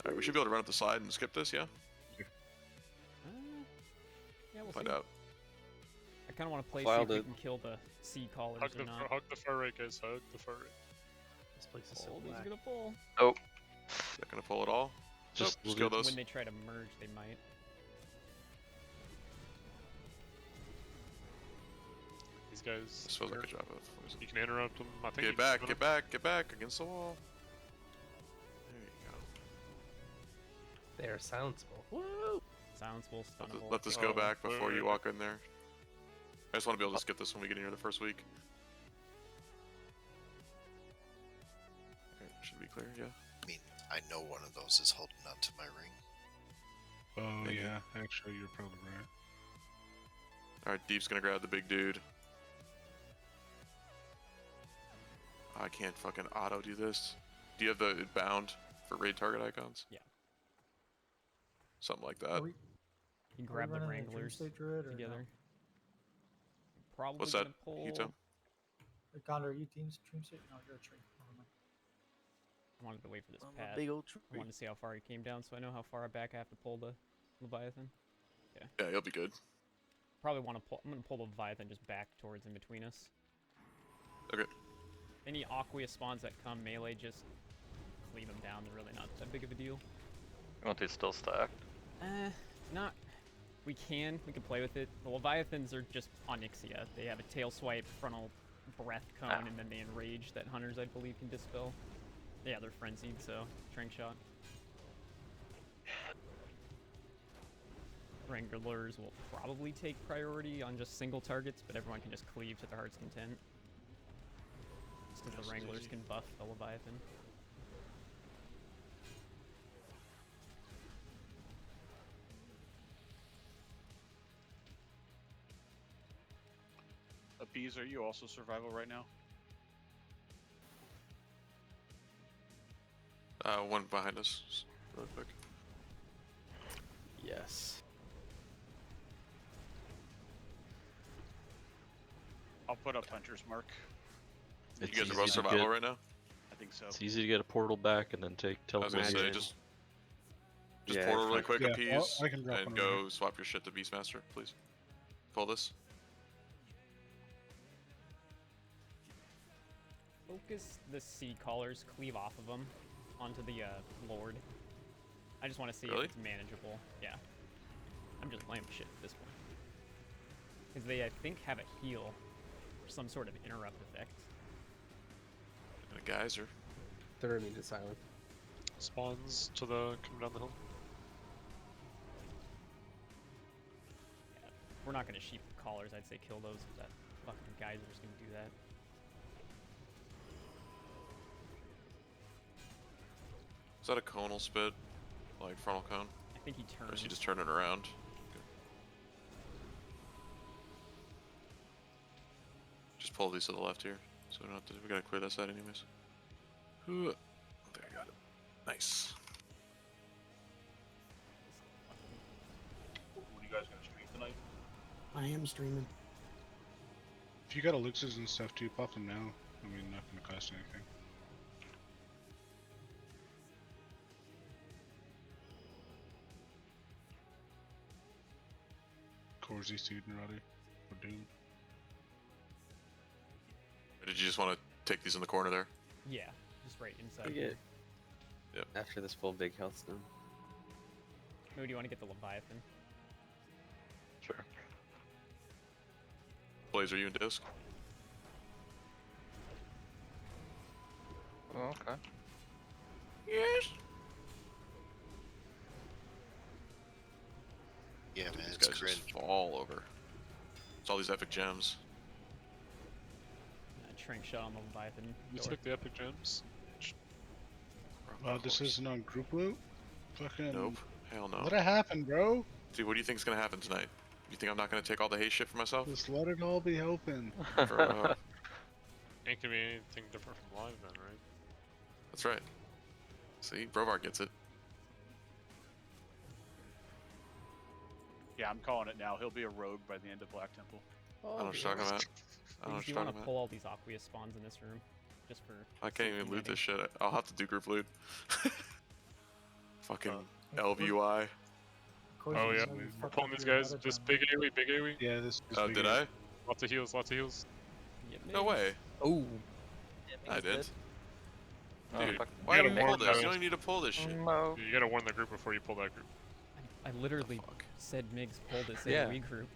Alright, we should be able to run up the slide and skip this, yeah? Yeah, we'll Find see. out. I kind of want to play Filed see if it. we can kill the sea callers Hug or the, not. hug the fur rate, guys. Hug the fur rate. This place is so Oh, he's black. gonna pull. Oh, Not gonna pull it all. just Nope, kill those. When they try to merge, they might. These guys. This feels like a job of. You can interrupt them. I think. Get back against the wall. There you go. They are silenceable. Woo! Silenceable, stunnable. Let this go Oh, back before you wait. walk in there. I just want to be able to skip this when we get in here the first week. Okay, should be clear, yeah. I mean, I know one of those is holding onto my ring. Oh Maybe. yeah, actually you're probably right. Alright, Deep's gonna grab the big dude. I can't fucking auto do this. Do you have the bound for raid target icons? Yeah. Something like that. Are we, You are we grab the running Wranglers Dream State Druid or together. no? Probably What's gonna that, pull. Hito? Hey, Condor, are you teams Dream State? No, you're a tree. Never mind. I wanted to wait for this I'm pad. a big old tree. I wanted to see how far he came down, so I know how far back I have to pull the Leviathan. Yeah, he'll be good. Probably want to pull. I'm gonna pull the Leviathan just back towards in between us. Okay. Any Aquia spawns that come melee, just cleave them down. They're really not that big of a deal. You want these still stacked? Not. We can play with it. The Leviathans are just Onyxia. They have a tail swipe, frontal breath cone, Ah. and then they enrage that hunters, I believe, can dispel. Yeah, they're frenzied, so trank shot. Wranglers will probably take priority on just single targets, but everyone can just cleave to their heart's content. Just because the Wranglers can buff the Leviathan. Bees, are you also survival right now? One behind us, just really quick. Yes. I'll put up Hunter's Mark. You It's guys are easy both to survival get- right now? I think so. It's easy to get a portal back and then take I was gonna teleport. say, just Yeah, portal really fine. quick, Yeah, appease, I can drop and one go over. swap your shit to Beastmaster, please. Pull this. Focus the sea callers, cleave off of them onto the Lord. I just want to see Really? if it's manageable. Yeah. I'm just playing with shit at this point. Because they, I think, have a heal or some sort of interrupt effect. And a geyser. They're immune to silent. Spawns to the coming down the hill. Yeah. We're not going to sheep the callers. I'd say kill those if that fucking geyser's going to do that. Is that a conal spit? Like frontal cone? I think he Or turns. is he just turning it around? Okay. Just pull these to the left here. So we don't have to, we gotta clear that side anyways. Ooh. There, I got it. Nice. What are you guys gonna stream tonight? I am streaming. If you got elixirs and stuff too, pop them now. I mean, not gonna cost anything. Corsi, Seed, and Roddy. Or Doom. Or did you just want to take these in the corner there? Yeah, just right inside. We here. get Yep. after this full big health stone. Maybe do you want to get the Leviathan? Sure. Blaze, are you in disc? Oh, okay. Yes. Yeah, man, These it's guys cringe. just fall over. It's all these epic gems. Trank shot on the Leviathan. You door. took the epic gems. This isn't on group loot? Fucking. Nope. Hell no. Let it happen, bro. Dude, what do you think is gonna happen tonight? You think I'm not gonna take all the hate shit for myself? Just let it all be open. For, Ain't gonna be anything different from live then, right? that's right. See, Brovar gets it. Yeah, I'm calling it now. He'll be a rogue by the end of Black Temple. I don't know what you're talking about. I don't know what Do you you're want talking to about. pull all these Aquia spawns in this room? Just for I can't even safety loot this netting? shit. I'll have to do group loot. Fucking Yeah, LVUI. Course Oh you yeah, know you we're fucked pulling up these your guys. meta Just turn, big AoE, big AoE. Yeah, this is Oh, big did area. I? Lots of heals, lots of heals. Get No Migs. way. Oh. I didn't. Oh, Dude, fuck. why You do gotta you pull warn this? You them. don't even need to pull this shit. You gotta warn the group before you pull that group. I literally fuck? said Migs pulled this Yeah. AoE group.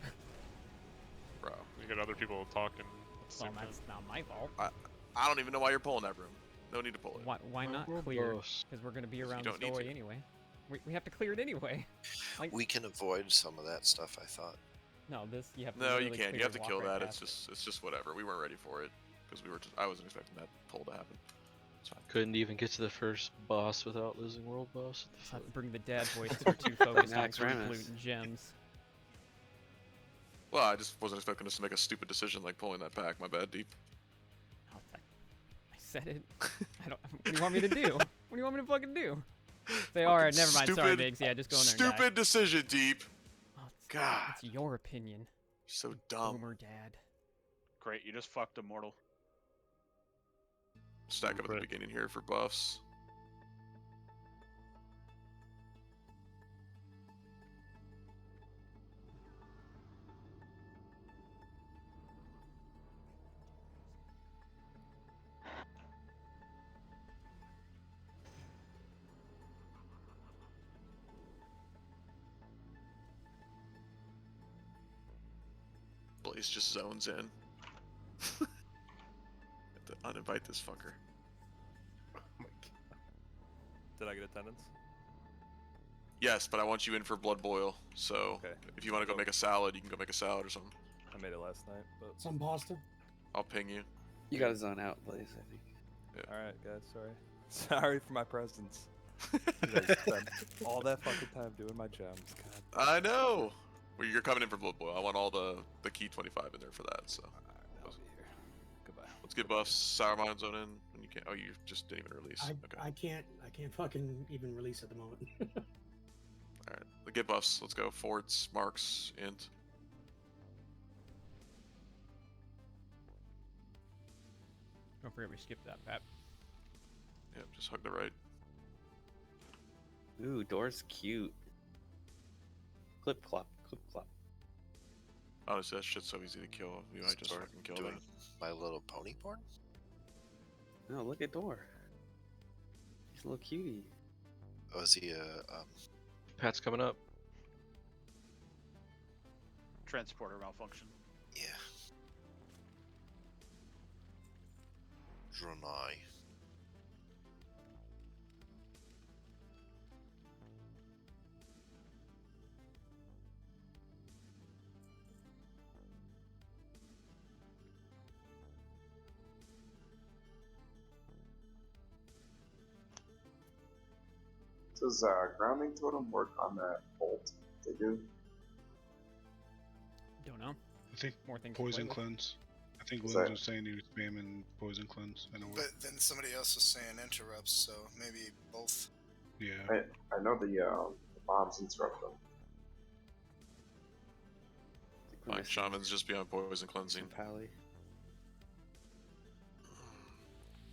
Bro, You got other people talking. At the Well, same time. that's not my fault. I don't even know why you're pulling that room. No need to pull it. Why not World clear? boss. Because we're gonna be Because you around don't this need doorway to. anyway. We have to clear it anyway. Like We can avoid some of that stuff, I thought. no, this you have to. No, you literally can't. clear You have to and walk kill right that. past it. It's just whatever. We weren't ready for it because we were. I wasn't expecting that pull to happen. It's fine. Couldn't even get to the first boss without losing world boss. What the Just have to fuck? bring the dad voice because we're too focused on Max group Ramus. loot and gems. Well, I just wasn't expecting us to make a stupid decision like pulling that pack. My bad, Deep. Oh, I said it. I don't. What do you want me to do? What do you want me to fucking do? Say, all right, never mind. Sorry, stupid- Migs. Yeah, just go in there. And die. Stupid decision, Deep. Oh, God. it's your opinion. So dumb. Boomer dad. Great, you just fucked Immortal. Stack up at the Right. beginning here for buffs. Blaze just zones in. Have to uninvite this fucker. Did I get attendance? Yes, but I want you in for blood boil. So Okay. if you want to go make a salad, you can go make a salad or something. I made it last night, but Some pasta. I'll ping you. You got to zone out, Blaze, I think. alright guys, sorry. Sorry for my presence. You guys spent all that fucking time doing my gems. God. I know. Well, you're coming in for blood boil. I want all the key 25 in there for that. So Alright, I'll be here. Goodbye. let's get buffs. Sour Mind zone in when you can. Oh, you just didn't even release. Okay. I can't fucking even release at the moment. All right. The get buffs. Let's go. Forts, marks, int. Don't forget we skipped that, Pat. Yep. Just hug the right. Ooh, door's cute. Clip clop, clip clop. Honestly, that shit's so easy to kill. You might just Start fucking kill doing that. My Little Pony porn? No, look at door. He's a little cutie. Oh, is he Pat's coming up. Transporter malfunction. yeah. Dronai. Does grounding totem work on that bolt? They do. Don't know. I think More things. to poison play with. cleanse. I think Is Williams that- was saying he was spamming poison cleanse. I know. But then somebody else was saying interrupts, so maybe both. Yeah. I know the bombs interrupt them. Fine. Shaman's just beyond poison cleansing. Pally.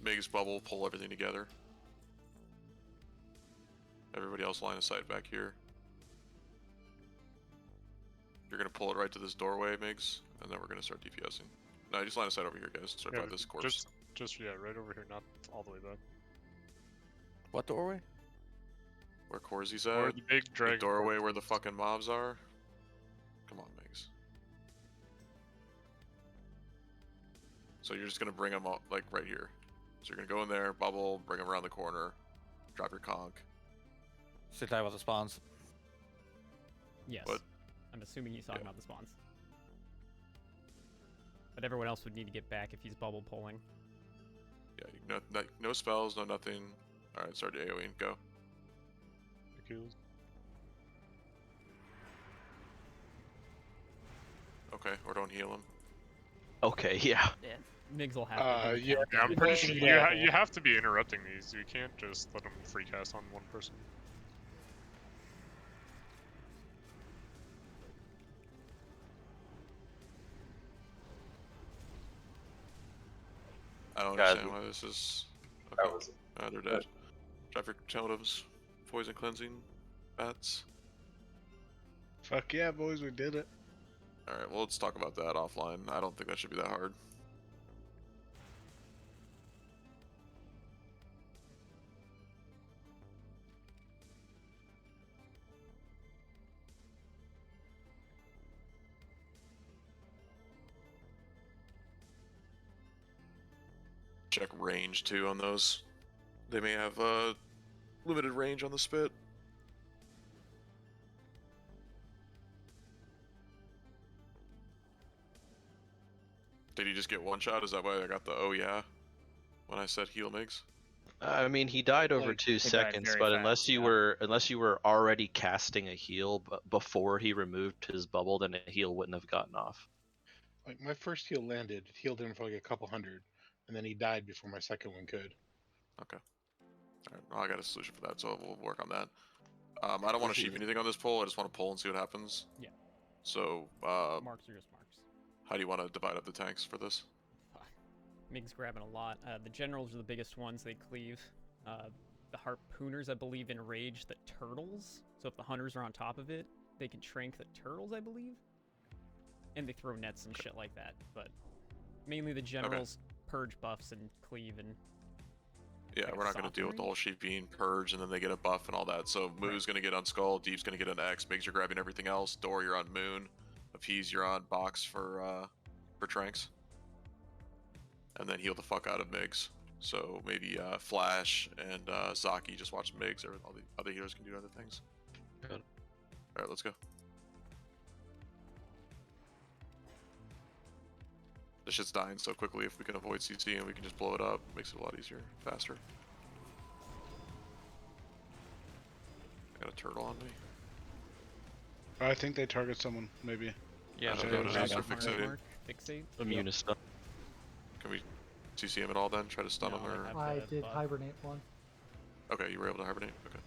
Mig's bubble. Pull everything together. Everybody else line of sight back here. You're gonna pull it right to this doorway, Migs, and then we're gonna start DPSing. No, just line of sight over here, guys. Start Yeah, by this corpse. Just yeah, right over here, not all the way back. What doorway? Where Corzy's Or at. the big The dragon. doorway where the fucking mobs are. Come on, Migs. So you're just gonna bring them all, like right here. So you're gonna go in there, bubble, bring them around the corner, drop your conch. So talking about the spawns. Yes. What? I'm assuming he's talking Yeah. about the spawns. But everyone else would need to get back if he's bubble pulling. Yeah, no spells, no nothing. Alright, start AoEing, go. Big heals. Okay, or don't heal him. Okay, yeah. Yeah. Migs will have to. do the Yeah. count. Yeah, I'm pretty sure you have to be interrupting these. You can't just let them free cast on one person. I don't God, understand why this is... That Okay, was they're dead. Drop your totems. poison cleansing bats? Fuck yeah, boys, we did it. Alright, well, let's talk about that offline. I don't think that should be that hard. Check range too on those. They may have limited range on the spit. Did he just get one shot? Is that why I got the oh yeah when I said heal Migs? I mean, he died over Like, 2 he died seconds, very but fast, unless you were already casting a heal before he removed his bubble, then a heal wouldn't have gotten off. Like my first heal landed, it healed him for like a couple hundred, and then he died before my second one could. Okay. Alright, well, I got a solution for that, so we'll work on that. I don't want to sheep anything on this pull, I just want to pull and see what happens. Yeah. So, Marks are just marks. how do you want to divide up the tanks for this? Mig's grabbing a lot. The generals are the biggest ones. They cleave. The harpooners, I believe, enrage the turtles. So if the hunters are on top of it, they can trank the turtles, I believe. And they throw nets and shit like that. But mainly the generals purge buffs and cleave and. Yeah, like a we're not going to deal with the sovereign? whole sheep being purge and then they get a buff and all that. So Moo's going to get on Skull, Deep's going to get an X, Migs you're grabbing everything else, Door you're on Moon, Appease you're on Box for Tranks. And then heal the fuck out of Migs. So maybe Flash and Zaki just watch Migs, or all the other healers can do other things. Good. Alright, let's go. This shit's dying so quickly. If we can avoid CC and we can just blow it up, makes it a lot easier, faster. I got a turtle on me. I think they target someone, maybe. Yeah, I don't Okay, know what it okay. is, they're Mark, fixated. fixate. immune stuff. Can we CC him at all then? Try to stun No, him I or... have- I the did buff. hibernate one. Okay, you were able to hibernate? Okay.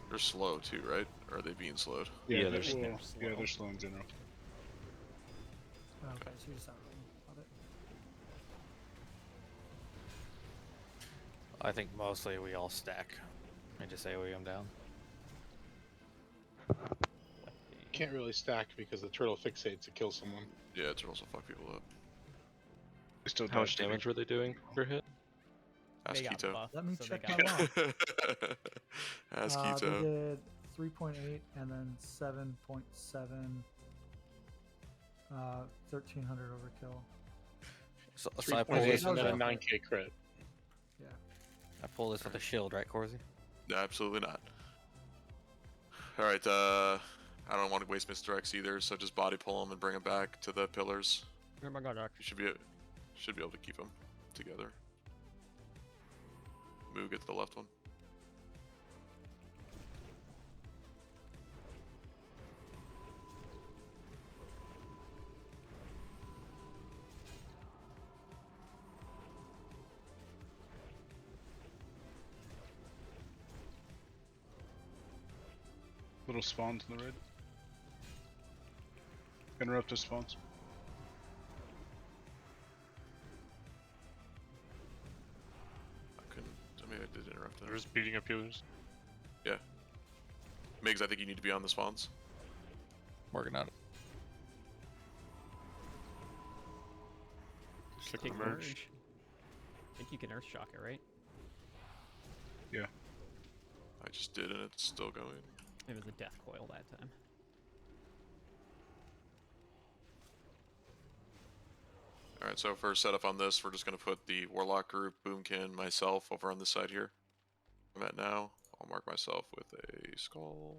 They're slow too, right? Or are they being slowed? Yeah, they're they're slow. slow. Yeah, they're slow in general. Okay, so you just have it. I think mostly we all stack. I just AoE them down. Can't really stack because the turtle fixates to kill someone. Yeah, turtles will fuck people up. They still How much dodge damage were they doing per hit? Ask They got Keto. buffed, Let me so they check got my log. Ask They Keto. did 3.8 and then 7.7. 1300 overkill. So I pull 3.8 this and with then a a, 9k crit. Yeah. I pull this with a shield, right, Corsi? Absolutely not. Alright, I don't want to waste misdirects either, so just body pull him and bring him back to the pillars. Oh my god, Doc. You should be able to keep them together. Moo, get to the left one. Little spawns in the red. Interrupt the spawns. I couldn't. I mean, I did interrupt They're that. just beating up healers. Yeah. Migs, I think you need to be on the spawns. Working on it. Kick Take the the merge. merge. I think you can Earth Shock it, right? Yeah. I just did, and it's still going. It was a death coil that time. Alright, so for setup on this, we're just going to put the Warlock group, Boomkin, myself over on this side here. I'm at now. I'll mark myself with a skull.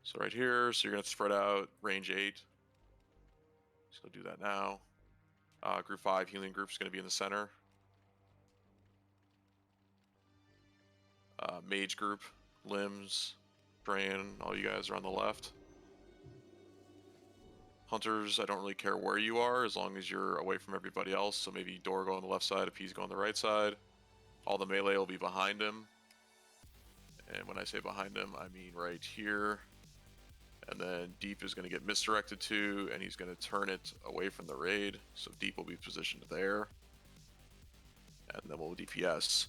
So right here, so you're going to spread out, range 8. So do that now. Group 5, healing group is going to be in the center. Mage group, Limbs, Bran, all you guys are on the left. Hunters, I don't really care where you are as long as you're away from everybody else. So maybe Door go on the left side, Appease go on the right side. All the melee will be behind him. And when I say behind him, I mean right here. And then Deep is going to get misdirected to, and he's going to turn it away from the raid. So Deep will be positioned there. And and then we'll DPS.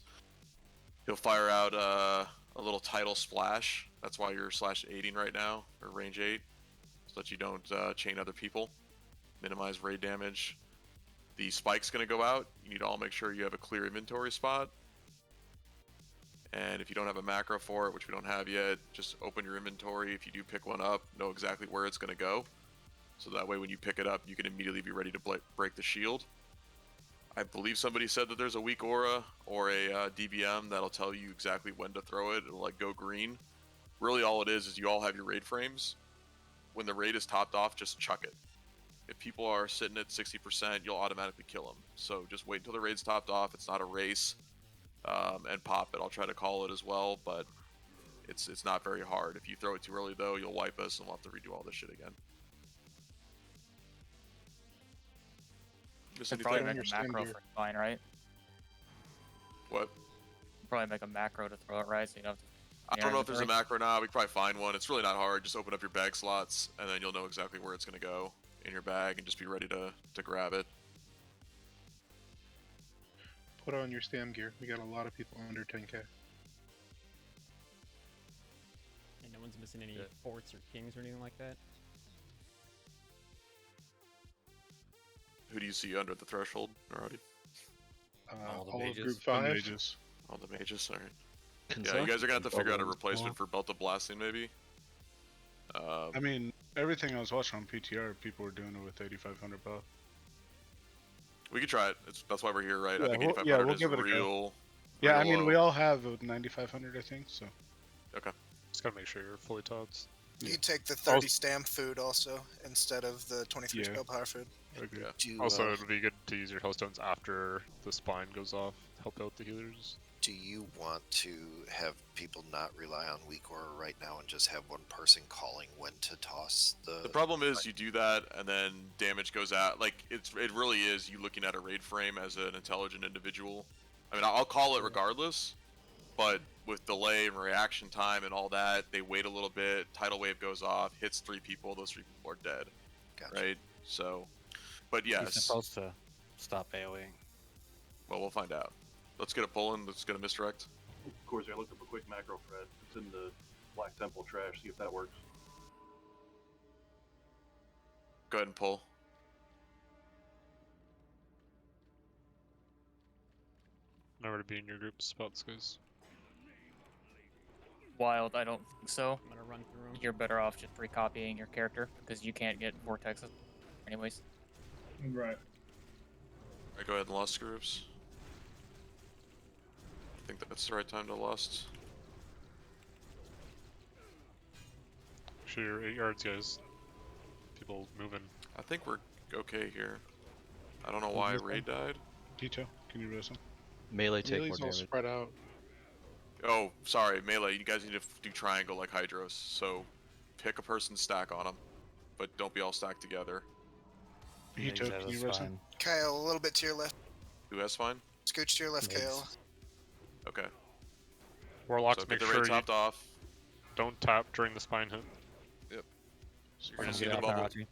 He'll fire out a little tidal splash. That's why you're /8ing right now, or range 8, so that you don't chain other people. Minimize raid damage. The spike's going to go out. You need to all make sure you have a clear inventory spot. And if you don't have a macro for it, which we don't have yet, just open your inventory. If you do pick one up, know exactly where it's going to go. So that way when you pick it up, you can immediately be ready to break the shield. I believe somebody said that there's a weak aura or a DBM that'll tell you exactly when to throw it. It'll like go green. Really all it is you all have your raid frames. When the raid is topped off, just chuck it. If people are sitting at 60%, you'll automatically kill them. So just wait until the raid's topped off. It's not a race. And pop it. I'll try to call it as well, but it's not very hard. If you throw it too early though, you'll wipe us and we'll have to redo all this shit again. Should probably make a macro for spine, right? What? Probably make a macro to throw it, right? So you don't have to. I don't know if there's a macro now. We can probably find one. It's really not hard. Just open up your bag slots, and then you'll know exactly where it's going to go in your bag, and just be ready to grab it. Put on your stam gear. We got a lot of people under 10k. And no one's missing any forts or kings or anything like that. Who do you see under the threshold already? All of group 5. Mages. All the mages, alright. Yeah, you guys are going to have to figure out a replacement for Belt of Blasting, maybe. I mean, everything I was watching on PTR, people were doing it with 8500 buff. We could try it. That's why we're here, right? Yeah, I think we'll 8500 give is it a go. real. Yeah, I real mean, low. we all have a 9500, I think, so. Okay. Just gotta make sure you're fully tots. You take the 30 stamp food also instead of the 23 spell power food. Okay. Do, Also, it'll be good to use your hellstones after the spine goes off. Help out the healers. Do you want to have people not rely on weak aura right now and just have one person calling when to toss the... The problem is you do that and then damage goes out. Like, it really is you looking at a raid frame as an intelligent individual. I mean, I'll call it regardless, but with delay and reaction time and all that, they wait a little bit, tidal wave goes off, hits 3 people, those 3 people are dead. Gotcha. Right? So, but yes. You're supposed to stop AoEing. Well, we'll find out. Let's get a pull in, let's get a misdirect. Of course, I looked up a quick macro for it. It's in the Black Temple trash, see if that works. Go ahead and pull. Never to be in your group spots, guys. Wild, I don't think so. I'm gonna run through them. You're better off just recopying your character because you can't get vortexes, anyways. Right. Alright, go ahead and lost groups. I think that's the right time to lost. Sure, you're 8 yards, guys. People moving. I think we're okay here. I don't know why Raid died. Detail, can you res him? Melee take more Melee's all damage. spread out. Oh, sorry, melee. You guys need to do triangle like Hydros. So, pick a person, stack on them, but don't be all stacked together. Detail, can you res him? Kyle, a little bit to your left. Who has fine? Scooch to your left, Kale. Okay. Warlocks, So make get the sure raid you topped off. don't tap during the spine hit. Yep. So you're I'm gonna see gonna the get out bubble. there,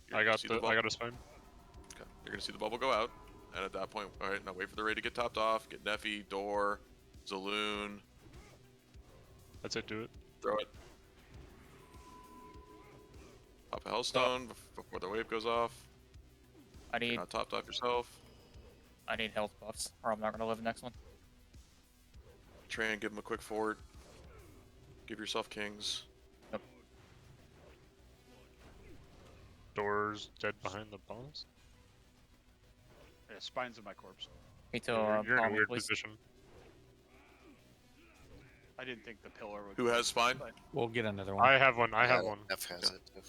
You're I gonna got see the bubble. I got a spine. Okay. You're gonna see the bubble go out, and at that point, all right, now wait for the raid to get topped off. Get Neffy, Door, Zaloon. That's it. Do it. Throw it. Pop a Hellstone before the wave goes off. I You're need not topped off yourself. health buffs, or I'm not gonna live the next one. Try and give him a quick forward. Give yourself kings. Yep. Doors dead behind the boss. Yeah, spine's in my corpse. Me too, You're in a Palmer, weird please. position. I didn't think the pillar would. Who has spine? We'll get another one. I have one. I have one. F has it. Too.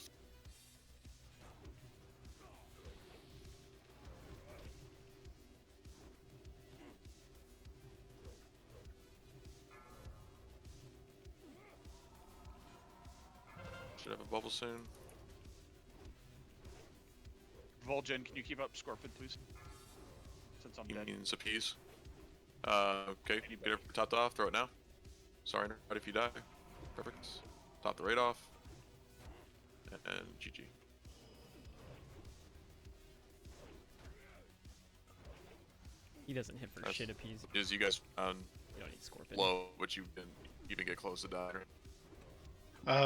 Should have a bubble soon. Volgen, can you keep up Scorpion, please? Since I'm dead. Means appease. Okay. Get it topped off. Throw it now. Sorry, not if you die. Perfect. Top the raid off. And GG. He doesn't hit for That's- shit appease. Is you guys on You don't need Scorpion. low, but you didn't even get close to dying.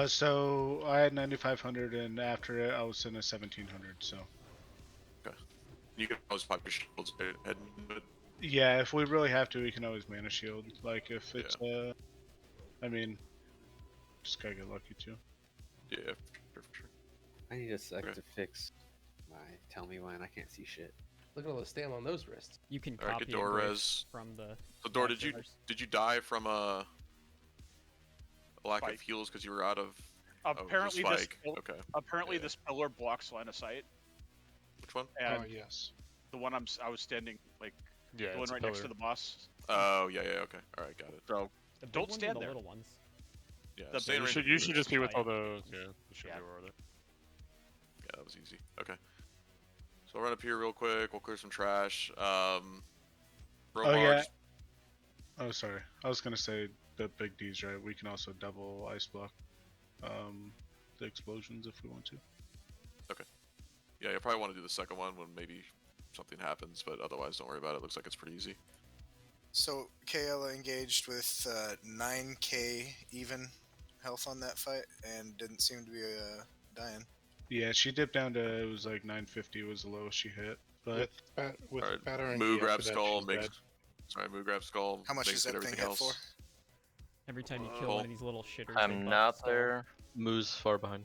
So I had 9,500, and after it, I was in a 1,700. So Okay. You can always pop your shields head into it. yeah, if we really have to, we can always mana shield. Like if it's I mean, just gotta get lucky too. Yeah, for sure. I need a sec Okay. to fix my tell me when. I can't see shit. Look at all the stam on those wrists. You can All right, copy get a door grip res. from the. So Dor, lightsabers. did you die from a lack of Spike. heals because you were out of Apparently, oh, this spike? Okay. apparently Yeah. this pillar blocks line of sight, Which one? and Oh yes. the one I was standing like Yeah, the one it's a right next to pillar. the boss. Oh yeah, okay. All right, got it. So The big don't ones or stand the there. little ones. Yeah, The stay in big- range You of should the just be with Spike. all the you should Yeah. be over there. Yeah, that was easy. Okay. So I'll run up here real quick. We'll clear some trash. Oh Bromar, yeah. just- Oh sorry. I was gonna say the big D's right. We can also double ice block the explosions if we want to. yeah, you'll probably want to do the second one when maybe something happens, but otherwise don't worry about it. Looks like it's pretty easy. So KL engaged with 9k even health on that fight and didn't seem to be dying. Yeah, she dipped down to it was like 950 was the lowest she hit. But All right, Moo grab skull, makes. Sorry, Moo grab skull. How much makes does get that thing everything hit for? else. Every time you kill Cool. one of these little shitters. they I'm buff not skull. there. Moo's far behind.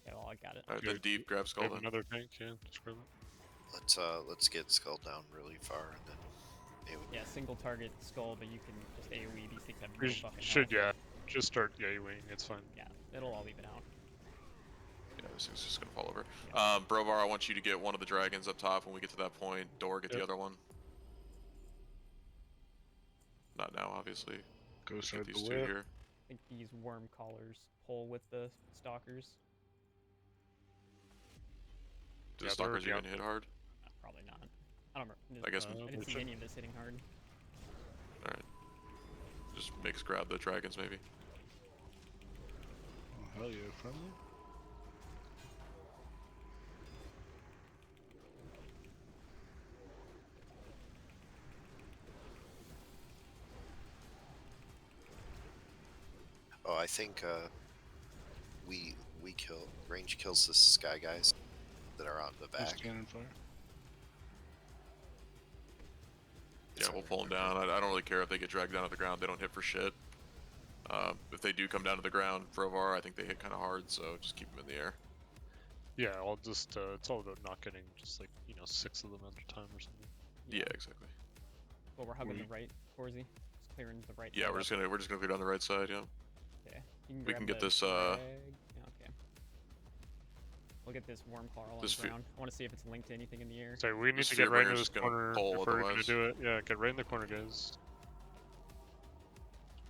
Yeah, well, I got it. All right, then deep grab We skull. have Then. another tank, yeah. Just grab it. Let's get Skull down really far and then Yeah, single target skull, but you can just AoE. These things have no We fucking should, health. yeah. Just start wing. It's fine. Yeah, it'll all even out. Yeah, this thing's just gonna fall over. Yeah. Brovar, I want you to get one of the dragons up top when we get to that point. Dor, get the Yep. other one. Not now, obviously. go Just start get the these two whip. here. I think these worm collars pull with the stalkers. Do Yeah, the stalkers they're- even hit hard? Probably not. I don't remember. I guess- I they didn't see should. any of this hitting hard. All right. Just make us grab the dragons, maybe. Oh hell yeah, friendly. Oh, I think we kill range kills the sky guys that are on the Just back. cannon fire. Yeah, we'll pull them down. I don't really care if they get dragged down to the ground. They don't hit for shit. If they do come down to the ground, Brovar, I think they hit kind of hard, so just keep them in the air. Yeah, I'll just it's all about not getting just like 6 of them at a time or something. Yeah, exactly. Well, we're hugging the right, Corsi. Just clearing the right. Yeah, side we're up. just gonna clear down the right side. Yeah. Okay. You We grab can get the this, drag. Yeah, okay. We'll get this worm claw on This the fe- ground. I want to see if it's linked to anything in the air. So we need This to get right into Fearbringer's this gonna corner pull if we're gonna otherwise. do it. Yeah, get right in the corner, guys.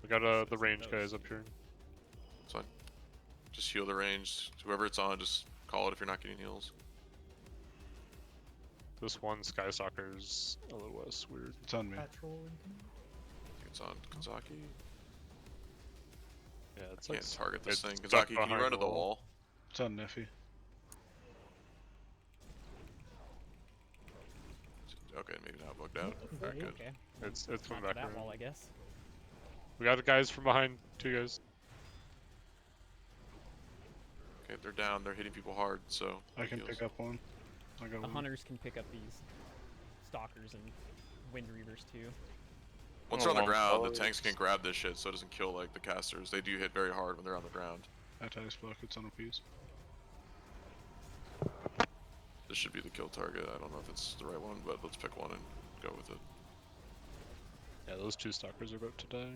We got the range guys up here. It's fine. Just heal the range. Whoever it's on, just call it if you're not getting heals. This one Sky Stalker's a little less weird. It's on me. Patrol. I think it's on Kanzaki. Yeah, it's Can't target this it's thing. stuck Kanzaki, can you behind run to the wall? It's on Neffy. Okay, maybe not bugged out. Alright, good. Okay. It's Not coming to back that around. wall, I guess. We got the guys from behind, 2 guys. Okay, they're down. They're hitting people hard, so. I can heals. pick up one. I got The one. hunters can pick up these stalkers and wind reavers too. Once they're on the Long ground, the follows. tanks can grab this shit so it doesn't kill like the casters. They do hit very hard when they're on the ground. Anti-ice block. It's on a piece. This should be the kill target. I don't know if it's the right one, but let's pick one and go with it. Yeah, those 2 stalkers are about to die.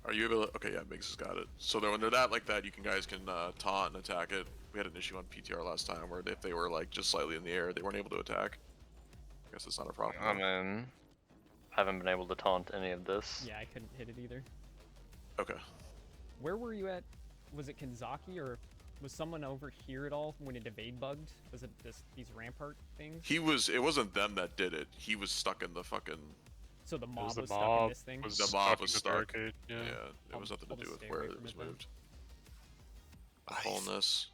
Are you able to? Okay, yeah, Biggs has got it. So when they're that like that, you guys can taunt and attack it. We had an issue on PTR last time where if they were like just slightly in the air, they weren't able to attack. I guess it's not a problem. I mean, haven't been able to taunt any of this. Yeah, I couldn't hit it either. Okay. Where were you at? Was it Kanzaki or was someone over here at all when it evade bugged? Was it these rampart things? He was. It wasn't them that did it. He was stuck in the fucking. So the mob the was stuck in mob this thing? was The stuck mob in was the stuck. barricade, yeah. It was nothing to I'll do just with stay where away it from was it then. moved. I'm pulling this.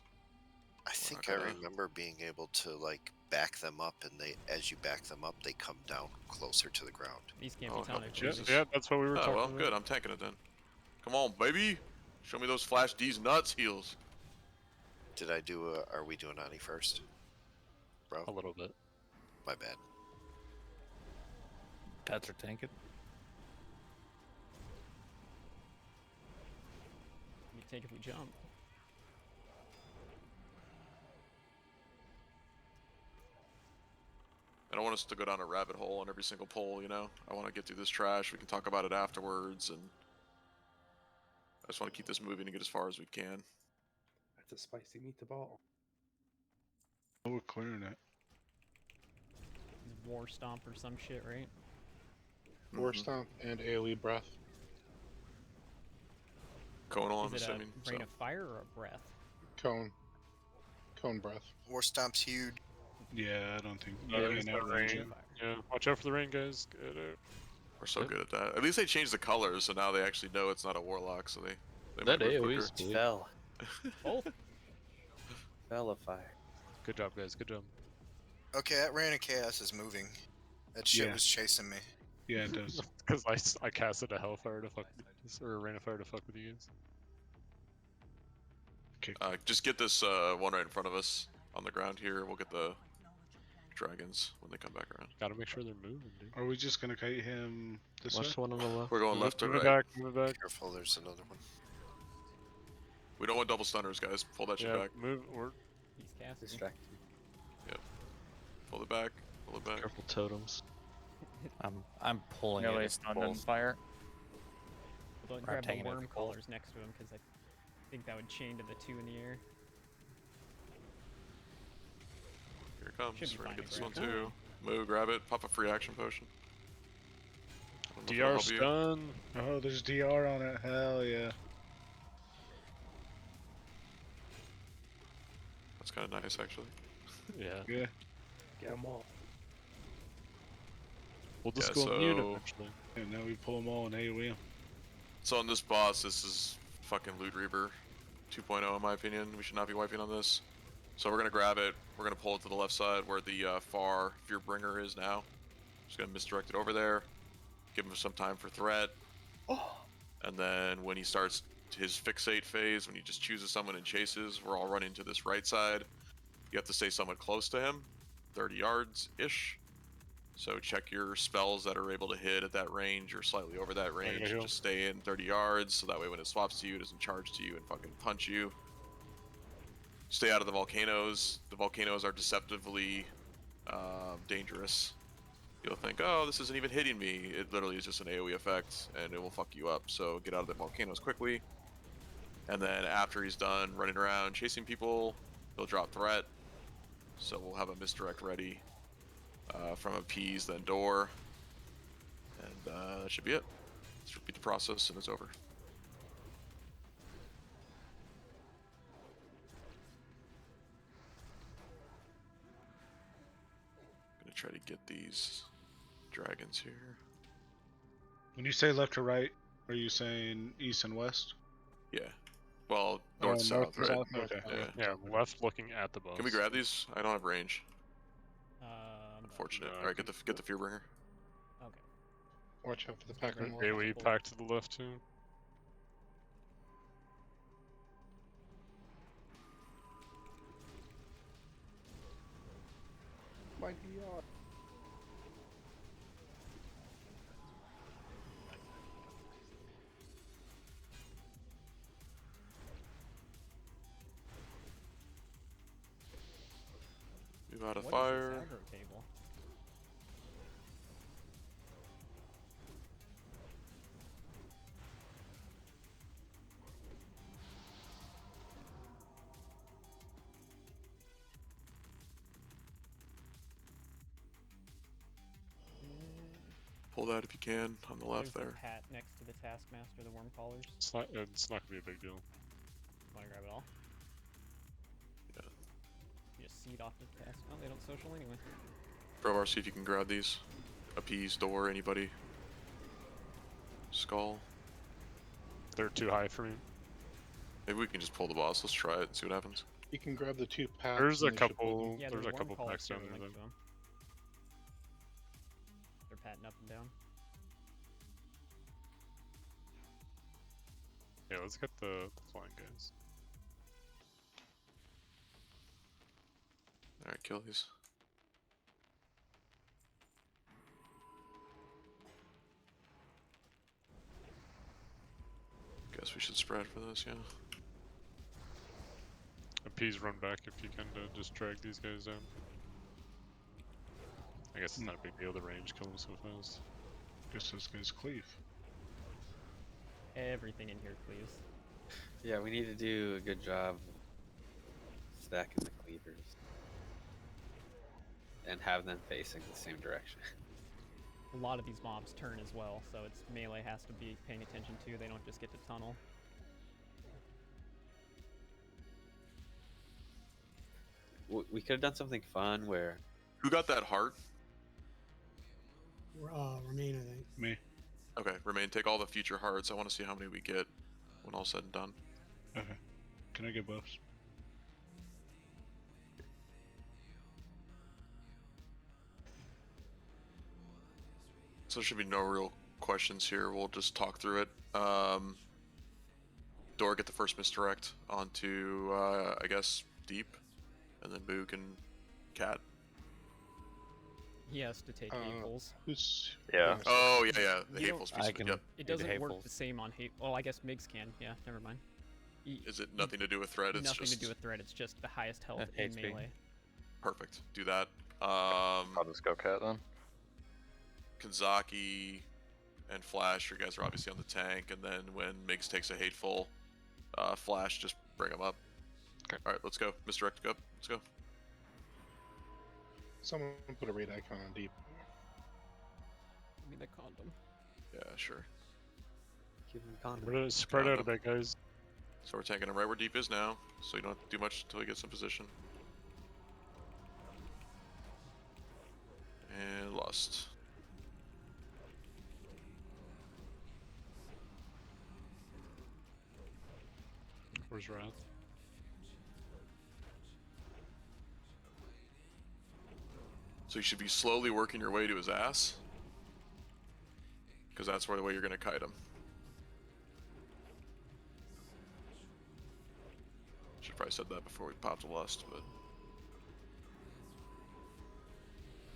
I think not I gonna- remember being able to like back them up, and as you back them up, they come down closer to the ground. These can't Oh, be hell, taunted. Jesus. Yeah, that's what we were Oh, talking well, about. good. I'm tanking it then. Come on, baby. Show me those Flash D's nuts heals. Did I do a? Are we doing Ani first, bro? A little bit. My bad. Pets are tanking. You take if we jump. I don't want us to go down a rabbit hole on every single poll, you know? I want to get through this trash. We can talk about it afterwards, and I just want to keep this moving and get as far as we can. That's a spicy meatball. Oh, we're clearing it. War Stomp or some shit, right? War Stomp and AoE Breath. Going on, Is it assuming. a rain of fire or a breath? Cone. Cone Breath. War Stomp's huge. Yeah, I don't think. Yeah, You it's can the outrange rain. it. Yeah, watch out for the rain, guys. Get it. We're so good at that. At least they changed the colors, so now they actually know it's not a warlock, so they That might move AoE quicker. is sweet. Fell. Both. Fell of fire. Good job, guys. Good job. Okay, that Rain of Chaos is moving. That shit Yeah. was chasing me. Yeah, it does. Because I casted a Hellfire to fuck or a Rain of Fire to fuck with you guys. Just get this one right in front of us on the ground here. We'll get the dragons when they come back around. Gotta make sure they're moving, dude. Are we just gonna kite him this Watch way? the one on the left. We're going left to Move right. it back. Move it back. Careful, there's another one. We don't want double stunners, guys. Pull that shit Yeah, back. move. Or He's casting. Distracted. Pull it back. Pull it back. Careful totems. I'm pulling No it. way if stunned both- on fire. Don't I'm grab the taking it worm if both. collars next to him because I think that would chain to the 2 in the air. Here it comes. Should be We're gonna fine get to this one grab. too. Move, grab it. Pop a free action potion. I don't know if DR that'll help you. stun. Oh, there's DR on it. Hell yeah. That's kind of nice, actually. Yeah. Yeah. Get them all. We'll just Yeah, go immune so- eventually. And now we pull them all in AoE. So on this boss, this is fucking Loot Reaper 2.0 in my opinion. We should not be wiping on this. So we're gonna grab it. We're gonna pull it to the left side where the far Fearbringer is now. Just gonna misdirect it over there. Give him some time for threat. And then when he starts his fixate phase, when he just chooses someone and chases, we're all running to this right side. You have to stay somewhat close to him, 30 yards-ish. So check your spells that are able to hit at that range or slightly over that range. heal. Just stay in 30 yards, so that way when it swaps to you, it doesn't charge to you and fucking punch you. Stay out of the volcanoes. The volcanoes are deceptively dangerous. You'll think, oh, this isn't even hitting me. It literally is just an AoE effect, and it will fuck you up. So get out of the volcanoes quickly. And then after he's done running around chasing people, he'll drop threat. So we'll have a misdirect ready from Appease, then Door. And that should be it. Let's repeat the process, and it's over. Gonna try to get these dragons here. When you say left to right, are you saying east and west? Yeah. Well, north south, and right? south? Okay. Yeah. Yeah, left looking at the boss. Can we grab these? I don't have range. Um, Unfortunate. No, I All right, get the Fearbringer. Okay. Watch out for the Packer. AoE pack to the left too. My DR. Move out of What is fire. this aggro table? Pull that if you can on the left There's there. the pat next to the Taskmaster, the worm collars. It's not gonna be a big deal. Want to grab it all? Yeah. You just seed off the task. Oh, they don't social anyway. Provar, see if you can grab these. Appease, Door, anybody. Skull. They're too high for me. Maybe we can just pull the boss. Let's try it and see what happens. You can grab the 2 packs. There's a and they should pull them. couple. Yeah, There's the a couple worm packs down calls there. linked Then. to 'em. They're patting up and down. Yeah, let's get the flying guys. All right, kill these. Guess we should spread for this, yeah. P's run back if you can to just drag these guys down. I guess it's not a big deal. The range kills them so fast. Guess those guys cleave. Everything in here cleaves. Yeah, we need to do a good job stacking the cleavers. And have them facing the same direction. A lot of these mobs turn as well, so it's melee has to be paying attention to. They don't just get to tunnel. We could have done something fun where... Who got that heart? Remain, I think. Me. Okay, Remain, take all the future hearts. I want to see how many we get when all said and done. Okay. Can I get buffs? So there should be no real questions here. We'll just talk through it. Door, get the first misdirect onto, I guess, Deep. And then Boog and Cat. He has to take hatefuls. Who's... Yeah. Oh, yeah. The You don't- hatefuls piece of it, yep. It doesn't work the same on hate. Well, I guess Migs can. Yeah, never mind. Is it nothing to do with threat? It's Nothing just... to do with threat. It's just the highest health in HP. melee. Perfect. Do that. I'll just go Cat then. Kanzaki and Flash, you guys are obviously on the tank, and then when Migs takes a hateful, Flash, just bring him up. Okay. Alright, let's go. Misdirect, go. Let's go. Someone put a raid icon on Deep. Give me the condom. Yeah, sure. Give him condom. We're gonna spread out a bit, guys. So we're taking him right where Deep is now, so you don't have to do much until he gets in position. And Lust. Where's Wrath? So you should be slowly working your way to his ass. Because that's where the way you're going to kite him. Should probably said that before we popped the Lust, but...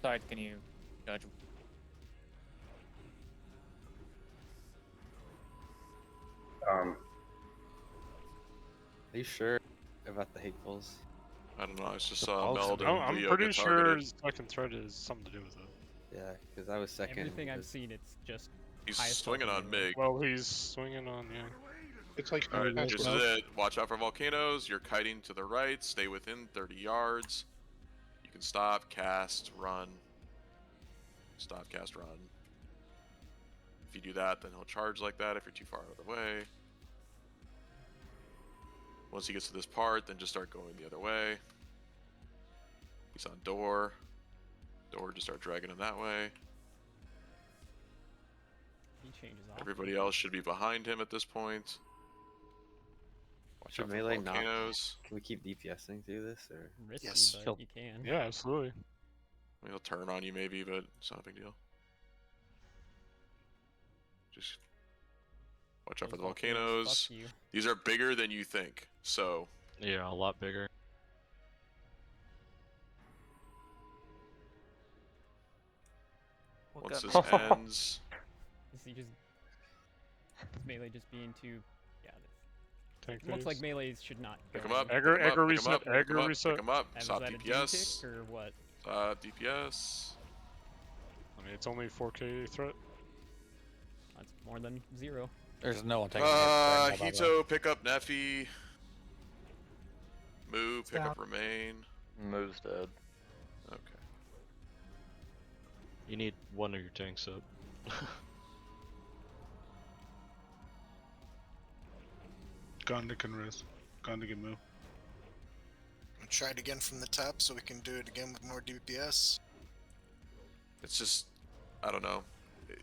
Side, can you judge? Are you sure about the hatefuls? I don't know, I just Oh, saw Meld and I'm Leo pretty get sure targeted. second threat is something to do with it. Yeah, because I was second. Everything I've seen, it's just He's highest swinging health on in melee. Mig. Well, he's swinging on, yeah. It's like Alright, Patch this is Buff. it. Watch out for volcanoes. You're kiting to the right. Stay within 30 yards. You can stop, cast, run. Stop, cast, run. If you do that, then he'll charge like that if you're too far out of the way. Once he gets to this part, then just start going the other way. He's on door. Door, just start dragging him that way. He changes off. Everybody else should be behind him at this point. Watch Should out for melee not? volcanoes. Can we keep DPSing through this, or? Risky, Yes. but you can. Yeah, absolutely. I mean, he'll turn on you maybe, but it's not a big deal. Just watch out for the Those volcanoes, volcanoes. fuck you. These are bigger than you think, so Yeah, a lot bigger. once this got me? ends, Is he just... Is melee just being too... Yeah, Tank it looks like phase. melees should not pick go him up. in. Aggro- pick 'em up, aggro pick 'em up, reset, pick 'em aggro up, reset. Pick 'em up. Was Stop that a DPS. D-tick or what? DPS. I mean, it's only 4k threat. That's more than 0. There's no one taking hits right now, by the way. Hito, pick up Neffy. Move, pick up Stop. Remain. Move's dead. Okay. You need one of your tanks up. Gonda can res. Gonda can move. Try it again from the top so we can do it again with more DPS. It's just, I don't know.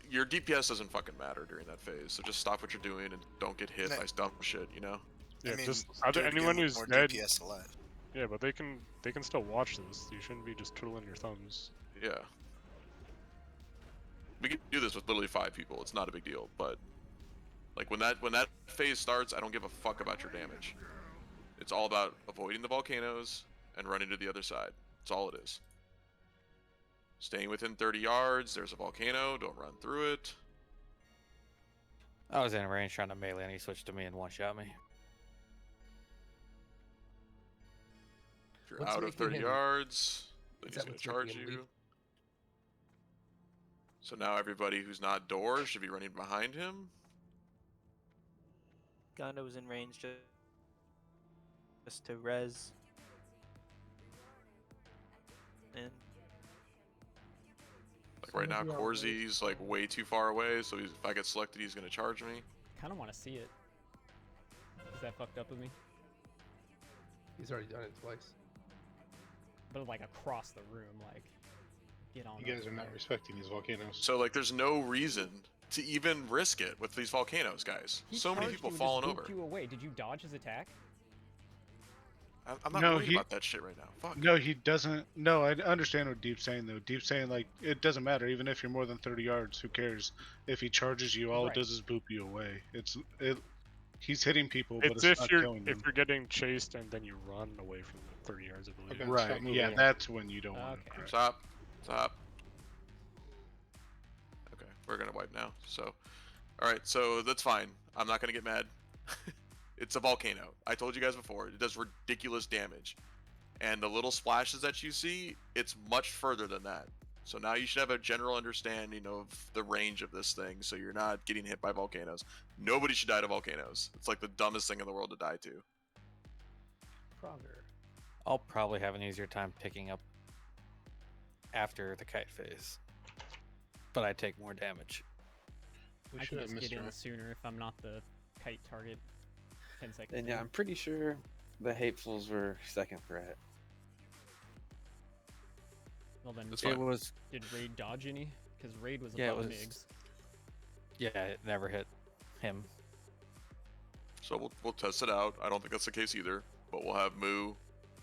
Your DPS doesn't fucking matter during that phase, so just stop what you're doing and don't get hit Nah. by dumb shit, you know? Yeah, I mean, just do it again anyone with who's more dead. DPS alive. Yeah, but they can still watch this. You shouldn't be just twiddling your thumbs. Yeah. We can do this with literally 5 people. It's not a big deal, but like when that phase starts, I don't give a fuck about your damage. It's all about avoiding the volcanoes and running to the other side. That's all it is. Staying within 30 yards. There's a volcano. Don't run through it. I was in range trying to melee, and he switched to me and one-shot me. If you're What's out of making 30 him- yards, then is he's that going to what's charge making him you. weak? So now everybody who's not door should be running behind him. Gondo was in range just to res. And Like right now, Corzi's like way too far away, so if I get selected, he's going to charge me. Kind of want to see it. Is that fucked up with me? He's already done it twice. But like across the room, like get on. You guys are not respecting these volcanoes. So like, there's no reason to even risk it with these volcanoes, guys. He So many charged people you and falling just over. booped you away. Did you dodge his attack? I'm not No, worried he- about that shit right now. Fuck. No, he doesn't. No, I understand what Deep's saying though. Deep's saying like it doesn't matter even if you're more than 30 yards. Who cares? If he charges you, all Right. it does is boop you away. He's hitting people, but It's it's if not you're killing them. getting chased and then you run away from 30 yards, I believe. Okay, Right. stop moving. Yeah, that's when you don't want Okay. it. Stop. Stop. Okay, we're gonna wipe now. So, all right. So that's fine. I'm not gonna get mad. It's a volcano. I told you guys before. It does ridiculous damage, and the little splashes that you see, it's much further than that. So now you should have a general understanding of the range of this thing, so you're not getting hit by volcanoes. Nobody should die to volcanoes. It's like the dumbest thing in the world to die to. Frogger. I'll probably have an easier time picking up after the kite phase, but I take more damage. We I should can have just missed get in her. sooner if I'm not the kite target. 10 seconds. And yeah, in. I'm pretty sure the Hatefuls were second threat. Well then, That's It fine. was, did Raid dodge any? Because Raid was Yeah, it above was- Migs. yeah, it never hit him. So we'll test it out. I don't think that's the case either, but we'll have Moo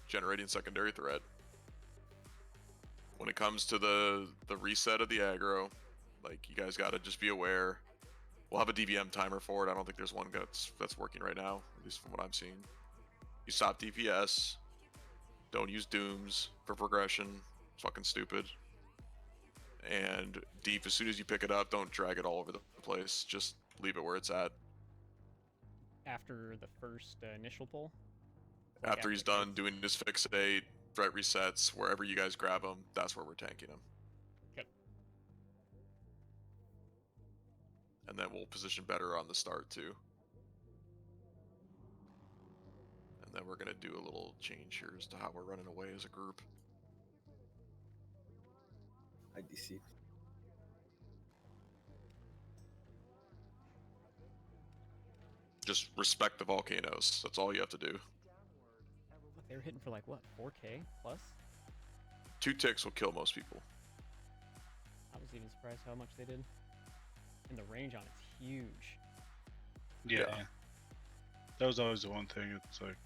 generating secondary threat. When it comes to the reset of the aggro, like you guys gotta just be aware. We'll have a DVM timer for it. I don't think there's one that's working right now, at least from what I'm seeing. You stop DPS. Don't use Dooms for progression. It's fucking stupid. And Deep, as soon as you pick it up, don't drag it all over the place. Just leave it where it's at. After the first initial pull. Like After he's the done kites? doing his fixate, threat resets, wherever you guys grab him, that's where we're tanking him. Yep. And then we'll position better on the start too. And then we're gonna do a little change here as to how we're running away as a group. IDC. Just respect the volcanoes. That's all you have to do. They were hitting for like what, 4K plus? 2 ticks will kill most people. I was even surprised how much they did. And the range on it's huge. Yeah. That was always the one thing. It's like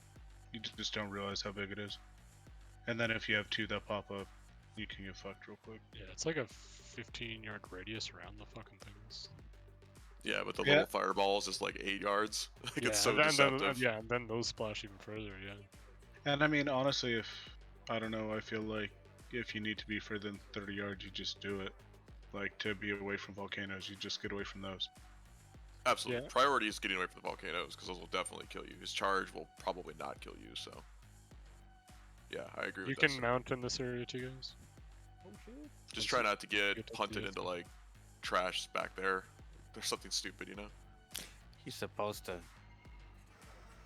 you just don't realize how big it is. And then if you have 2 that pop up, you can get fucked real quick. Yeah, it's like a 15-yard radius around the fucking things. Yeah, but the Yeah. little fireballs is like 8 yards. Like Yeah, it's so and then, deceptive. yeah, and then those splash even further. Yeah. And I mean, honestly, I don't know, I feel like if you need to be further than 30 yards, you just do it. Like, to be away from volcanoes, you just get away from those. Absolutely. Yeah. Priority is getting away from the volcanoes because those will definitely kill you. His charge will probably not kill you. So, yeah, I agree You with can that. mount in this area too, guys. Oh shit. Just try not to get Get to punted do into it. like trash back there. There's something stupid, you know. He's supposed to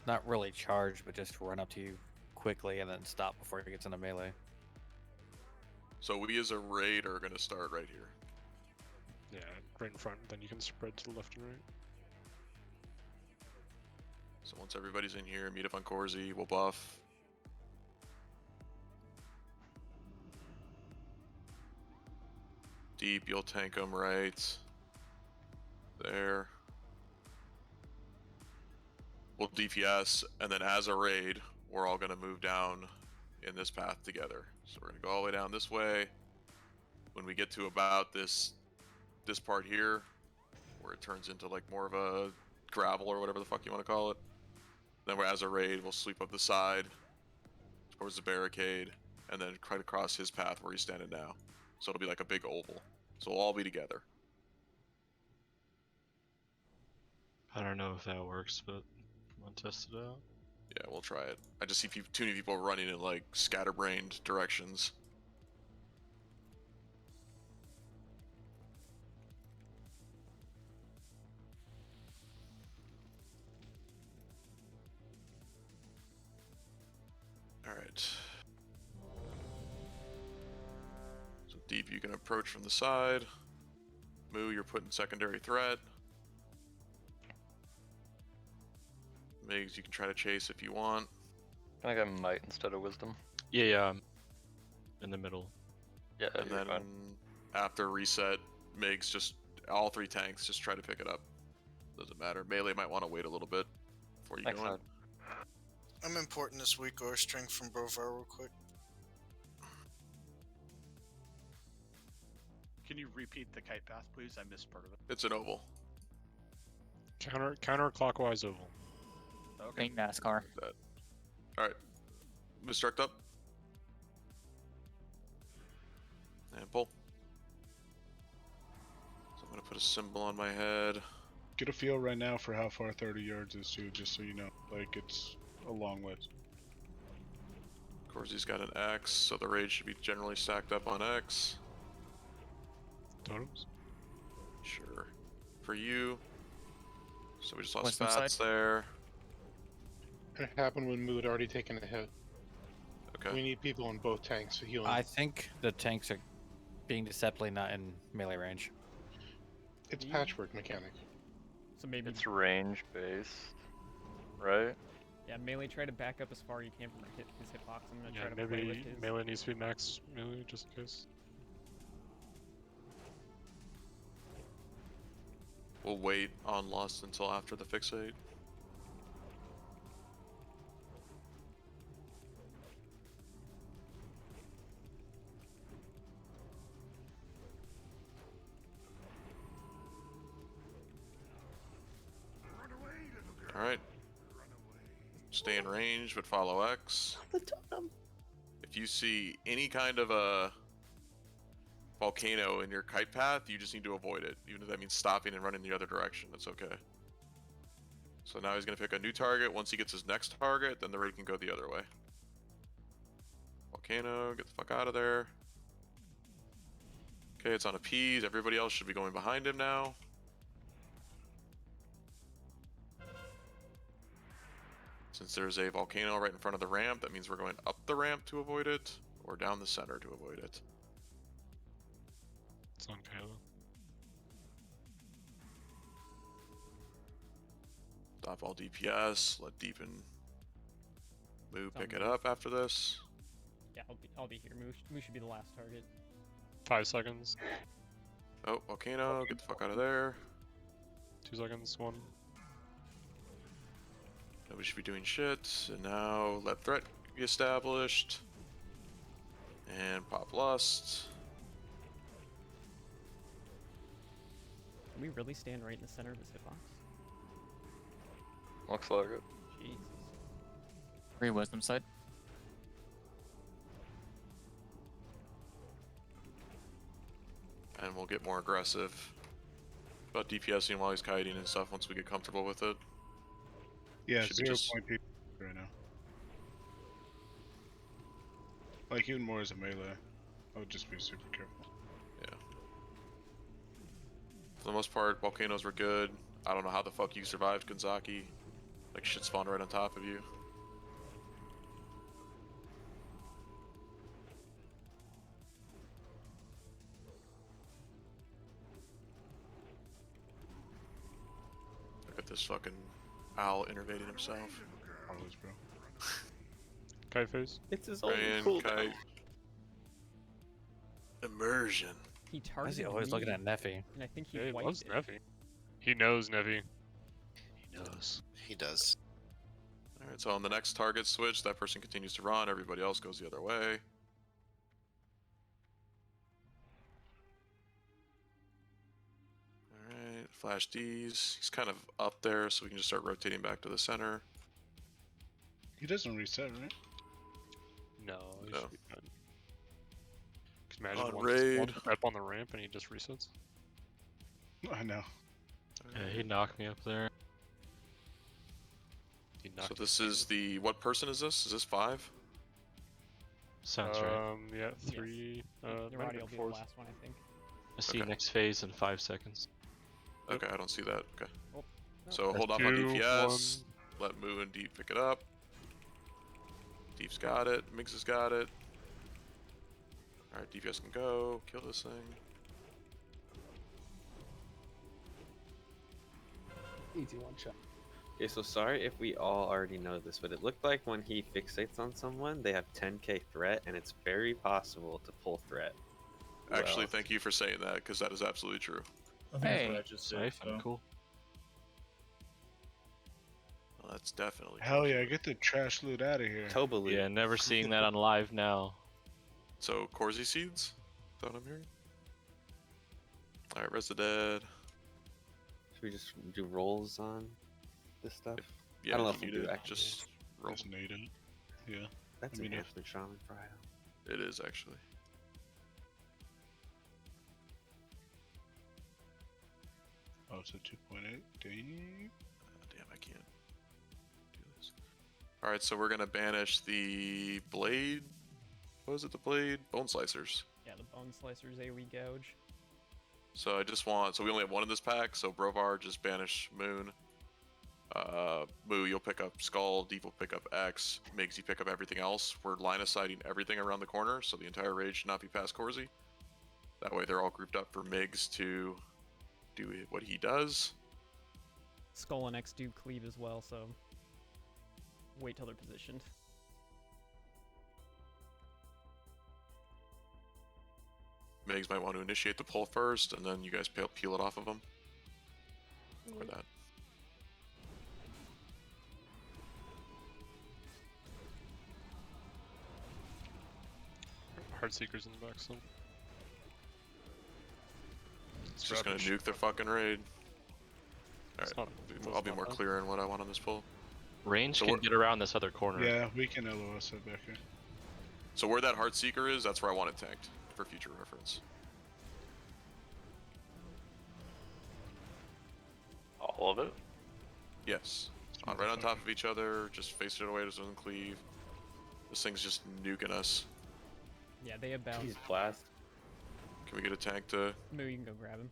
not really charge, but just run up to you quickly and then stop before he gets into melee. So we as a raid are gonna start right here. Yeah, right in front. Then you can spread to the left and right. So once everybody's in here, meet up on Corzi, we'll buff. Deep, you'll tank them right there. we'll DPS, and then as a raid, we're all gonna move down in this path together. So we're gonna go all the way down this way. When we get to about this part here, where it turns into like more of a gravel or whatever the fuck you want to call it, then we're as a raid, we'll sweep up the side towards the barricade, and then right across his path where he's standing now. So it'll be like a big oval. So we'll all be together. I don't know if that works, but I'll test it out. Yeah, we'll try it. I just see too many people running in like scatterbrained directions. Alright. So Deep, you can approach from the side. Moo, you're putting secondary threat. Migs, you can try to chase if you want. Can I get might instead of wisdom? Yeah, in the middle. Yeah, And you're then fine. after reset, Migs, just all 3 tanks, just try to pick it up. Doesn't matter. Melee might want to wait a little bit before you go in. Excellent. I'm importing this weak or strength from Brovar real quick. Can you repeat the kite path, please? I missed part of it. It's an oval. Counterclockwise oval. Okay. Think NASCAR. Alright. Misdirect up. And pull. So I'm going to put a symbol on my head. Get a feel right now for how far 30 yards is too, just so you know. Like, it's a long ways. Corsi's got an X, so the raid should be generally stacked up on X. Totems? Sure. For you. So we just lost Wisdom Fats side? there. It happened when Moo had already taken a hit. Okay. We need people in both tanks healing. I think the tanks are being deceptively not in melee range. It's patchwork mechanic. So maybe It's range based, right? yeah, melee try to back up as far you can from his hitbox. I'm gonna Yeah, try to play with maybe his. melee needs to be max melee just in case. We'll wait on Lost until after the fixate. Alright. Stay in range, but follow X. If you see any kind of a volcano in your kite path, you just need to avoid it. Even if that means stopping and running the other direction, that's okay. So now he's going to pick a new target. Once he gets his next target, then the raid can go the other way. Volcano, get the fuck out of there. Okay, it's on appease. Everybody else should be going behind him now. Since there's a volcano right in front of the ramp, that means we're going up the ramp to avoid it, or down the center to avoid it. It's on Kylo. Stop all DPS, let Deepen Moo pick it Moo. up after this. Yeah, I'll be here. Moo should be the last target. 5 seconds. Oh, volcano, get the fuck out of there. 2 seconds. 1. Nobody should be doing shit. And now let threat be established. And pop lust. Can we really stand right in the center of his hitbox? Looks like it. Jesus. Free wisdom side. And we'll get more aggressive about DPSing while he's kiting and stuff once we get comfortable with it. Yeah, Should be 0 just- point people right now. Like, even more as a melee. I would just be super careful. Yeah. For the most part, volcanoes were good. I don't know how the fuck you survived Gonzaki. Like shit spawned right on top of you. Look at this fucking owl innervating himself. Always, bro. Kite phase. It's his Rain, kite. Immersion. He Why is targeted he always me, looking at Neffy? and I think he Yeah, he wiped loves it. Nevi. He knows Nevi. He knows. He does. Alright, so on the next target switch, that person continues to run, everybody else goes the other way. Alright, flash D's. He's kind of up there, so we can just start rotating back to the center. He doesn't reset, right? No, he No. should be fine. 'Cause imagine On one raid. step on the ramp and he just resets. I know. Yeah, he knocked me up there. He So knocked this me is the, what person is this? Is this 5? Sounds right. Yeah, 3. might have Neurotti been will be the 4s. last one, I think. I see Okay. next phase in 5 seconds. Okay, I don't see that. Okay. Oh, no. So hold off on DPS. Let Moo and Deep pick it up. Deep's got it. Migs has got it. Alright, DPS can go. Kill this thing. Easy one shot. Okay, so sorry if we all already know this, but it looked like when he fixates on someone, they have 10k threat, and it's very possible to pull threat. Actually, thank you for saying that, because that is absolutely true. I think Hey. that's what I just said. Safe So. and cool. Well, that's definitely Hell true. yeah, get the trash loot out of here. Toba loot. Yeah, never seeing that on live now. So, Corsi seeds? Is that what I'm hearing? Alright, Res the Dead. Should we just do rolls on this stuff? Yeah, I don't know if if you we do need it, actually. just roll. Just need it. Yeah. That's I mean, enhancement shaman for IO. It is, actually. Oh, it's a 2.8. Dang. Damn, I can't do this. Alright, so we're gonna banish the blade. What was it, the blade? Bone slicers. Yeah, the bone slicers AoE gouge. So I just want, so we only have one in this pack, so Brovar, just banish Moon. Moo, you'll pick up Skull, Deep will pick up X, Migs, you pick up everything else. We're line of sighting everything around the corner, so the entire raid should not be past Corsi. That way they're all grouped up for Migs to do what he does. Skull and X do cleave as well, so wait till they're positioned. Migs might want to initiate the pull first, and then you guys peel it off of them. Or that. Heartseekers in the back still. It's just gonna nuke their fucking raid. Alright, I'll be more clear in what I want on this pull. Range So can we're- get around this other corner. Yeah, we can LOS it back here. So where that Heartseeker is, that's where I want it tanked, for future reference. All of it? Yes. Right on top of each other, just face it away so it doesn't cleave. This thing's just nuking us. Yeah, they have bounce. He's blast. Can we get a tank to Moo, you can go grab him.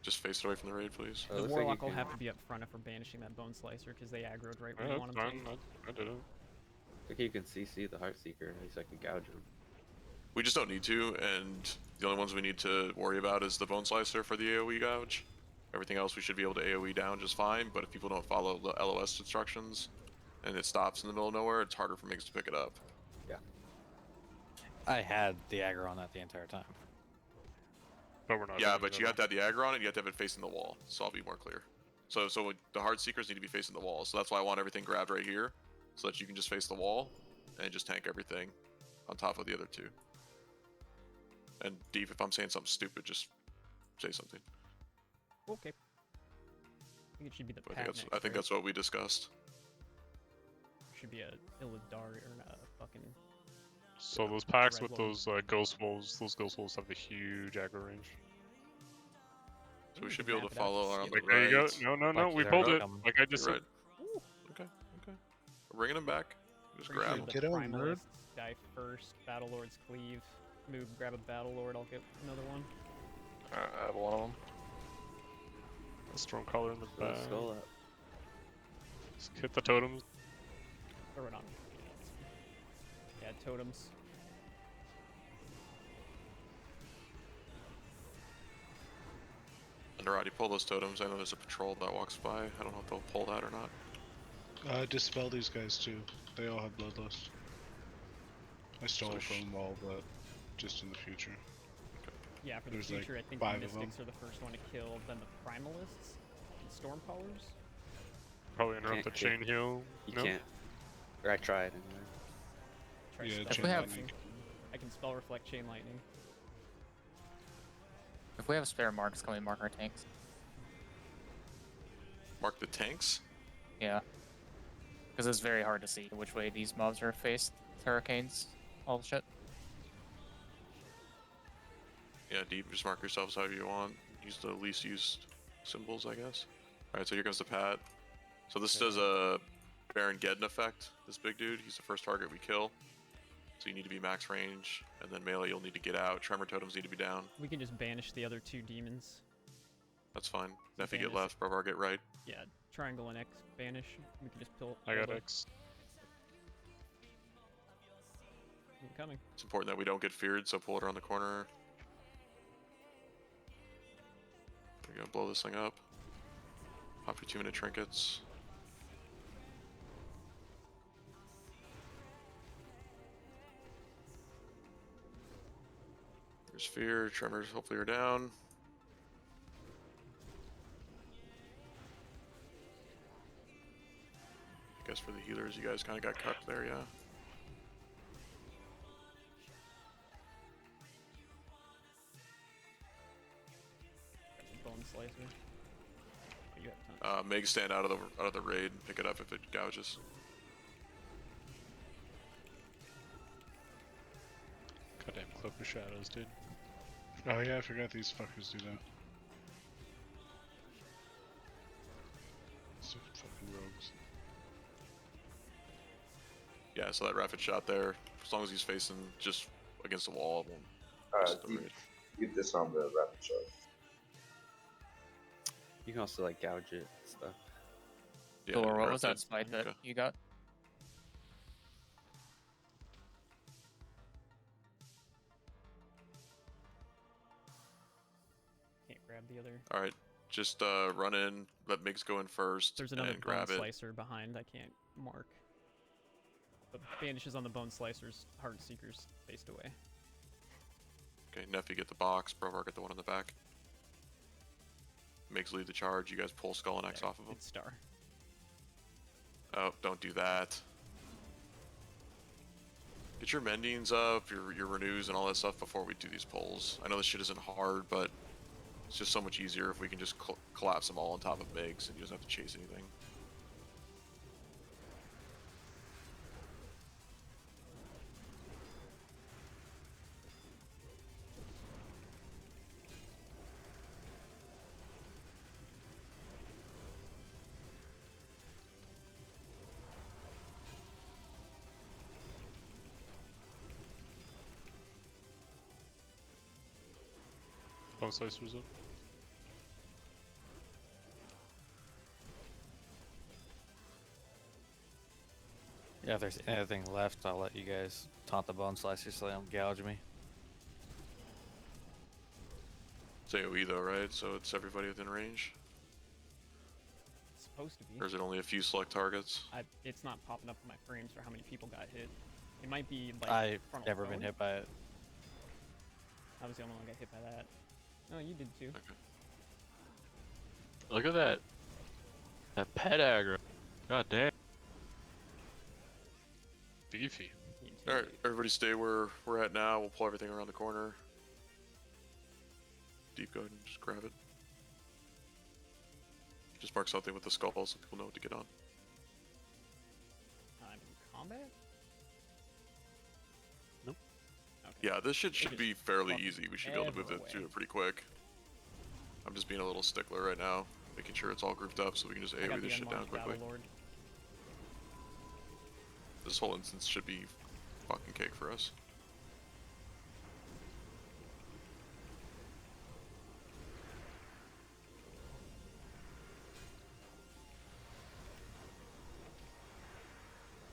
just face it away from the raid, please? Oh, The looks like you Warlock will can- have to be up front if we're banishing that bone slicer, because they aggroed right where Yeah, you that's want them fine. to. I did it. I think you can CC the Heartseeker, at least I can gouge him. We just don't need to, and the only ones we need to worry about is the Bone Slicer for the AoE gouge. Everything else we should be able to AoE down just fine, but if people don't follow the LOS instructions and it stops in the middle of nowhere, it's harder for Migs to pick it up. Yeah. I had the aggro on that the entire time. But we're not. Yeah, doing but it you at have to have the aggro on it, you have to have it facing the wall, so I'll be more clear. So the Heartseekers need to be facing the wall, so that's why I want everything grabbed right here, so that you can just face the wall and just tank everything on top of the other two. And Deep, if I'm saying something stupid, just say something. Okay. I think it should be the But Pat I think next, right? that's what we discussed. Should be a Illidari or a fucking. So those packs Red with Lord. those ghost wolves, those ghost wolves have a huge aggro range. So we should be able to follow around the Like there you go. right. No, we pulled it. Like I just You're said. right. Okay. We're bringing him back. Just Pretty grab sure him. the Get on, nerd. Primalists die first. Battle Lords cleave. Move, grab a Battle Lord. I'll get another one. Alright, I have one of them. A strong collar in the Throw back. the skull up. Just hit the totems. Throw it on. Yeah, totems. Underati, pull those totems. I know there's a patrol that walks by. I don't know if they'll pull that or not. Dispel these guys too. They all have bloodlust. I stole So from them all, but just in the future. Yeah, for the There's, like, future, I think the 5 of them. Mystics are the first one to kill, then the Primalists, and Stormcallers. probably interrupt the chain heal. You No? can't. Or I tried anyway. Try Yeah, spell If we have- reflecting. I can spell reflect chain lightning. If we have spare marks, can we mark our tanks? Mark the tanks? Yeah. Because it's very hard to see which way these mobs are faced. Hurricanes, all the shit. Yeah, deep. Just mark yourselves however you want. Use the least used symbols, I guess. Alright, so here comes the Pat. So this does a Baron Geddon effect. This big dude, he's the first target we kill. So you need to be max range, and then melee you'll need to get out. Tremor totems need to be down. We can just banish the other 2 demons. That's fine. Neffy get Banish. left, Barbar get right. Yeah, triangle and X banish. We can just pull. I got pull X. I'm coming. It's important that we don't get feared, so pull it around the corner. We're gonna blow this thing up. Pop your 2-minute trinkets. There's fear, tremors hopefully are down. I guess for the healers, you guys kind of got cucked there, yeah. Bone slicer. Oh, you have tons. Meg stand out of the raid and pick it up if it gouges. Goddamn cloak of shadows, dude. Oh yeah, I forgot these fuckers do that. Stupid fucking rogues. Yeah, so that rapid shot there, as long as he's facing just against the wall, it won't miss the raid. Get this on the rapid shot. You can also like gouge it and stuff. Yeah, Or what was rapid. that smite that Okay. you got? Can't grab the other. Alright, just run in, let Migs go in first, There's and another then bone grab it. slicer behind. I can't mark. But banishes on the bone slicers. Heart seekers faced away. Okay, Neffy get the box, Brovar get the one in the back. Migs lead the charge, you guys pull Skull and X Yeah, off of him. It's star. Oh, don't do that. Get your mendings up, your renews and all that stuff before we do these pulls. I know this shit isn't hard, but it's just so much easier if we can just collapse them all on top of Migs and you don't have to chase anything. Bone slicers up. Yeah, if there's anything left, I'll let you guys taunt the bone slicers so they don't gouge me. It's AoE though, right? So it's everybody within range? It's supposed to be. Or is it only a few select targets? It's not popping up in my frames for how many people got hit. It might be like. I've frontal never been phone. hit by it. I was the only one that got hit by that. No, you did too. Look at that. That pet aggro. God damn. Beefy. Alright, everybody stay where we're at now. We'll pull everything around the corner. Deep, go ahead and just grab it. Just mark something with the skull so people know what to get on. I'm in combat? Nope. Okay. Yeah, this shit They should just be fairly fucking easy. We should be able to move everywhere. through it pretty quick. I'm just being a little stickler right now, making sure it's all grouped up so we can just I got AoE the this shit down unmarked quickly. Battle Lord. This whole instance should be fucking cake for us.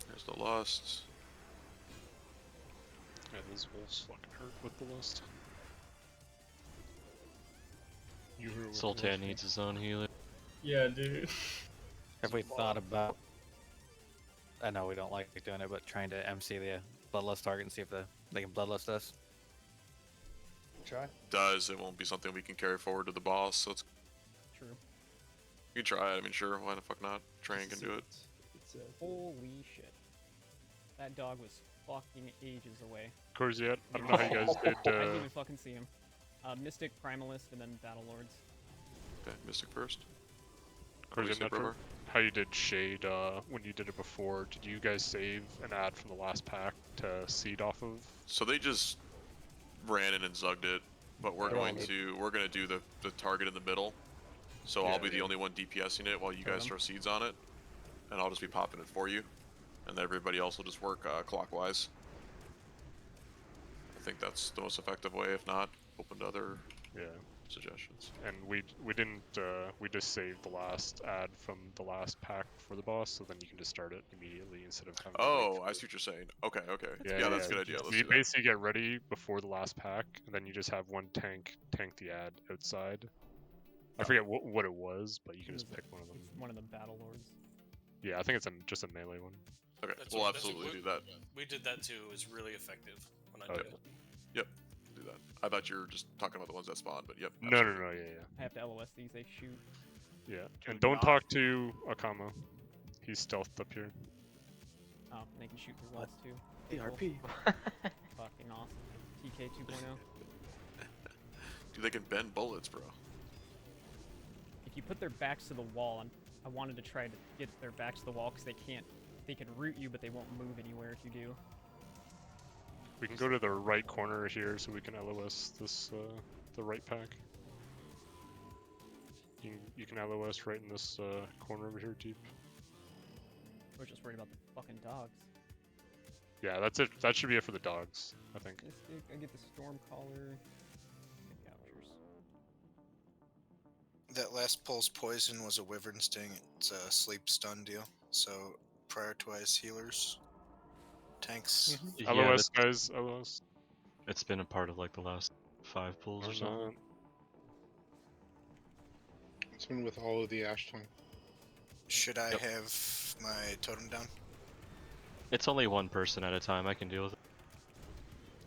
There's the lust. Yeah, those wolves fucking hurt with the list. You hurt with the Sultan list, needs his own healer. Yeah, dude. Have we thought about? I know we don't like doing it, but trying to MC the bloodlust target and see if they can bloodlust us. Try. Does, it won't be something we can carry forward to the boss, so it's True. You can try it. I mean, sure. Why the fuck not? Train can do it. Holy shit. That dog was fucking ages away. Corsiat, I don't know how you guys did. I didn't even fucking see him. Mystic, Primalist, and then Battle Lords. Okay, Mystic first. Corsiat, not sure how you did Shade when you did it before. Did you guys save an ad from the last pack to seed off of? So they just ran in and zugged it, but we're going to do the target in the middle. So I'll be the only one DPSing it while you guys throw seeds on it, and I'll just be popping it for you, and then everybody else will just work clockwise. I think that's the most effective way. If not, open to other suggestions. And we didn't we just saved the last ad from the last pack for the boss, so then you can just start it immediately instead of having to wait I see what you're saying. Okay. Yeah, That's a good idea. Let's you do that. basically get ready before the last pack, and then you just have one tank the ad outside. I forget what it was, but you can just pick one of them. One of the Battle Lords. Yeah, I think it's just a melee one. Okay, That's we'll what- absolutely do that. We did that too. It was really effective when I Okay. did it. Yep, do that. I thought you were just talking about the ones that spawn, but yep. No, absolutely. yeah. I have to LOS these, they shoot. Yeah, and don't talk to Akama. He's stealthed up here. Oh, they can shoot through walls too. ERP. Fucking awesome. TK 2.0. Dude, they can bend bullets, bro. If you put their backs to the wall, I wanted to try to get their backs to the wall because they can root you, but they won't move anywhere if you do. We can go to the right corner here so we can LOS this, the right pack. You can LOS right in this corner over here deep. We're just worried about the fucking dogs. Yeah, that's it. That should be it for the dogs, I think. I get the Storm Caller. Gouchers. That last pulse poison was a Wyvern Sting. It's a sleep stun deal. So prioritize healers, tanks. LOS, guys, LOS. It's been a part of like the last 5 pulls or something. It's been with all of the Ash Tongue. Should I have my totem down? It's only one person at a time. I can deal with it.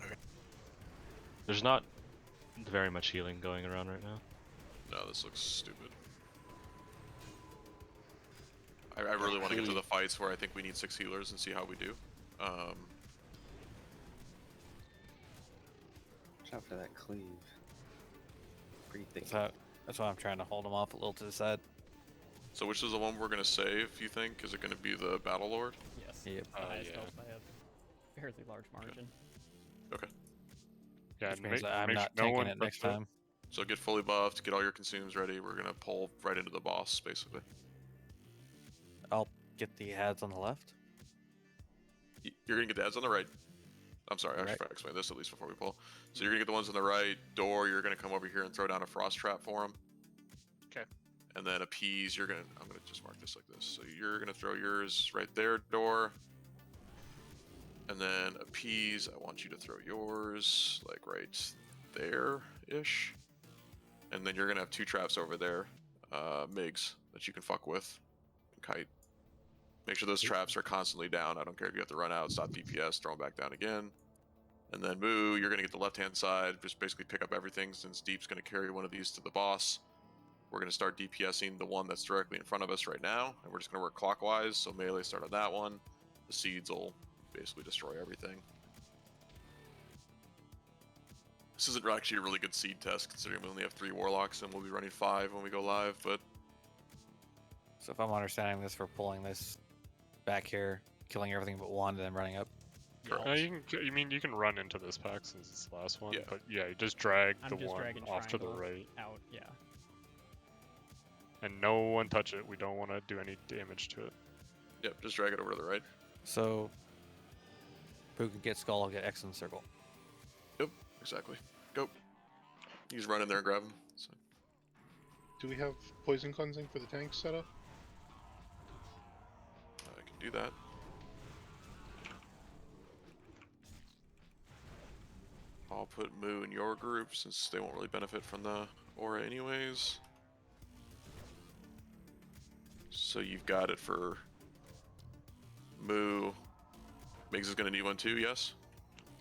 Okay. There's not very much healing going around right now. No, this looks stupid. I really want to get to the fights where I think we need 6 healers and see how we do. Watch out for that cleave. Pretty thick. That's why I'm trying to hold him off a little to the side. So which is the one we're going to save, you think? Is it going to be the Battle Lord? Yes. Yep. Highest health by a fairly large margin. Okay. Yeah, Which and means make, I'm make not no taking one it next touch time. So get fully buffed, get all your consumes ready. We're going to pull right into the boss, basically. I'll get the ads on the left. You're going to get the ads on the right. I'm sorry, I should explain this at least before we pull. So you're going to get the ones on the right door. You're going to come over here and throw down a frost trap for them. Okay. And then appease, I'm going to just mark this like this. So you're going to throw yours right there, door. And then appease, I want you to throw yours like right there-ish. And then you're going to have 2 traps over there, MIGs, that you can fuck with. Kite. Make sure those traps are constantly down. I don't care if you have to run out, stop DPS, throw them back down again. And then Moo, you're going to get the left-hand side. Just basically pick up everything since Deep's going to carry one of these to the boss. We're going to start DPSing the one that's directly in front of us right now. And we're just going to work clockwise. So melee start on that one. The seeds will basically destroy everything. This isn't actually a really good seed test considering we only have 3 warlocks and we'll be running 5 when we go live, but... So if I'm understanding this, we're pulling this back here, killing everything but one, and then running up. You can run into this pack since it's the last one, but yeah, you just drag the one off to the right. Out, yeah. And no one touch it. We don't want to do any damage to it. Yep, just drag it over to the right. So, who can get Skull, I'll get X in the circle. Yep, exactly. Go. You just run in there and grab him. So. Do we have poison cleansing for the tanks set up? I can do that. I'll put Moo in your group since they won't really benefit from the aura anyways. So you've got it for Moo. Migs is going to need one too, yes?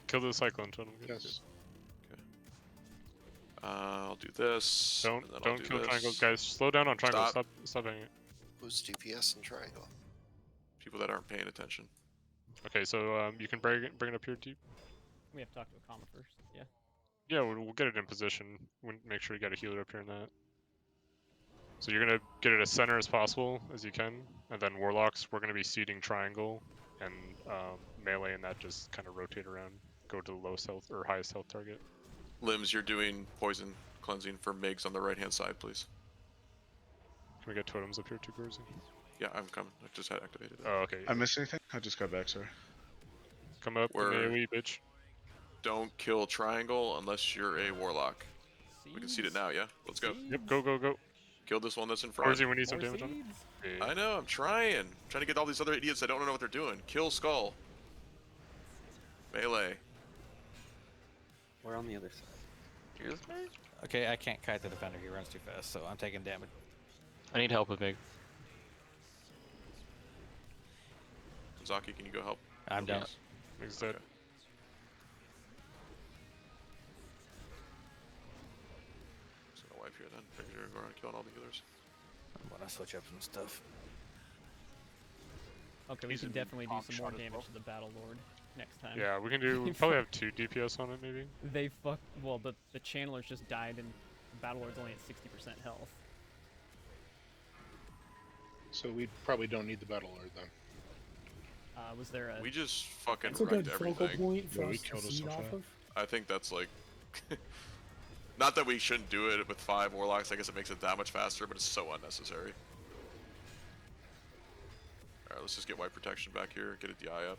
Kill the Cyclone Totem. Yes. Okay. I'll do this. and then I'll Don't do kill this. triangles, guys. Slow down on triangle. Stop. Stop hanging. Who's DPS and triangle? People that aren't paying attention. Okay, so you can bring it up here deep. We have to talk to a comma first. Yeah. Yeah, we'll get it in position. Make sure you got a healer up here in that. So you're gonna get it as center as possible as you can, and then warlocks we're gonna be seeding triangle, and melee and that just kind of rotate around, go to the lowest health or highest health target. Limbs, you're doing poison cleansing for Migs on the right hand side, please. Can we get totems up here too, Gorzy? Yeah, I'm coming. I just had activated it. Oh, okay. I missed anything? I just got back, sorry. Come up, We're- AoE, bitch. Don't kill triangle unless you're a warlock. We can seed it now, yeah? Let's go. Yep, go. Kill this one that's in front. Gorzy, we need some damage on it. I know, I'm trying. Trying to get all these other idiots that don't know what they're doing. Kill Skull. Melee. We're on the other side. Excuse me? Okay, I can't kite the defender. He runs too fast, so I'm taking damage. I need help with Mig. Zaki, can you go help? I'm down. Mig's dead. Just gonna wipe here then. Figure you're going around killing all the healers. I'm gonna switch up some stuff. Okay, we He's can in definitely do Hawk some shot more as damage well. to the Battle Lord next time. Yeah, we can do. We probably have 2 DPS on it, maybe. They well, the channelers just died and the Battle Lord's only at 60% health. So we probably don't need the Battle Lord then. Was there a... We just fucking That's a wrecked good focal everything. point for Yeah, we us to killed us seed so off fast. of. I think that's like... Not that we shouldn't do it with 5 warlocks. I guess it makes it that much faster, but it's so unnecessary. Alright, let's just get white protection back here. Get a DI up.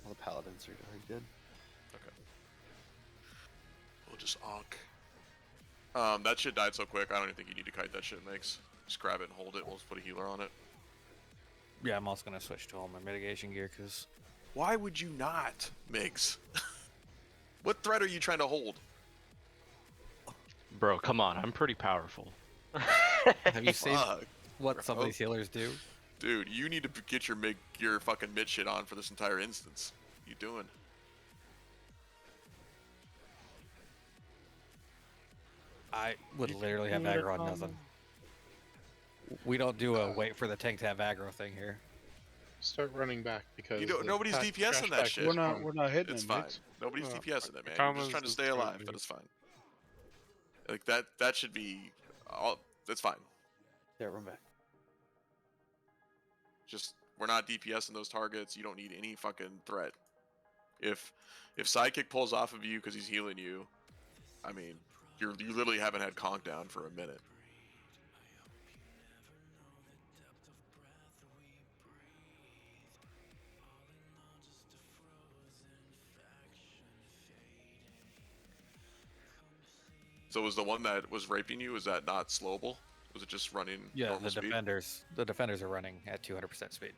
All the paladins are doing good. Okay. We'll just onk. That shit died so quick, I don't even think you need to kite that shit, Makes. Just grab it and hold it, we'll just put a healer on it. Yeah, I'm also gonna switch to all my mitigation gear because Why would you not, Migs? What threat are you trying to hold? Bro, come on, I'm pretty powerful. have you seen Fuck, what some of bro. these healers do? Dude, you need to get your fucking mid shit on for this entire instance. What you doing? I would literally have aggro on nothing. We don't do a wait for the tank to have aggro thing here. Start running back because You don't, the nobody's trash DPSing that back shit. is We're not fun. hitting It's it, fine. Migs. Nobody's Well, DPSing it, man. You're Thomas just trying to is stay alive. totally- That is fine. Like that should be all. That's fine. Yeah, run back. Just we're not DPSing those targets. You don't need any fucking threat. If sidekick pulls off of you because he's healing you, I mean, you literally haven't had conk down for a minute. So was the one that was raping you? Was that not slowable? Was it just running Yeah, normal the speed? defenders are running at 200% speed.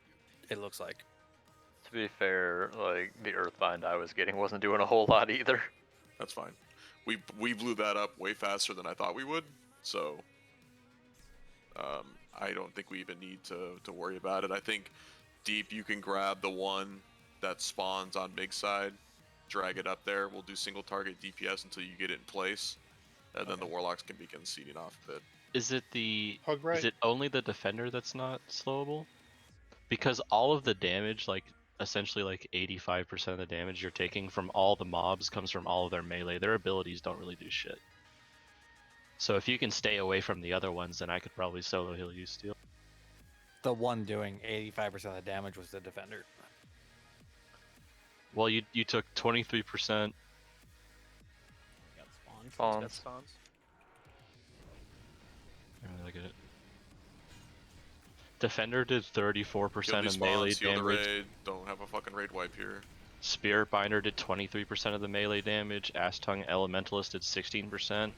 It looks like. To be fair, like the Earthbind I was getting wasn't doing a whole lot either. That's fine. We blew that up way faster than I thought we would, so I don't think we even need to worry about it. I think deep you can grab the one that spawns on Mig's side, drag it up there. We'll do single target DPS until you get it in place, and then the warlocks can begin seeding off of it. Is it the Hug right. is it only the defender that's not slowable? Because all of the damage, like essentially like 85% of the damage you're taking from all the mobs comes from all of their melee. Their abilities don't really do shit. So if you can stay away from the other ones, then I could probably solo heal you still. The one doing 85% of the damage was the defender. Well, you took 23%. Got spawns. Spawns. Spawns. Look at it. Defender did 34% Kill these of melee spawns, heal the damage. raid. Don't have a fucking raid wipe here. Spirit Binder did 23% of the melee damage. Ash Tongue Elementalist did 16%.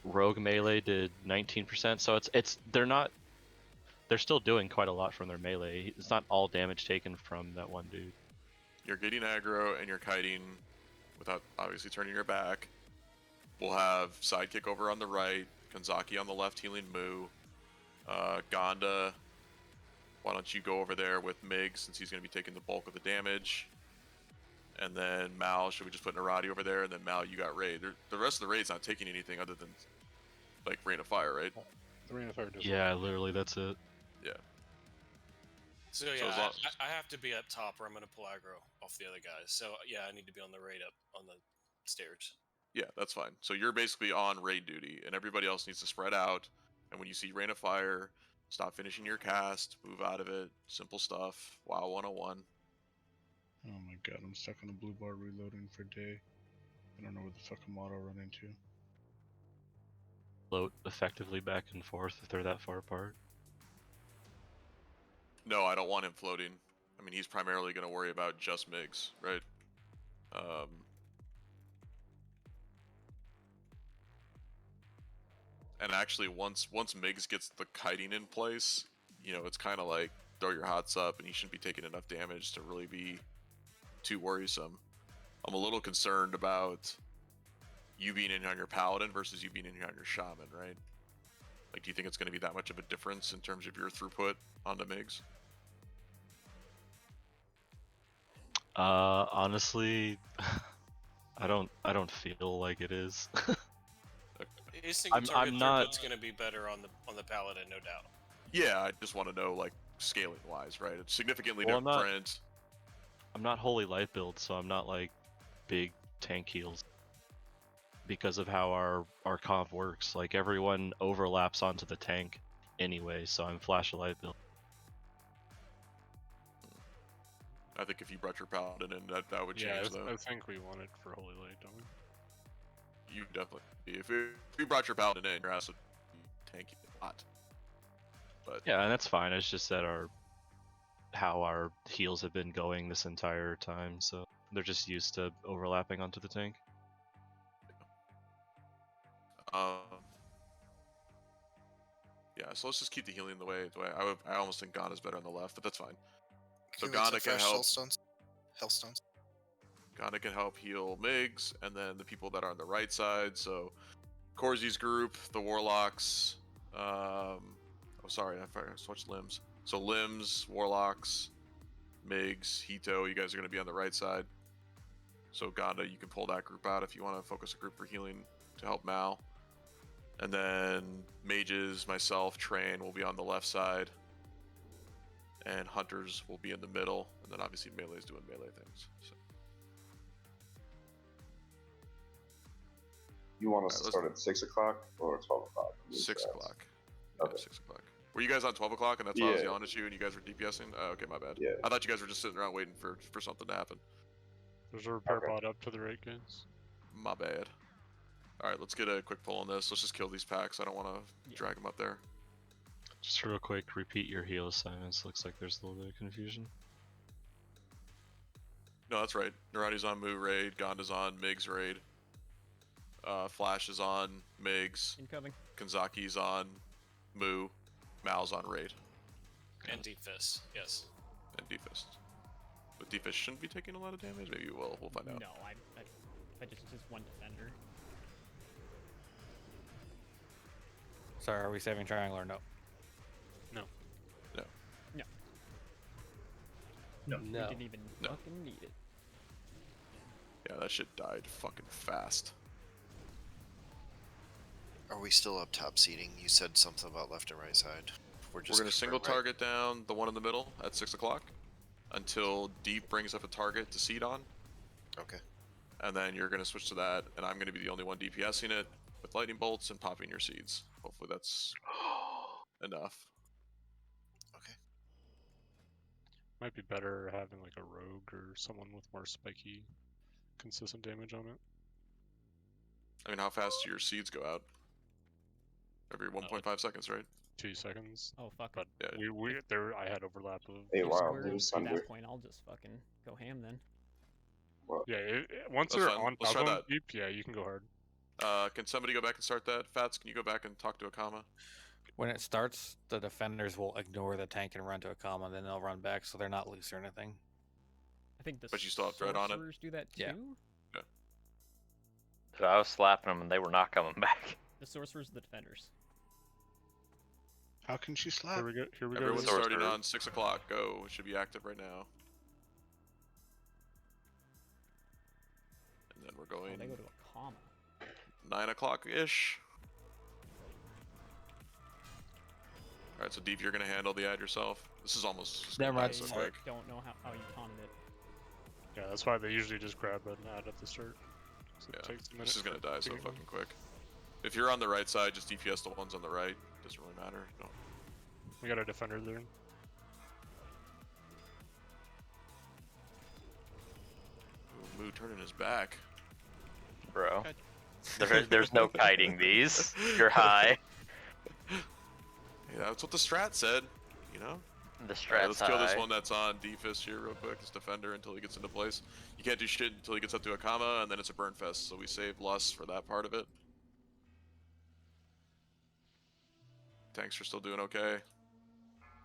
Rogue Melee did 19%. So they're still doing quite a lot from their melee. It's not all damage taken from that one dude. You're getting aggro and you're kiting without obviously turning your back. We'll have sidekick over on the right, Kanzaki on the left healing Moo. Gonda, why don't you go over there with Mig since he's going to be taking the bulk of the damage. And then Mal, should we just put Narati over there? And then Mal, you got Raid. The rest of the Raid's not taking anything other than like Rain of Fire, right? The Rain of Fire does. Yeah, literally, that's it. Yeah. So So yeah, as long- I have to be up top, or I'm gonna pull aggro off the other guys. So yeah, I need to be on the raid up on the stairs. Yeah, that's fine. So you're basically on raid duty, and everybody else needs to spread out. And when you see Rain of Fire, stop finishing your cast, move out of it. Simple stuff. WoW 101. Oh my god, I'm stuck on a blue bar reloading for day. I don't know where the fuck I'm auto run into. Float effectively back and forth if they're that far apart. No, I don't want him floating. I mean, he's primarily going to worry about just MIGs, right? And actually, once MIGs gets the kiting in place, you know, it's kind of like throw your hots up, and you shouldn't be taking enough damage to really be too worrisome. I'm a little concerned about you being in on your Paladin versus you being in on your Shaman, right? Like, do you think it's going to be that much of a difference in terms of your throughput on the MIGs? Honestly, I don't feel like it is. His single I'm target not- throughput's gonna be better on the paladin, no doubt. Yeah, I just want to know, like, scaling wise, right? It's significantly Well, different. I'm not Holy Light build, so I'm not like big tank heals. Because of how our comp works, like everyone overlaps onto the tank anyway, so I'm Flash of Light build. I think if you brought your Paladin in, that would Yeah, change, though. I think we want it for Holy Light, don't we? You definitely. If you brought your Paladin in, your ass would be tanky a lot. But Yeah, and that's fine. It's just that how our heals have been going this entire time, so they're just used to overlapping onto the tank. Yeah, so let's just keep the healing the way I almost think Gana's better on the left, but that's fine. So Can we get some Gana can fresh help. Hellstones. Gana can help heal Migs, and then the people that are on the right side. So Corzi's group, the Warlocks. Oh, sorry, I switched limbs. So limbs, Warlocks, Migs, Hito. You guys are going to be on the right side. So Gana, you can pull that group out if you want to focus a group for healing to help Mal. And then mages, myself, Train will be on the left side. And hunters will be in the middle. And then obviously melee's doing melee things. So. You want us to start at 6 o'clock or 12 o'clock? 6 o'clock. Okay. Yeah, 6 o'clock. Were you guys on 12 o'clock and that's why I was Yeah. yelling at you and you guys were DPSing? Oh, okay, my bad. Yeah. I thought you guys were just sitting around waiting for something to happen. There's a repair bot up to the right, guys. My bad. Alright, let's get a quick pull on this. Let's just kill these packs. I don't want to drag them up there. Just real quick, repeat your heal assignments. Looks like there's a little bit of confusion. No, that's right. Narati's on Moo raid, Gonda's on Migs raid. Flash is on Migs. Incoming. Kanzaki's on Moo. Mal's on raid. And deep fist, yes. And Defist. But Defist shouldn't be taking a lot of damage? Maybe you will. We'll find out. No, I just one defender. Sorry, are we saving triangle or no? No. No. No. No. We didn't even fucking need it. Yeah, that shit died fucking fast. Are we still up top seating? You said something about left and right side. We're gonna single target down the one in the middle at 6 o'clock until Deep brings up a target to seed on. Okay. And then you're gonna switch to that, and I'm gonna be the only one DPSing it with lightning bolts and popping your seeds. Hopefully that's enough. Okay. Might be better having like a rogue or someone with more spiky, consistent damage on it. I mean, how fast do your seeds go out? Every 1.5 seconds, right? 2 seconds. Oh fuck. But yeah. I had overlap of. Hey, wow, We're there's at that thunder. point, I'll just fucking go ham then. Yeah, once That's they're fine. on Let's top try of that. deep, yeah, you can go hard. Can somebody go back and start that? Fats, can you go back and talk to a comma? When it starts, the defenders will ignore the tank and run to a comma, and then they'll run back, so they're not loose or anything. I think the But you still have threat on it? sorcerers do that too. Yeah. Yeah. So I was slapping them and they were not coming back. The sorcerers, the defenders. How can she slap? Here we go. Here we go. Everyone's Sorcerer. starting on 6 o'clock. Go. It should be active right now. And then we're Oh, going they go to a comma. 9 o'clock ish. All right, so Deep, you're gonna handle the ad yourself. This is almost just gonna die so I quick. don't know how you taunted it. Yeah, that's why they usually just grab an ad at the start. So Yeah, it takes a minute this is gonna to die so get fucking quick. If you're on the right side, just DPS the ones on the right. Doesn't really matter. No. We got a defender there. Ooh, Moo turning his back. Bro. There's no kiting these. You're high. Yeah, that's what the strat said, you know? The Alright, strat's let's kill this high. one that's on Defist here real quick, this defender, until he gets into place. You can't do shit until he gets up to a comma, and then it's a burn fest, so we save Lust for that part of it. Tanks are still doing okay.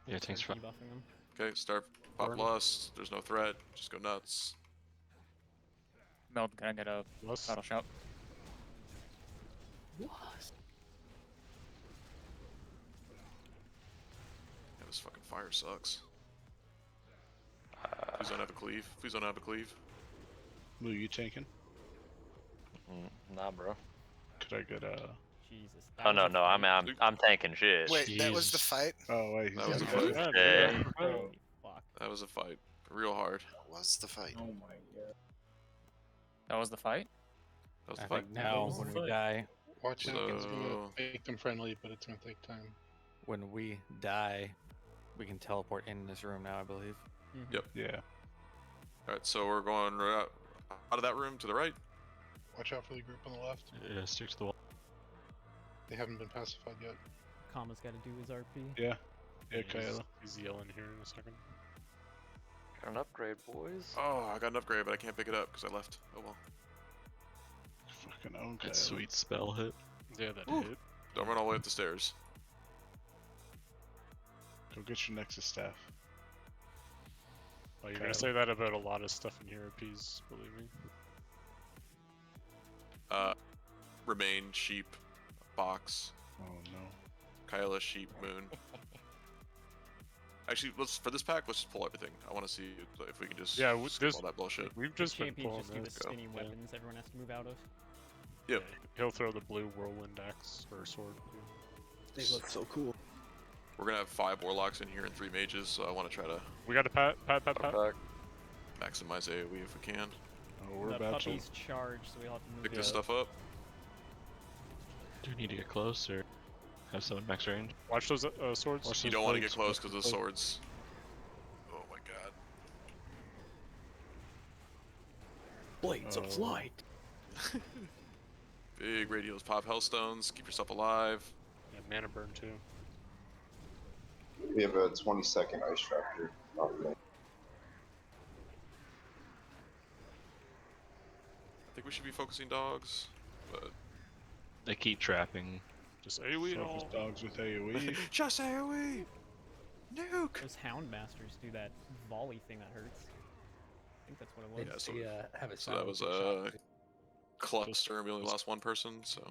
Yeah, thanks for. Debuffing them. Okay, start pop Burn. Lust, there's no threat, just go nuts. Meld, can I get a battle shout? Yeah, this fucking fire sucks. Please don't have a cleave. Please don't have a cleave. Moo, you tanking? Nah, bro. Could I get a? Jesus. Oh no, no, I'm tanking shit. Wait, that was the fight? Oh wait, That was a he's fight. Yeah. That was a fight. Real hard. That was the fight. Oh my god. That was the fight? That was the I fight. think now when we die, Watch out, it's gonna So- make them friendly, but it's gonna take time. when we die, we can teleport in this room now, I believe. Yep. Yeah. Alright, so we're going right out of that room to the right. Watch out for the group on the left. Yeah, stick to the wall. They haven't been pacified yet. Comma's got to do his RP. Yeah. Yeah, He's, Kyla. he's yelling here in a second. Got an upgrade, boys. Oh, I got an upgrade, but I can't pick it up because I left. Oh well. Fucking own Kyla. That sweet spell hit. Yeah, that Ooh. hit. Don't run all the way up the stairs. Go get your Nexus staff. Oh, you're Kyla. gonna say that about a lot of stuff in here, P's, believe me. Remain, sheep, box, Oh no. Kyla, sheep, moon. Actually, let's for this pack, let's just pull everything. I want to see if we can just Yeah, skip this all that bullshit. We've just been Champions pulling just do the this. spinning Go. weapons everyone has to move out of. Yep. Yeah, he'll throw the blue whirlwind axe or sword. They look so cool. We're gonna have 5 warlocks in here and 3 mages, so I want to try to We got a pat. maximize AoE if we can. Oh, we're The about to. puppy's charged, so we'll have to move Pick it. this stuff up. Do we need to get close or have someone max range? Watch those swords. Watch You those don't want to get plates, close watch because of those the plates. swords. Oh my god. Blades of light. Big radios pop hellstones. Keep yourself alive. Yeah, mana burn too. We have a 20-second ice trap here. Not really. I think we should be focusing dogs, but They keep trapping. Just AoE Focus all. dogs with AoE. just AoE. Nuke. Those Hound Masters do that volley thing that hurts. I think that's what it was. Yeah, so, Have a so that was silencing a shot. cluster. We only lost 1 person, so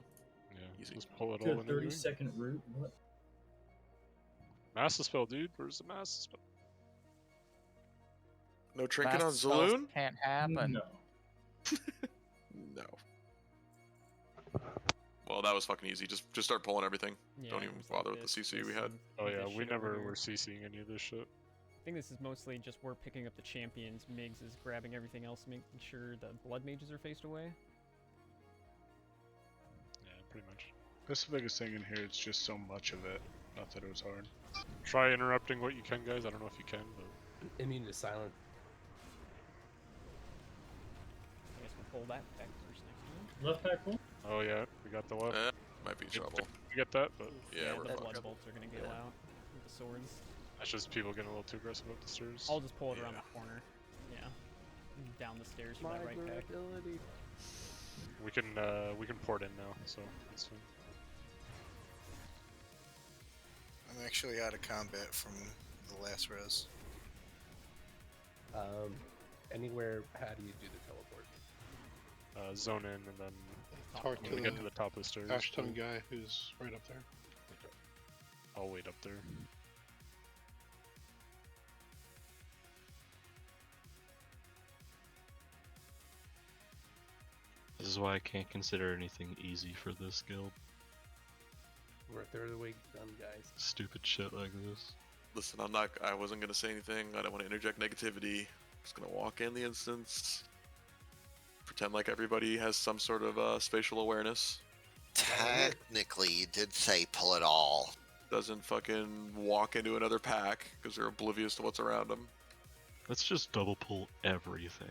Yeah, Easy. just pull it all Good in. anyway. 30-second route. What? Master spell, dude. Where's the master spell? no trinket Master on spells Zaloon. Can't happen. No. No. Well, that was fucking easy. Just start pulling everything. Yeah, Don't it even was like bother with the this, CC we this, had. and Oh this yeah, we shit over never here. were CCing any of this shit. I think this is mostly just we're picking up the champions. Migs is grabbing everything else, making sure the blood mages are faced away. Yeah, pretty much. That's the biggest thing in here. It's just so much of it. Not that it was hard. Try interrupting what you can, guys. I don't know if you can, but Immune to silent. I guess we'll pull that back first next time. Left back full? oh yeah, we got the left. Might be We- trouble. We get that, but Yeah, we're the fucked. blood bolts are gonna go out with the swords. that's just people getting a little too aggressive up the stairs. I'll just pull it around Yeah. the corner. Yeah. Down the stairs for that right back. We can port in now, so that's fine. I'm actually out of combat from the last res. Anywhere, how do you do the teleport? Zone in and then Talk when to we the get to the top of the stairs. Ashton guy who's right up there. I'll wait up there. This is why I can't consider anything easy for this guild. We're a third of the way done, guys. Stupid shit like this. Listen, I wasn't gonna say anything. I don't want to interject negativity. Just gonna walk in the instance, pretend like everybody has some sort of spatial awareness. Technically, you did say pull it all. Doesn't fucking walk into another pack because they're oblivious to what's around them. Let's just double pull everything.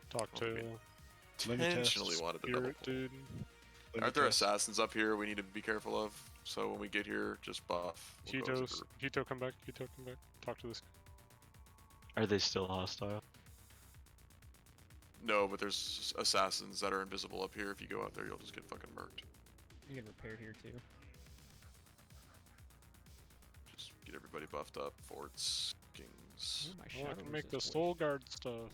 Talk to Intentionally wanted to double Spirit, pull. dude. Aren't there assassins up here we need to be careful of? So when we get here, just buff. We'll go as a group. Hito, come back. Hito, come back. Talk to this. Are they still hostile? No, but there's assassins that are invisible up here. If you go out there, you'll just get fucking murked. You can repair here too. Just get everybody buffed up. Forts, kings. Ooh, my Oh, I shadow can make the resist soul guard stuff.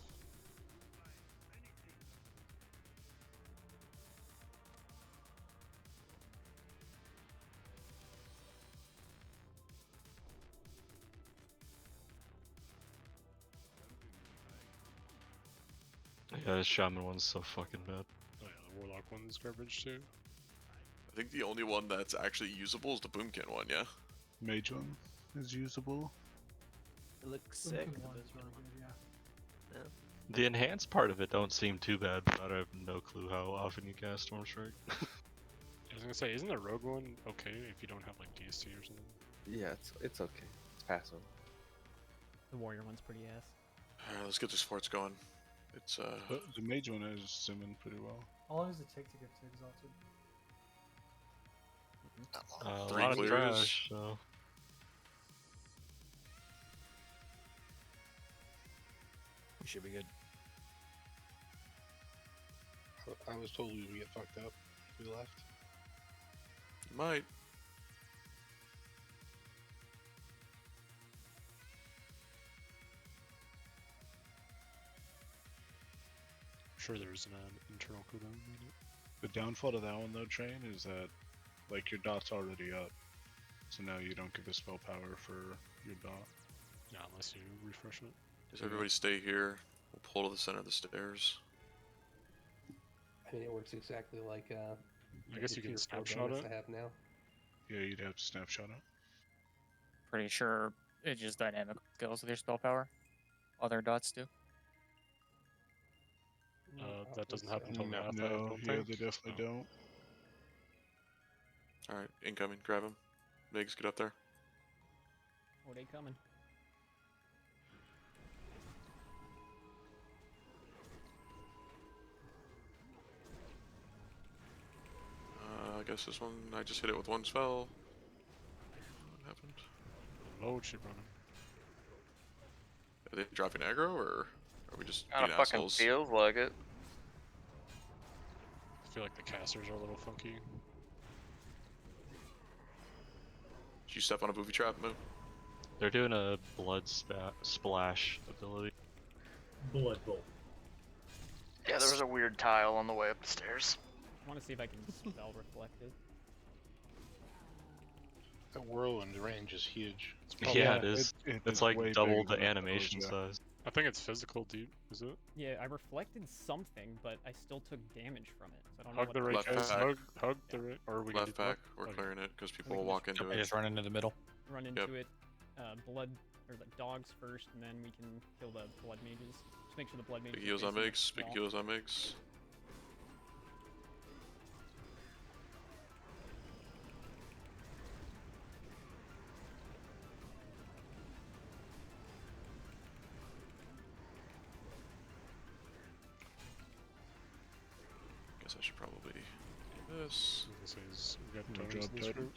Yeah, this shaman one's so fucking bad. Oh yeah, the warlock one's garbage too. I think the only one that's actually usable is the boomkin one, yeah? Mage one is usable. It looks sick. Boomkin the one's Boomkin really one. good, yeah. Yeah. The enhanced part of it don't seem too bad, but I have no clue how often you cast Storm Strike. I was gonna say, isn't the rogue one okay if you don't have like DST or something? Yeah, it's okay. It's passable. The warrior one's pretty ass. Alright, let's get these forts going. It's The mage one is simming pretty well. How long does it take to get to exalted? A 3 lot of clears. trash, so. We should be good. I was told we would get fucked up if we left. Might. I'm sure there's an internal cooldown on it. The downfall to that one though, Train, is that like your dot's already up, so now you don't get the spell power for your dot. Yeah, unless you refresh it. Does everybody stay here? We'll pull to the center of the stairs. I mean, it works exactly like I guess you can snapshot it. I have now. Yeah, you'd have to snapshot it. Pretty sure it just dynamic scales with your spell power. Other dots do. That doesn't happen until No, math. I no, don't yeah, think. they definitely don't. Alright, incoming. Grab him. Migs, get up there. Oh, they coming. I guess this one, I just hit it with one spell. What happened? Load should run him. Are they dropping aggro, or are we just Kinda being fucking assholes? feels like it. I feel like the casters are a little funky. Did you step on a booby trap, Moo? They're doing a blood splash ability. Blood bolt. Yeah, there was a weird tile on the way up the stairs. I want to see if I can spell reflect it. That whirlwind range is huge. Yeah, it is. It's It's like way double bigger the than animation those, size. I think it's physical deep, is it? Yeah, I reflected something, but I still took damage from it. So I don't Hug know the what right Left guys, pack. hug the right, or are we gonna Left do pack, both? we're Okay. clearing it because people We will can walk into I it. just run into the middle. run into Yep. it. Blood or the dogs first, and then we can kill the blood mages. Just make sure the blood mages. Big are heals on facing the Migs, big wall. heals on Migs. Guess I should probably do this, This is we got Good totems job, in this Titan. group.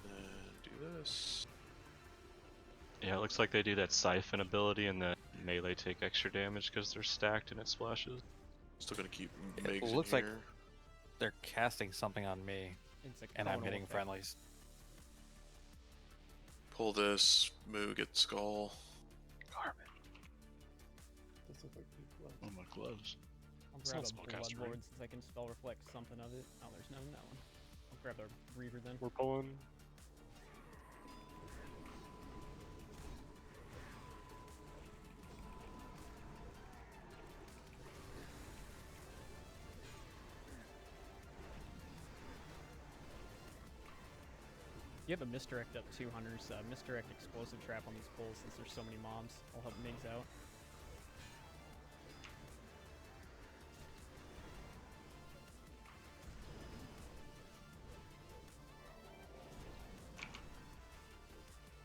and do this. Yeah, it looks like they do that siphon ability and that melee take extra damage because they're stacked and it splashes. Still gonna keep It Migs looks in like here. they're casting something on me, It's a and I'm conal hitting effect. friendlies. Pull this, Moo, get skull. This looks like big gloves. Oh, my gloves. I'll It's grab not a spellcaster, blood lord right? since I can spell reflect something of it. Oh, there's none in that one. I'll grab the reaver then. We're pulling. You have a misdirect up 200s, misdirect explosive trap on these pulls since there's so many mobs. I'll help Migs out.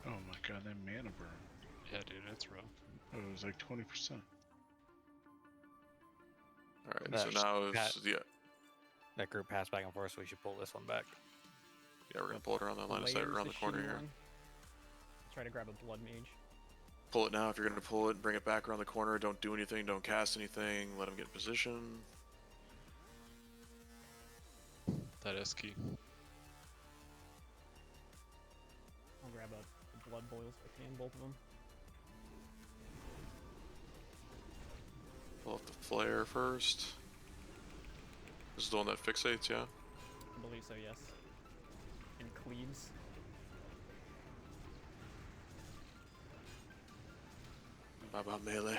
Oh my god, that mana burn. Yeah, dude, it's rough. Oh, it was like 20%. Alright, so now it's, yeah. That group passed back and forth, so we should pull this one back. Yeah, we're gonna pull it around that line of sight, Layer's around the corner shitty here. one. Try to grab a blood mage. Pull it now if you're gonna pull it, bring it back around the corner, don't do anything, don't cast anything, let him get in position. That is key. I'll grab a blood boils if I can, both of them. Pull up the flare first. This is the one that fixates, yeah? I believe so, yes. And cleaves. How about melee?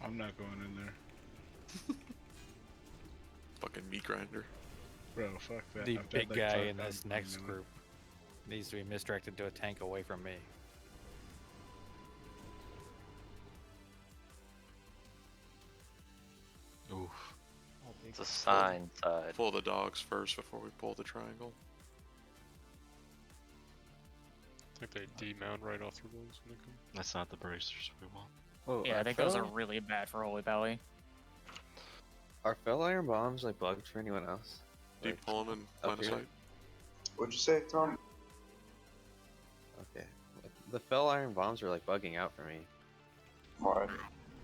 I'm not going in there. Fucking meat grinder. Bro, fuck that. The I've big died, like, guy 5 in this times next now. group needs to be misdirected to a tank away from me. Oof. It's a sign side. Pull the dogs first before we pull the triangle. I think they demount right off your rolls when they come. That's not the bracers we want. Whoa, Yeah, I are think those are fell- really bad for Holy Valley. Are fell iron bombs like bugged for anyone else? Deep Like, pull them in up line of here? sight. What'd you say, Tom? Okay. The fell iron bombs are like bugging out for me. Why?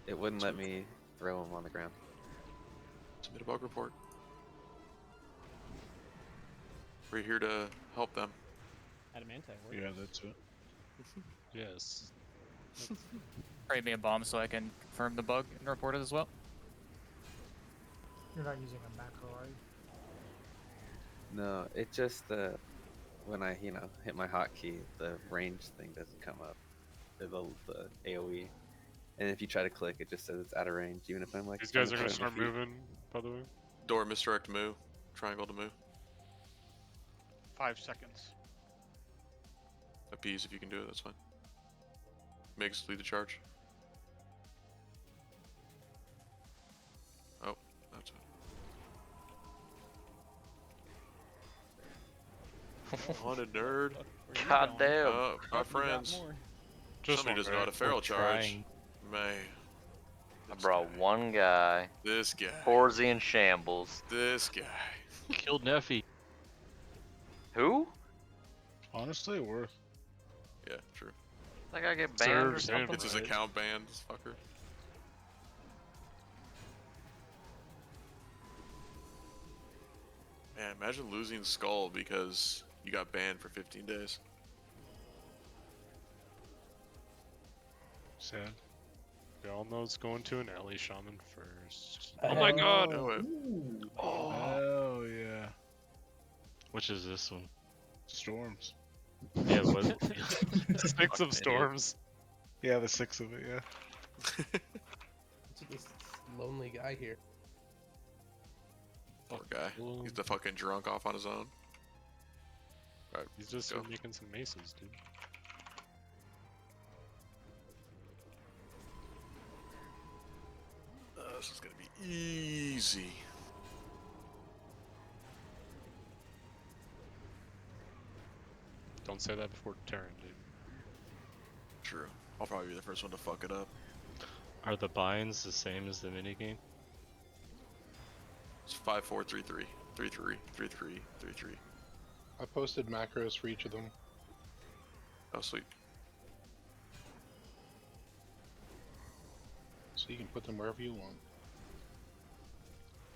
It wouldn't let me throw them on the ground. Submit a bug report. We're here to help them. Adamantite works. Yeah, that's it. Yes. Create me a bomb so I can confirm the bug and report it as well. You're not using a macro, are you? No, it just when I hit my hotkey, the range thing doesn't come up. The AOE, and if you try to click, it just says it's out of range, even if I'm like. These guys are gonna 100 start feet. moving, by the way. Door misdirect move. Triangle to move. 5 seconds. Appease if you can do it, that's fine. Migs, lead the charge. Oh, that's it. Haunted nerd. God damn. Oh, my friends. Just Somebody one doesn't guy. know how to feral We're charge. trying. Man. I brought one guy. This guy. Horzy in shambles. This guy. Killed Neffy. Who? Honestly, worth. Yeah, true. That guy get banned or Serves him something? It's his right. account banned, this fucker. Man, imagine losing Skull because you got banned for 15 days. Sad. We all know it's going to an Ellie Shaman first. Oh my god! Know it. Oh yeah. Which is this one? Storms. Yeah, what? 6 of storms. Yeah, the 6 of it. Yeah. What's with this lonely guy here? Poor guy. He's the fucking drunk off on his own. Alright, He's just go. making some maces, dude. This is gonna be easy. Don't say that before Terran, dude. True. I'll probably be the first one to fuck it up. Are the binds the same as the minigame? It's 5, 4, 3, 3. 3, 3, 3, 3, 3, 3. I posted macros for each of them. Oh, sweet. So you can put them wherever you want.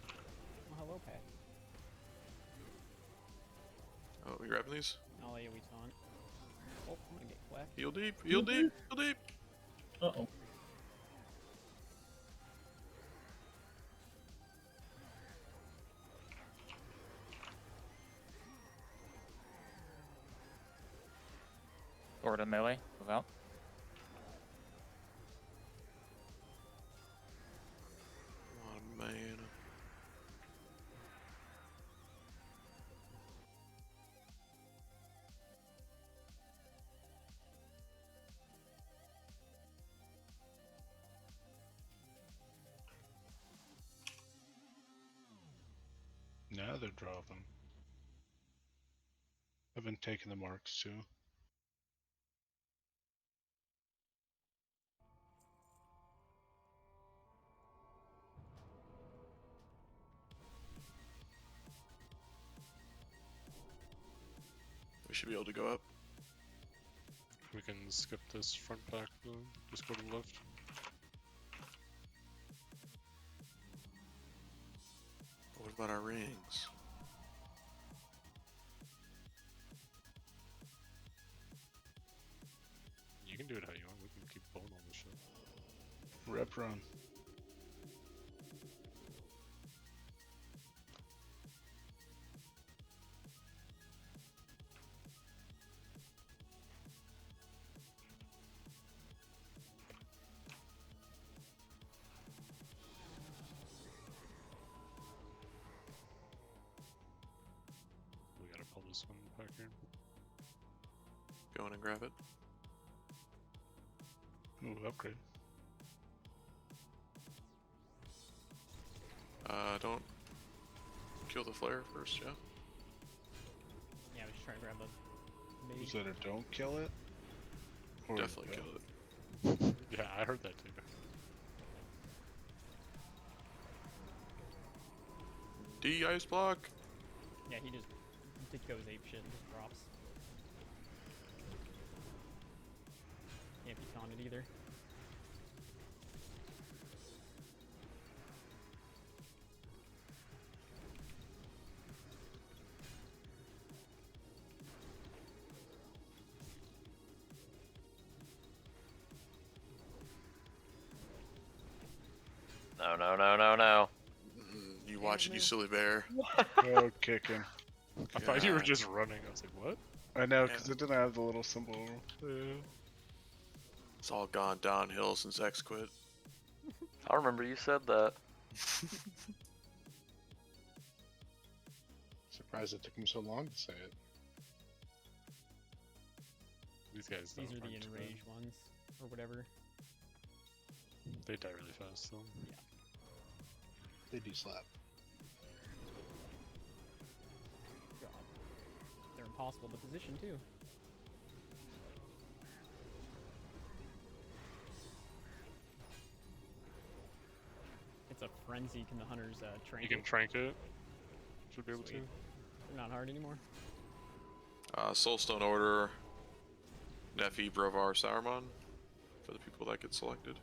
Oh, hello, Pat. Oh, we grabbing these? Oh, yeah, we taunt. Oh, I'm gonna get whacked. Heal deep, heal deep, heal deep. Uh-oh. Or to melee. Move out. Oh, man. Now they're dropping. I've been taking the marks too. We should be able to go up. We can skip this front pack, though. Just go to the left. What about our rings? You can do it how you want. We can keep pulling on this shit. Rep run. We gotta pull this one back here. Go in and grab it. Ooh, upgrade. Don't kill the flare first, yeah? Yeah, we should try to grab a mage. Is that a don't kill it? Or Definitely kill it. Yeah, I heard that too. D ice block! Yeah, he just goes ape shit and just drops. Can't be taunted either. No, no, no, no, no. You watch it, you silly bear. Oh, kicking. I thought you were just running. I was like, what? I know, because it didn't have the little symbol. Yeah. It's all gone downhill since X quit. I remember you said that. Surprised it took him so long to say it. These guys These don't are the run too bad. enraged ones, or whatever. They die really fast, though. Yeah. They do slap. God. They're impossible to position too. It's a frenzy. Can the hunters train? You can trank it. Should be able Sweet. to. They're not hard anymore. Soulstone Order, Nephi, Brovar, Saruman, for the people that get selected.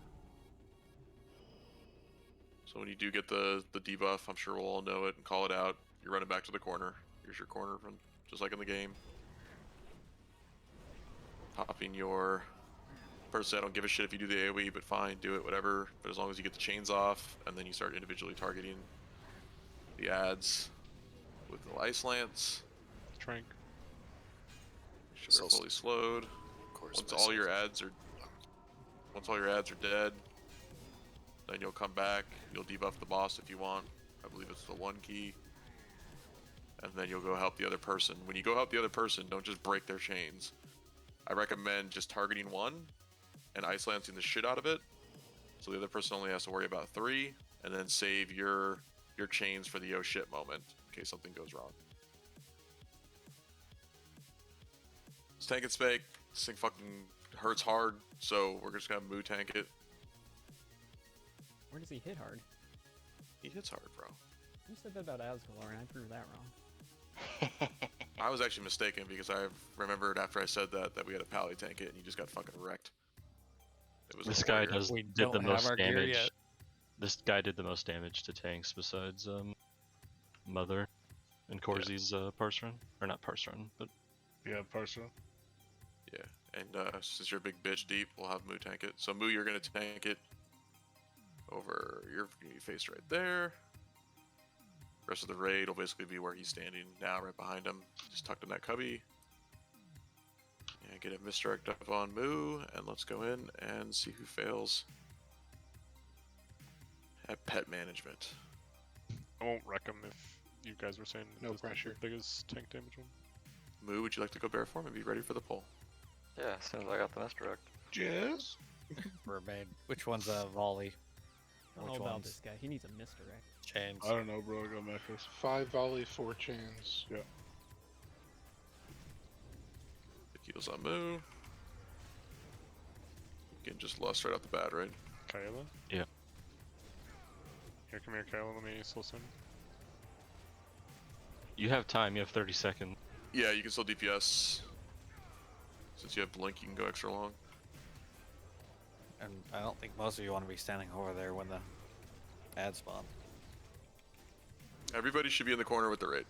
So when you do get the debuff, I'm sure we'll all know it and call it out. You're running back to the corner. Here's your corner from just like in the game. Popping your... Personally, I don't give a shit if you do the AoE, but fine, do it, whatever. But as long as you get the chains off, and then you start individually targeting the ads with the Ice Lance. Trank. Sugar fully slowed. Of course, Once all your ads are dead, then you'll come back. You'll debuff the boss if you want. I believe it's the 1 key. And then you'll go help the other person. When you go help the other person, don't just break their chains. I recommend just targeting 1 and ice lancing the shit out of it. So the other person only has to worry about 3, and then save your chains for the oh shit moment in case something goes wrong. This tank and spake. This thing fucking hurts hard, so we're just gonna moo tank it. Where does he hit hard? He hits hard, bro. You said that about Asgalar, and I proved that wrong. I was actually mistaken because I remembered after I said that we had a pally tank it and you just got fucking wrecked. It was This a guy warrior. did the most damage. This guy did the most damage to tanks besides Mother and Corsi's parse run, or not parse run, but yeah, parse run. Yeah, and since you're a big bitch deep, we'll have Moo tank it. So Moo, you're gonna tank it over your face right there. Rest of the raid will basically be where he's standing now, right behind him, just tucked in that cubby. And get a misdirect up on Moo, and let's go in and see who fails at pet management. I won't wreck him if you guys were saying No this is pressure. the biggest tank damage one. Moo, would you like to go bear form and be ready for the pull? Yeah, as soon as I got the misdirect. Yes. Mermaid. Which one's a volley? I don't know about this guy. He needs a misdirect. Chains. I don't know, bro. I got macros. 5 volley, 4 chains. Yeah. The heals on move. You can just lust right out the bat, right? Kayla? Yeah. Here, come here, Kayla. Let me slow stun. You have time. You have 30 seconds. Yeah, you can still DPS. Since you have blink, you can go extra long. And I don't think most of you want to be standing over there when the ad spawn. Everybody should be in the corner with the raid.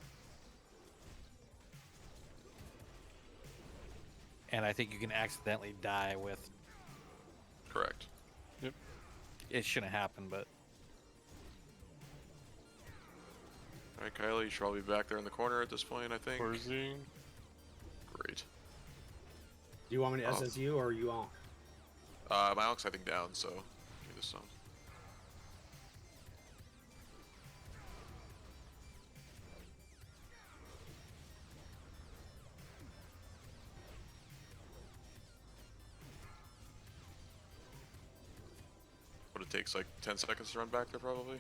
And I think you can accidentally die with. Correct. Yep. It shouldn't happen, but. Alright, Kylie, you should probably be back there in the corner at this point, I think. Where's he? Great. Do you want me to SSU or you on? My Alex, I think, down, so give me this song. What it takes like 10 seconds to run back there, probably.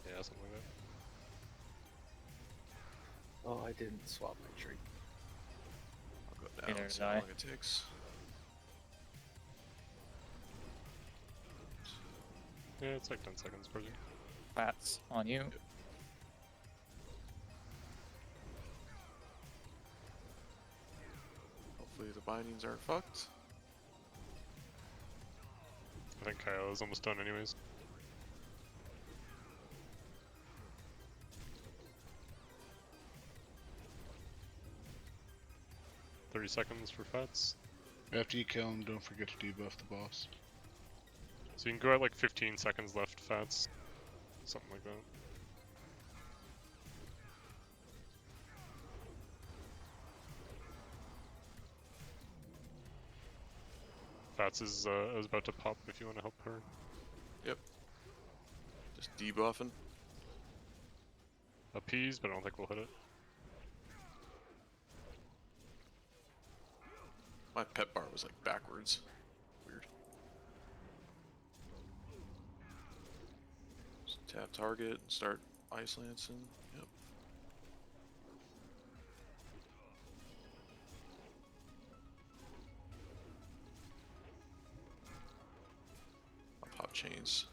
Yeah, something like that. Oh, I didn't swap my tree. I'll go down Neither and see did how I. long it takes. Yeah, it's like 10 seconds per turn. Bats on you. Hopefully the bindings aren't fucked. I think Kayla's almost done anyways. $30 for Fats. After you kill him, don't forget to debuff the boss. So you can go at like 15 seconds left, Fats. Something like that. Fats is about to pop if you want to help her. Yep. Just debuffing. Appease, but I don't think we'll hit it. My pet bar was like backwards. Weird. Just tap target and start ice lancing. Yep. I'll pop chains.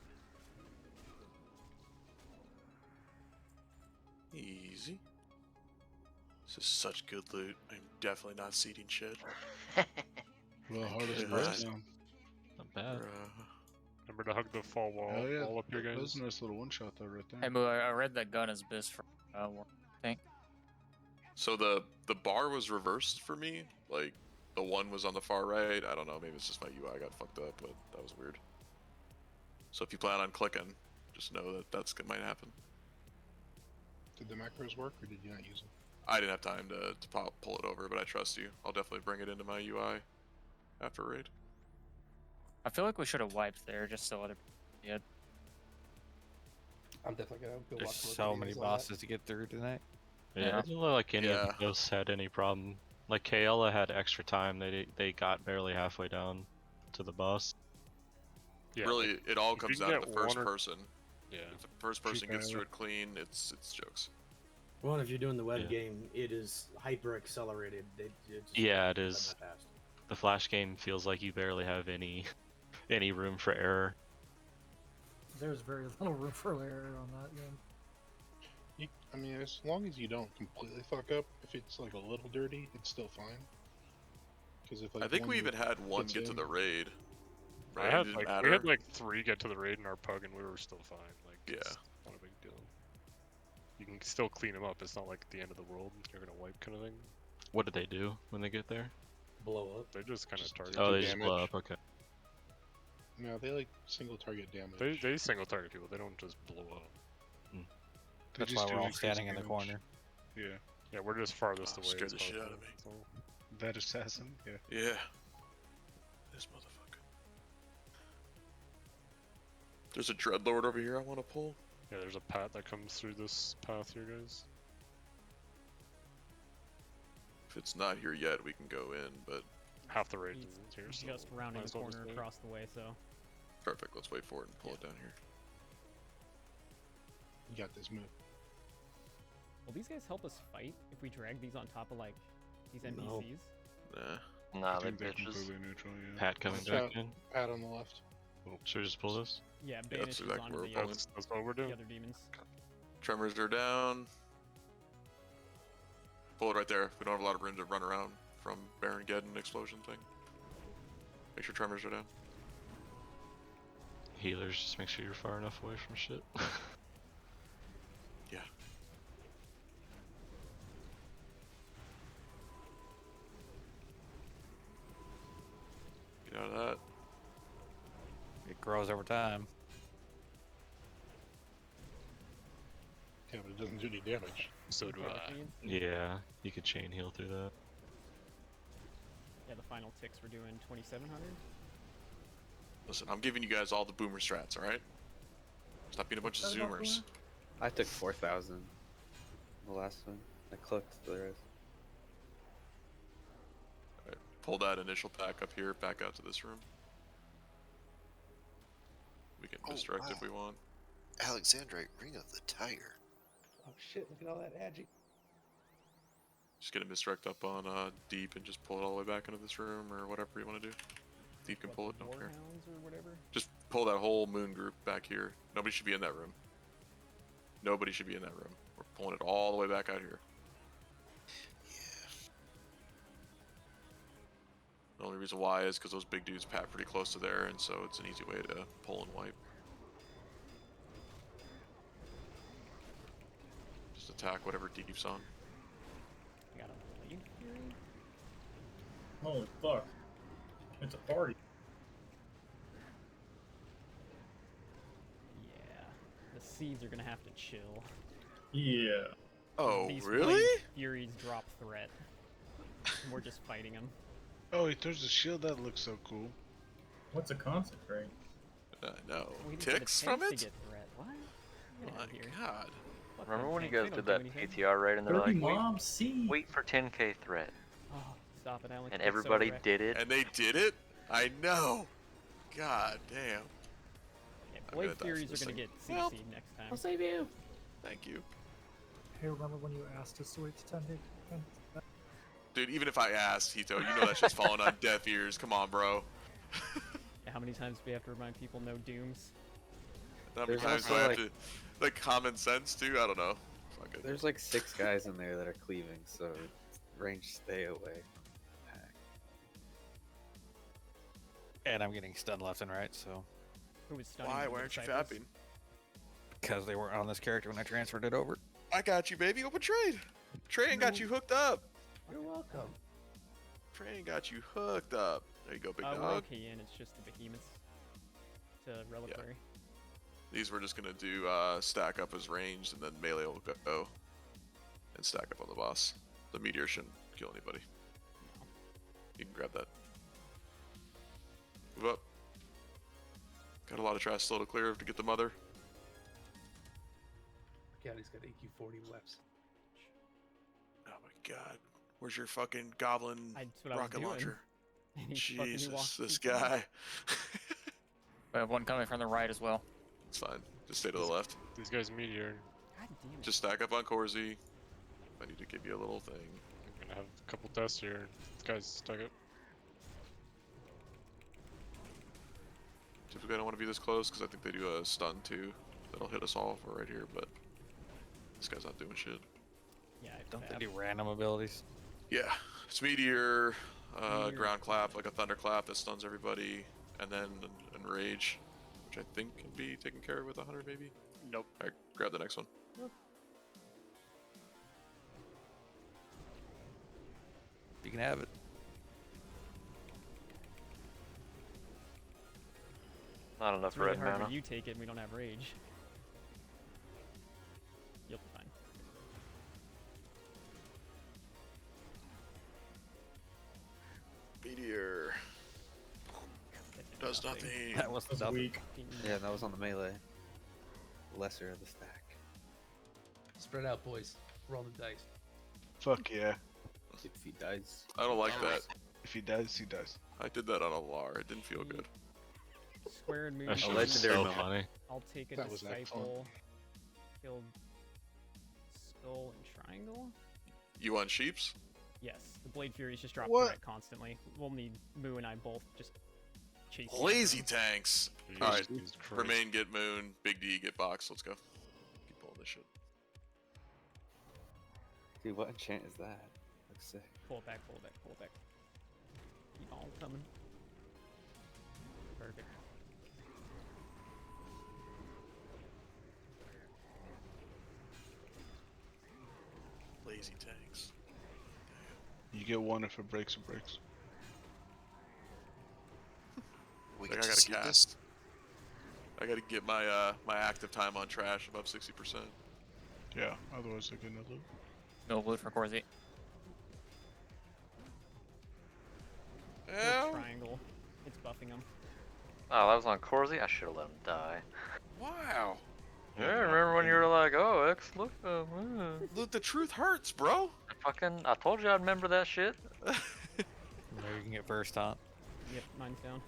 Easy. This is such good loot. I'm definitely not seeding shit. Well, hardest God. press down. Not bad. Remember to hug the fall wall, Oh yeah, wall up here, that guys. was a nice little one shot though, right there. Hey, Moo, I read that gun is best for war, I think. So the bar was reversed for me. Like the one was on the far right. I don't know. Maybe it's just my UI got fucked up, but that was weird. So if you plan on clicking, just know that might happen. Did the macros work, or did you not use them? I didn't have time to pull it over, but I trust you. I'll definitely bring it into my UI after raid. I feel like we should have wiped there just so other people did. I'm definitely gonna go There's watch more so many videos on that. bosses to get through tonight. Yeah, it doesn't look like any of the ghosts had any problem. Like Kayla had extra time. They got barely halfway down to the boss. Yeah, really, like, it all if comes you down get to the first one or- person. Yeah. If the first person gets through it clean, it's jokes. Well, if you're doing the web Yeah. game, it is hyper accelerated. It just Yeah, it doesn't is. that fast. The flash game feels like you barely have any room for error. There's very little room for error on that game. I mean, as long as you don't completely fuck up, if it's like a little dirty, it's still fine. Because if like I think one we even had one gets get to in- the raid. I Right? It had didn't like matter. we had like 3 get to the raid in our pug, and we were still fine. Like, it's not a big deal. You can still clean them up. It's not like the end of the world. You're gonna wipe kind of thing. What do they do when they get there? Blow up. They just kind of target. Oh, do they just blow damage. up. Okay. No, they like single target damage. They single target people. They don't just blow up. They That's just why do we're all increased standing in the damage. corner. Yeah. Yeah, we're just farthest away. Scared as the shit out of possible, me. that's all. That assassin. Yeah. Yeah. This motherfucker. There's a dreadlord over here I want to pull. Yeah, there's a path that comes through this path here, guys. If it's not here yet, we can go in, but Half the raid He's is here, so just rounding might the as well just corner wait. across the way, so perfect. Let's wait for it and pull it down here. You got this move. Will these guys help us fight if we drag these on top of like these NPCs? No. Nah. Nah, I they think they're bitches. completely neutral, yeah. Pat coming Pat, back in. Pat on the left. Should we just pull this? Yeah, that's banish these exactly onto where the, we're pulling. That's what we're the doing. other demons. Tremors are down. Pull it right there. We don't have a lot of room to run around from Baron-geddon explosion thing. Make sure tremors are down. Healers, just make sure you're far enough away from shit. Yeah. Get out of that. It grows over time. Yeah, but it doesn't do any damage. So do I. Yeah, you could chain heal through that. Yeah, the final ticks we're doing 2,700. Listen, I'm giving you guys all the boomer strats, alright? Stop being a bunch of zoomers. I took 4,000. The last one. I clicked the rest. Alright, pull that initial pack up here, back out to this room. We can misdirect if we want. Alexandrite Ring of the Tiger. Oh shit, look at all that agi. Just get a misdirect up on Deep and just pull it all the way back into this room or whatever you want to do. Deep can pull it, don't care. Warhounds or whatever. Just pull that whole moon group back here. Nobody should be in that room. Nobody should be in that room. We're pulling it all the way back out here. The only reason why is because those big dudes pat pretty close to there, and so it's an easy way to pull and wipe. Just attack whatever Deep's on. I got a blade fury. Holy fuck. It's a party. Yeah, the seeds are gonna have to chill. Yeah. Oh, These really? blade furies drop threat. And we're just fighting them. Oh, he throws a shield. That looks so cool. What's a consecrate? No. We need to get Ticks the from tanks it? to get threat. What? Get out My of here. god. Fuck Remember them when you tanks, guys they did don't do that anything. PTR raid and they're 30 like, mobs, see? wait for 10k threat. Oh, stop it! I only And clicked everybody Soda did it. And they did it? I know. God damn. Yeah, I'm blade gonna die for furies this are gonna thing. get Well, CC'd next time. I'll save you. Thank you. Hey, remember when you asked us to wait to 10 days? Dude, even if I asked, Hito, you know that's just falling on deaf ears. Come on, bro. Yeah, how many times do we have to remind people no dooms? How many There's times do also, I have to... Like, common sense, too? I don't know. Fuck it. There's like 6 guys in there that are cleaving, so range stay away. And I'm getting stunned left and right, so. Who was stunning? Why? you, Why the aren't you disciples? fapping? Because they weren't on this character when I transferred it over. I got you, baby. Open trade. Train got you hooked up. You're welcome. Train got you hooked up. There you go, big We're dog. okay in. It's just the behemoths to reliquary. These we're just gonna do stack up as ranged, and then melee will go and stack up on the boss. The meteor shouldn't kill anybody. You can grab that. Move up. Got a lot of trash still to clear to get the mother. God, he's got AQ-40 weapons. Oh my god. Where's your fucking goblin That's what I was rocket doing. launcher? And he fucking Jesus, walked this through the guy. We have one coming from the right as well. It's fine. Just stay to the left. These guys meteor. God damn it. Just stack up on Corsi. I need to give you a little thing. I'm gonna have a couple tests here. This guy's stuck up. Typically I don't want to be this close because I think they do a stun too. That'll hit us all if we're right here, but this guy's not doing shit. Yeah, I Don't they fab. do random abilities? Yeah, it's meteor, Meteor. ground clap, like a thunder clap that stuns everybody, and then enrage, which I think can be taken care of with 100 maybe. Nope. Alright, grab the next one. You can have it. Not enough It's really red hard mana. when you take it and we don't have rage. You'll be fine. Meteor. Does nothing. That was That's nothing. weak. Yeah, that was on the melee. Lesser of the stack. Spread out, boys. Roll the dice. Fuck yeah. If he dies. I don't like that. If he does, he does. I did that on a LAR. It didn't feel good. Square and moon. That shit A was legendary so moment. funny. I'll take a That was excellent. disciple. killed Skull and Triangle. You want sheeps? Yes, the Blade Furies just drop What? threat constantly. We'll need Moo and I both just chase. Lazy tanks. All right, Jesus Christ. Remain get Moon, Big D get Box. Let's go. Keep pulling this shit. Dude, what enchant is that? Looks sick. Pull it back, pull it back, pull it back. Keep on coming. Perfect. Lazy tanks. You get one if it breaks, it breaks. We Like, get I to gotta see cast. this. I gotta get my my active time on trash above 60%. Yeah, otherwise they're gonna loot. No loot for Corsi. Yeah. Triangle. It's buffing him. Oh, that was on Corsi? I should have let him die. Wow. Yeah, remember when you were like, oh, X, look, Look, the truth hurts, bro. I told you I'd remember that shit. There you can get first on. Yep, mine's down.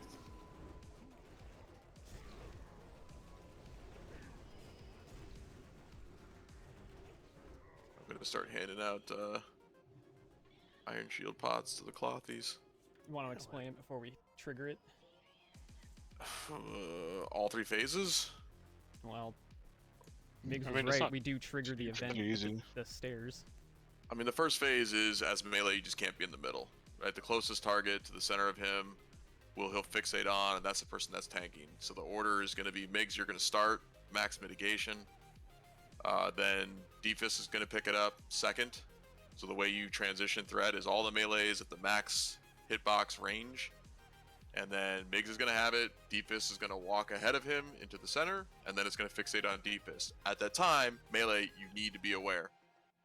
I'm gonna start handing out Iron Shield pots to the clothies. You want to explain it before we trigger it? All 3 phases? Well, Migs I was mean, it's right. not- We do trigger the event pretty with easy. the stairs. I mean, the first phase is, as melee, you just can't be in the middle, right? The closest target to the center of him he'll fixate on, and that's the person that's tanking. So the order is going to be Migs, you're going to start, max mitigation. Then Defus is going to pick it up second. So the way you transition threat is all the melees at the max hitbox range. And then Migs is going to have it, Defus is going to walk ahead of him into the center, and then it's going to fixate on Defus. At that time, melee, you need to be aware.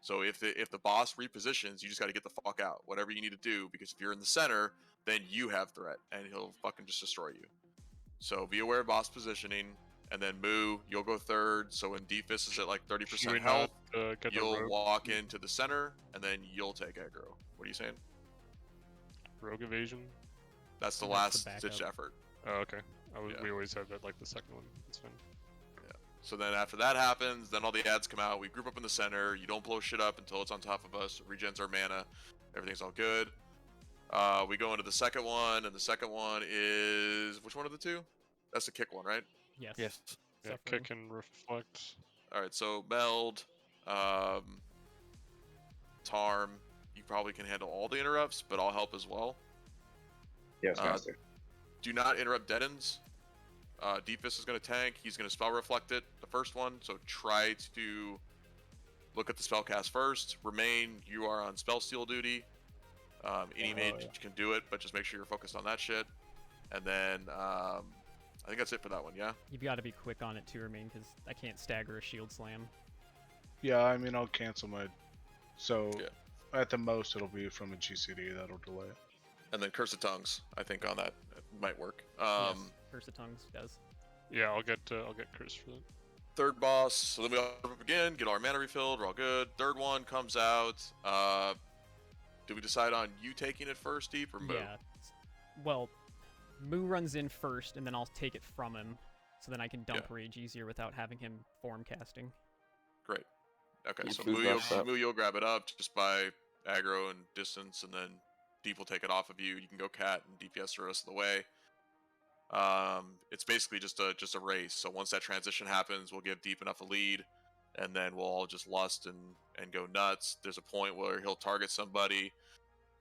So if the boss repositions, you just got to get the fuck out. Whatever you need to do, because if you're in the center, then you have threat, and he'll fucking just destroy you. So be aware of boss positioning, and then Moo, you'll go third. So when Defus is at like Should we 30% not health, get the you'll rogue? walk into the center, and then you'll take aggro. What are you saying? Rogue evasion? That's the That's last the ditch backup. effort. Oh, okay. Yeah. We always had that like the second one. It's fine. So then after that happens, then all the ads come out. We group up in the center. You don't blow shit up until it's on top of us. It regens our mana. Everything's all good. We go into the second one, and the second one is... Which one of the two? That's the kick one, right? Yes. Yes. Yeah, Suffering. kick and reflect. Alright, so Meld, Tarm, you probably can handle all the interrupts, but I'll help as well. Yes, master. Do not interrupt dead ends. Defus is going to tank. He's going to spell reflect it, the first one. So try to look at the spell cast first. Remain, you are on spell steal duty. Any mage can do it, but just make sure you're focused on that shit. And then I think that's it for that one, yeah? You've got to be quick on it too, Remain, because I can't stagger a shield slam. Yeah, I mean, I'll cancel my. So, Yeah. at the most, it'll be from a GCD that'll delay it. And then Curse of Tongues, I think on that might work. Yes, Curse of Tongues does. Yeah, I'll get Chris for that. Third boss, so then we all group up again, get our mana refilled, we're all good. Third one comes out. Do we decide on you taking it first, Deep, or Moo? Yeah. Well, Moo runs in first, and then I'll take it from him, so then I can dump Rage easier without having him form casting. Great. Okay, You so two buffed up. Moo, you'll grab it up just by aggro and distance, and then Deep will take it off of you. You can go Cat and DPS the rest of the way. It's basically just a race. So once that transition happens, we'll give Deep enough a lead, and then we'll all just lust and go nuts. There's a point where he'll target somebody.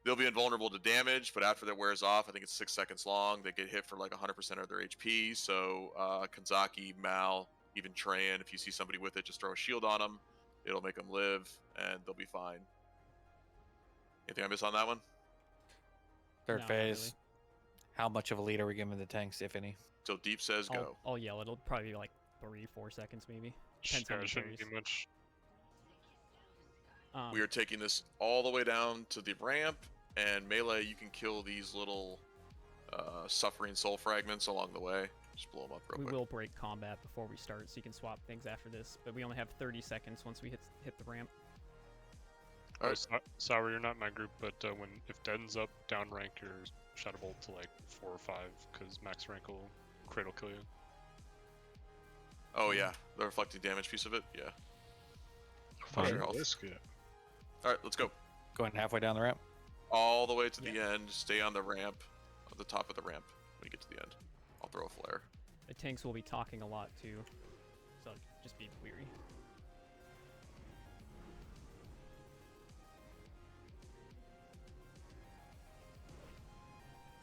They'll be invulnerable to damage, but after that wears off, I think it's 6 seconds long, they get hit for like 100% of their HP. So Kanzaki, Mal, even Trayan, if you see somebody with it, just throw a shield on them. It'll make them live, and they'll be fine. Anything I miss on that one? Third No, not phase. really. How much of a lead are we giving the tanks, if any? So Deep says go. I'll yell. It'll probably be like 3-4 seconds, maybe. Depends how Yeah, many it shouldn't carries. be much. We are taking this all the way down to the ramp, and melee, you can kill these little suffering soul fragments along the way. Just blow them up real We quick. will break combat before we start, so you can swap things after this. But we only have 30 seconds once we hit the ramp. Alright. Sour, you're not in my group, but if Deaden's up, down rank your Shadow Bolt to like 4 or 5, because max rank will cradle kill you. Oh yeah, the reflecting damage piece of it. Yeah. Watch your Fine. health. Risk it. All right, let's go. Going halfway down the ramp. All the way to the end. Stay on the ramp, at the top of the ramp when you get to the end. I'll throw a flare. The tanks will be talking a lot too, so just be weary.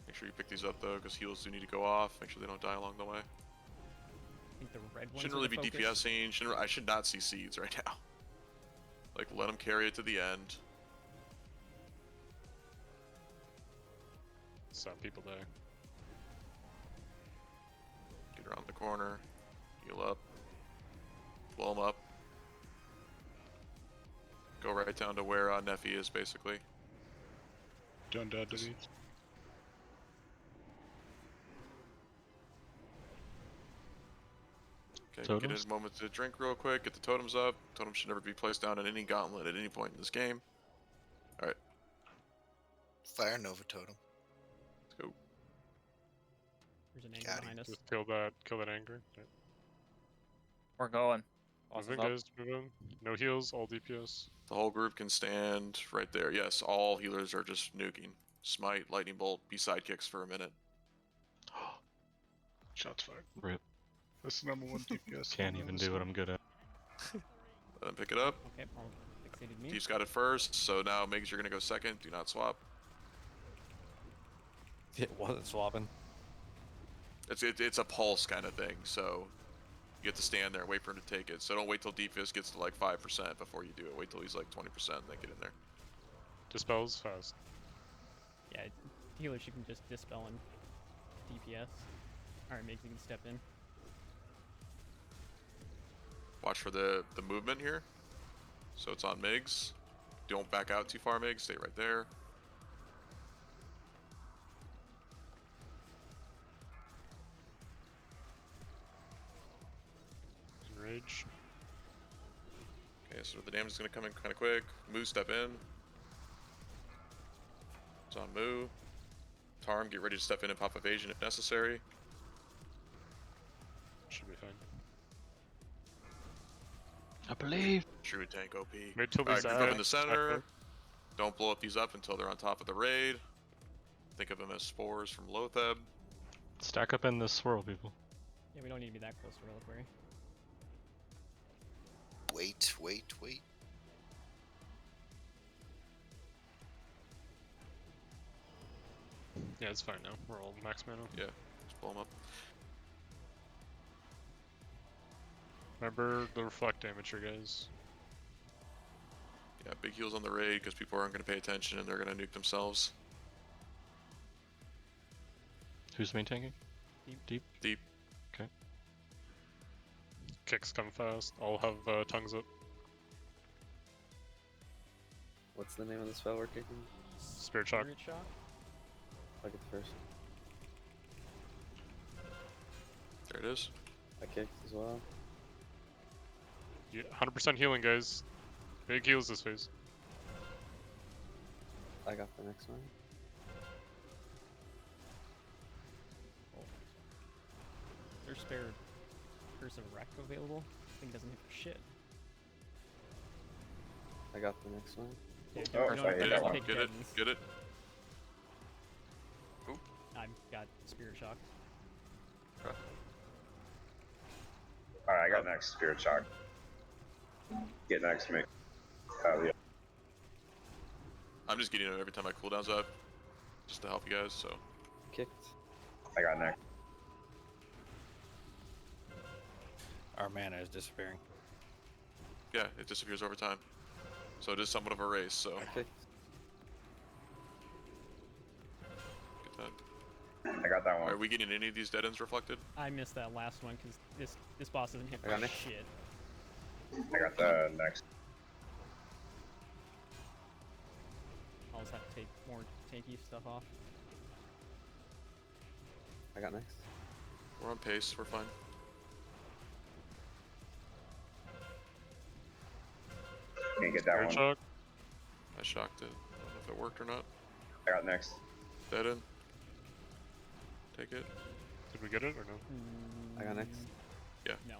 Make sure you pick these up though, because heals do need to go off. Make sure they don't die along the way. I think the red ones Shouldn't are really the be focus. DPSing. I should not see seeds right now. Like, let them carry it to the end. Some people die. Get around the corner. Heal up. Blow them up. Go right down to where Neffy is, basically. Don't die to these. Okay, Totems? get a moment to drink real quick. Get the totems up. Totems should never be placed down in any gauntlet at any point in this game. Alright, Fire Nova Totem. let's go. There's an angle Got him. behind us. Just kill that anger. Right. We're going. Move Bosses in, up. guys. Move in. No heals, all DPS. The whole group can stand right there. Yes, all healers are just nuking. Smite, Lightning Bolt, be sidekicks for a minute. Shots fired. Rip. That's the number one DPS. Can't even do what I'm good at. Let them pick it up. Okay, well, fixated me. Deep's got it first, so now Migs, you're gonna go second. Do not swap. It wasn't swapping. It's a pulse kind of thing, so you have to stand there and wait for him to take it. So don't wait till Deepfist gets to like 5% before you do it. Wait till he's like 20% and then get in there. Dispels fast. Yeah, healers you can just dispel and DPS. Alright, Migs, you can step in. Watch for the movement here. So it's on Migs. Don't back out too far, Migs. Stay right there. Enrage. Okay, so the damage is going to come in kind of quick. Moo, step in. It's on Moo. Tarm, get ready to step in and pop evasion if necessary. Should be fine. I believe. True tank OP. Wait till Alright, these group up in the stack center. up. Don't blow up these up until they're on top of the raid. Think of them as spores from Lotheb. Stack up in this swirl, people. Yeah, we don't need to be that close to Reliquary. Wait. Yeah, it's fine now. We're all max mana. Yeah, just blow them up. Remember the reflect damage here, guys. Yeah, big heals on the raid because people aren't going to pay attention and they're going to nuke themselves. Who's main tanking? Deep. Deep. Okay. Kicks come fast. I'll have tongues up. What's the name of the spell we're kicking? Spirit shock. Spirit Shock? I get the first. There it is. I kicked as well. Yeah, 100% healing, guys. Big heals this phase. I got the next one. There's spare Curse of Wreck available. Thing doesn't hit for shit. I got the next one. Yeah, Oh, don't I hit that one. pick Get it. deadens. Get it. I've got Spirit Shock. Alright, I got next. Spirit Shock. Get next, me. Yeah. I'm just getting it every time my cooldown's up. Just to help you guys, so. Kicked. I got next. Our mana is disappearing. Yeah, it disappears over time. So it is somewhat of a race, so. I kicked. Get that. I got that one. Are we getting any of these dead ends reflected? I missed that last one because this boss doesn't hit I got for next. shit. I got the next. I'll just have to take more tanky stuff off. I got next. We're on pace, we're fine. Can't get that Spirit one. shock. I shocked it. I don't know if it worked or not. I got next. Dead end. Take it. Did we get it or no? I got next. Yeah. No. I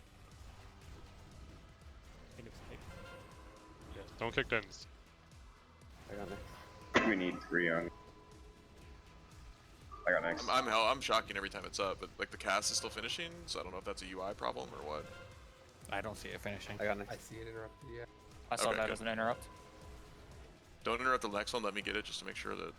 think it was Don't kick dens. I got next. We need 3 on. I got next. I'm shocking every time it's up, but like the cast is still finishing, so I don't know if that's a UI problem or what. I don't see it finishing. I got next. I see it interrupted. Yeah. I saw Okay, that good. as an interrupt. Don't interrupt the next one. Let me get it just to make sure that. I'm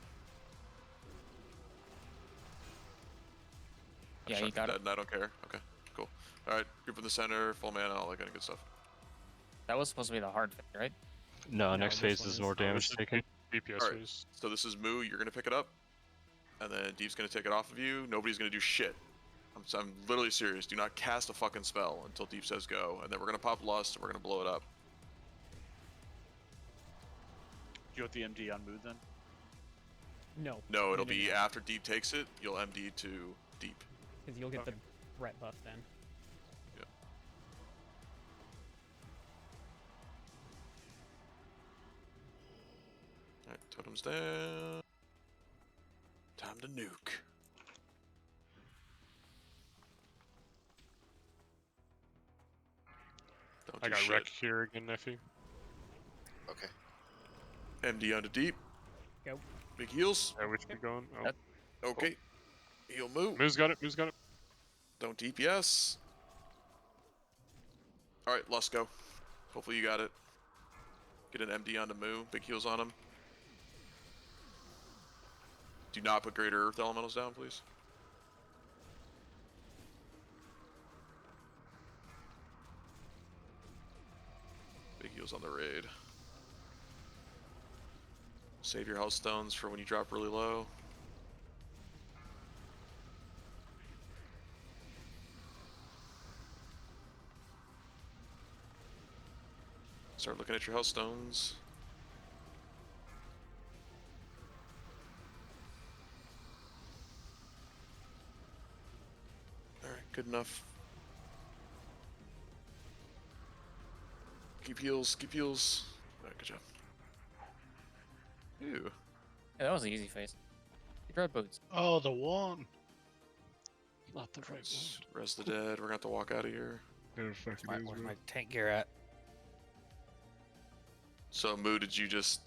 Yeah, you shocking got dead it. and I don't care. Okay, cool. All right, group in the center, full mana, all that kind of good stuff. That was supposed to be the hard thing, right? No, No, next this phase one is is- more damage This is taken. DPS All right, phase. so this is Moo. You're gonna pick it up, and then Deep's gonna take it off of you. Nobody's gonna do shit. I'm literally serious. Do not cast a fucking spell until Deep says go, and then we're gonna pop Lust and we're gonna blow it up. Do you want the MD on mood then? No. No, it'll be after Deep takes it. You'll MD to Deep. Because you'll get Okay. the threat buff then. Yeah. All right, totems down. Time to nuke. Don't I do got shit. wreck here again, Neffy. Okay. MD onto Deep. Go. Big heals. Yeah, we should be going. Oh. Okay. Heal move. Moo's got it. Moo's got it. Don't DPS. Alright, let's go. Hopefully you got it. Get an MD onto Moo. Big heals on him. Do not put Greater Earth Elementals down, please. Big heals on the raid. Save your health stones for when you drop really low. Start looking at your health stones. Alright, good enough. Keep heals, keep heals. Alright, good job. Ew. Yeah, that was an easy phase. You dread boots. Oh, the one. Not the right Rest the dead. We're gonna have to walk out of here. Yeah, fuck it is, Where's bro. my tank gear at? So Moo, did you just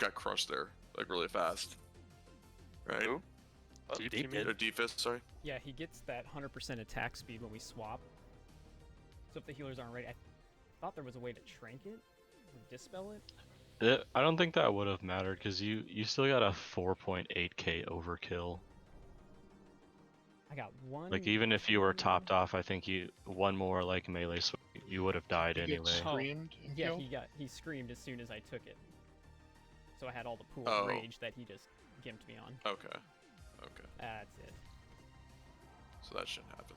got crushed there, like really fast, right? Who? Deep, Deep you did. mean? Or Deepfist, sorry. Yeah, he gets that 100% attack speed when we swap. So if the healers aren't ready, I thought there was a way to trank it, or dispel it. I don't think that would have mattered because you still got a 4.8k overkill. I got one. Like even if you were topped off, I think one more like melee swing, you would have died You get anyway. screamed and Yeah, killed? he screamed as soon as I took it. So I had all the pool Oh. of rage that he just gimped me on. Okay. Okay. That's it. So that shouldn't happen.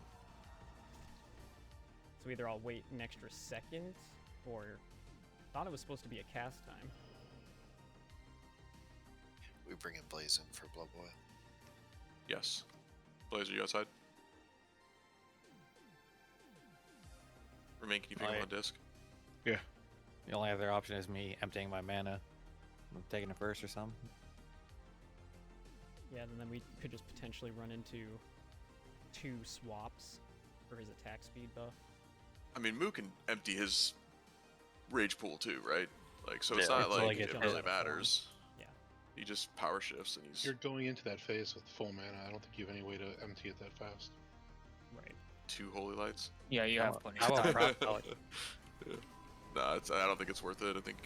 So either I'll wait an extra second, or thought it was supposed to be a cast time. We bring in Blaze in for Blood Boil. Yes. Blaze, are you outside? Remain, can you ping him Alright. on disc? Yeah. The only other option is me emptying my mana. I'm taking it first or something. Yeah, and then we could just potentially run into 2 swaps for his attack speed buff. I mean, Moo can empty his rage pool too, right? Like, so it's Yeah. not Until like I get it to really that form. matters. Yeah. He just power shifts and he's You're going into that phase with full mana. I don't think you have any way to empty it that fast. Right. 2 holy lights. Yeah, you have plenty How of about time. Prop Pellet? Yeah. Nah, I don't think it's worth it. I think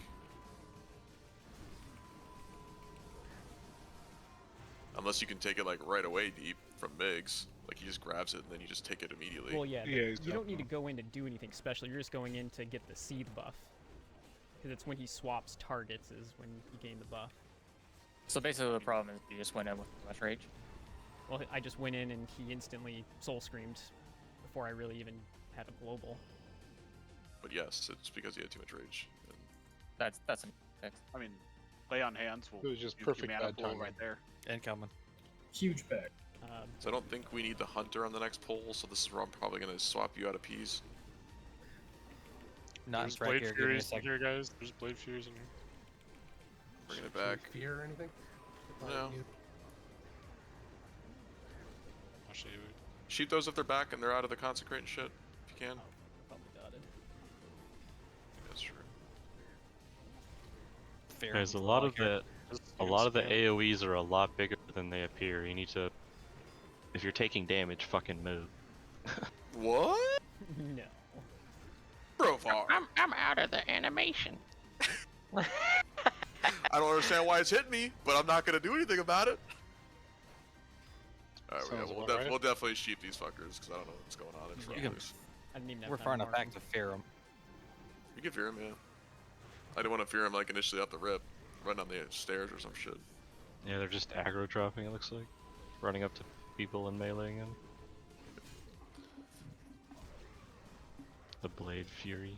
unless you can take it like right away deep from Migs, like he just grabs it and then you just take it immediately. Well, yeah, Yeah, you don't need to exactly. go in to do anything special. You're just going in to get the seed buff. Because it's when he swaps targets is when you gain the buff. So basically, the problem is you just went in with too much rage. Well, I just went in and he instantly soul screamed before I really even had a global. But yes, it's because he had too much rage. And That's a fix. I mean, lay on hands will It was just use perfect your mana bad pool timing. right there. Incoming. Huge bag. so I don't think we need the hunter on the next poll, so this is where I'm probably gonna swap you out of peas. Not There's in front Blade here. Give me a Furies in second. here, guys. There's Blade Furies in here. Bringing it Should we back. fear or anything? No. I'll show you. Shoot those if they're back and they're out of the consecrate and shit, if you can. Probably dotted. That's true. fear Guys, a him, lot I of care. a lot of the AoEs are a lot bigger than they appear. You need to, if you're taking damage, fucking move. What? No. Profar. I'm out of the animation. I don't understand why it's hitting me, but I'm not gonna do anything about it. Alright, yeah, Sounds we'll, about right. we'll definitely sheep these fuckers, because I don't know what's going on in front You of can- us. I didn't even have We're time far to enough mark back him. to fear him. You can fear him, yeah. I didn't want to fear him, like, initially off the rip. Run down the stairs or some shit. Yeah, they're just aggro dropping, it looks like. Running up to people and meleeing them. The Blade Fury.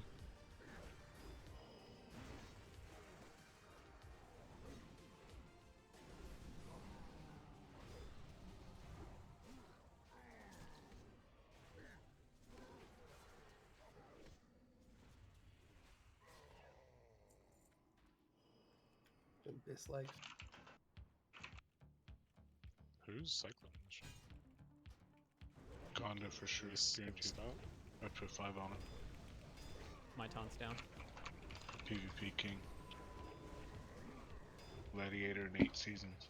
This like Who's cycling? Gonda for sure. Guaranteed. I put 5 on it. My taunt's down. PvP King. Gladiator in 8 seasons.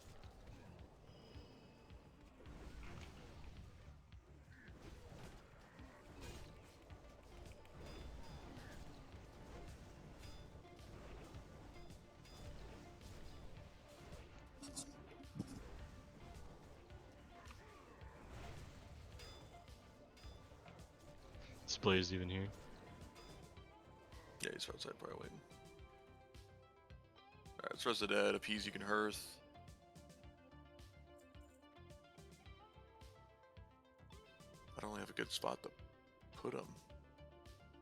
This Blade's even here. Yeah, he's outside probably waiting. Alright, let's rest the dead, appease you can hearth. I don't really have a good spot to put them.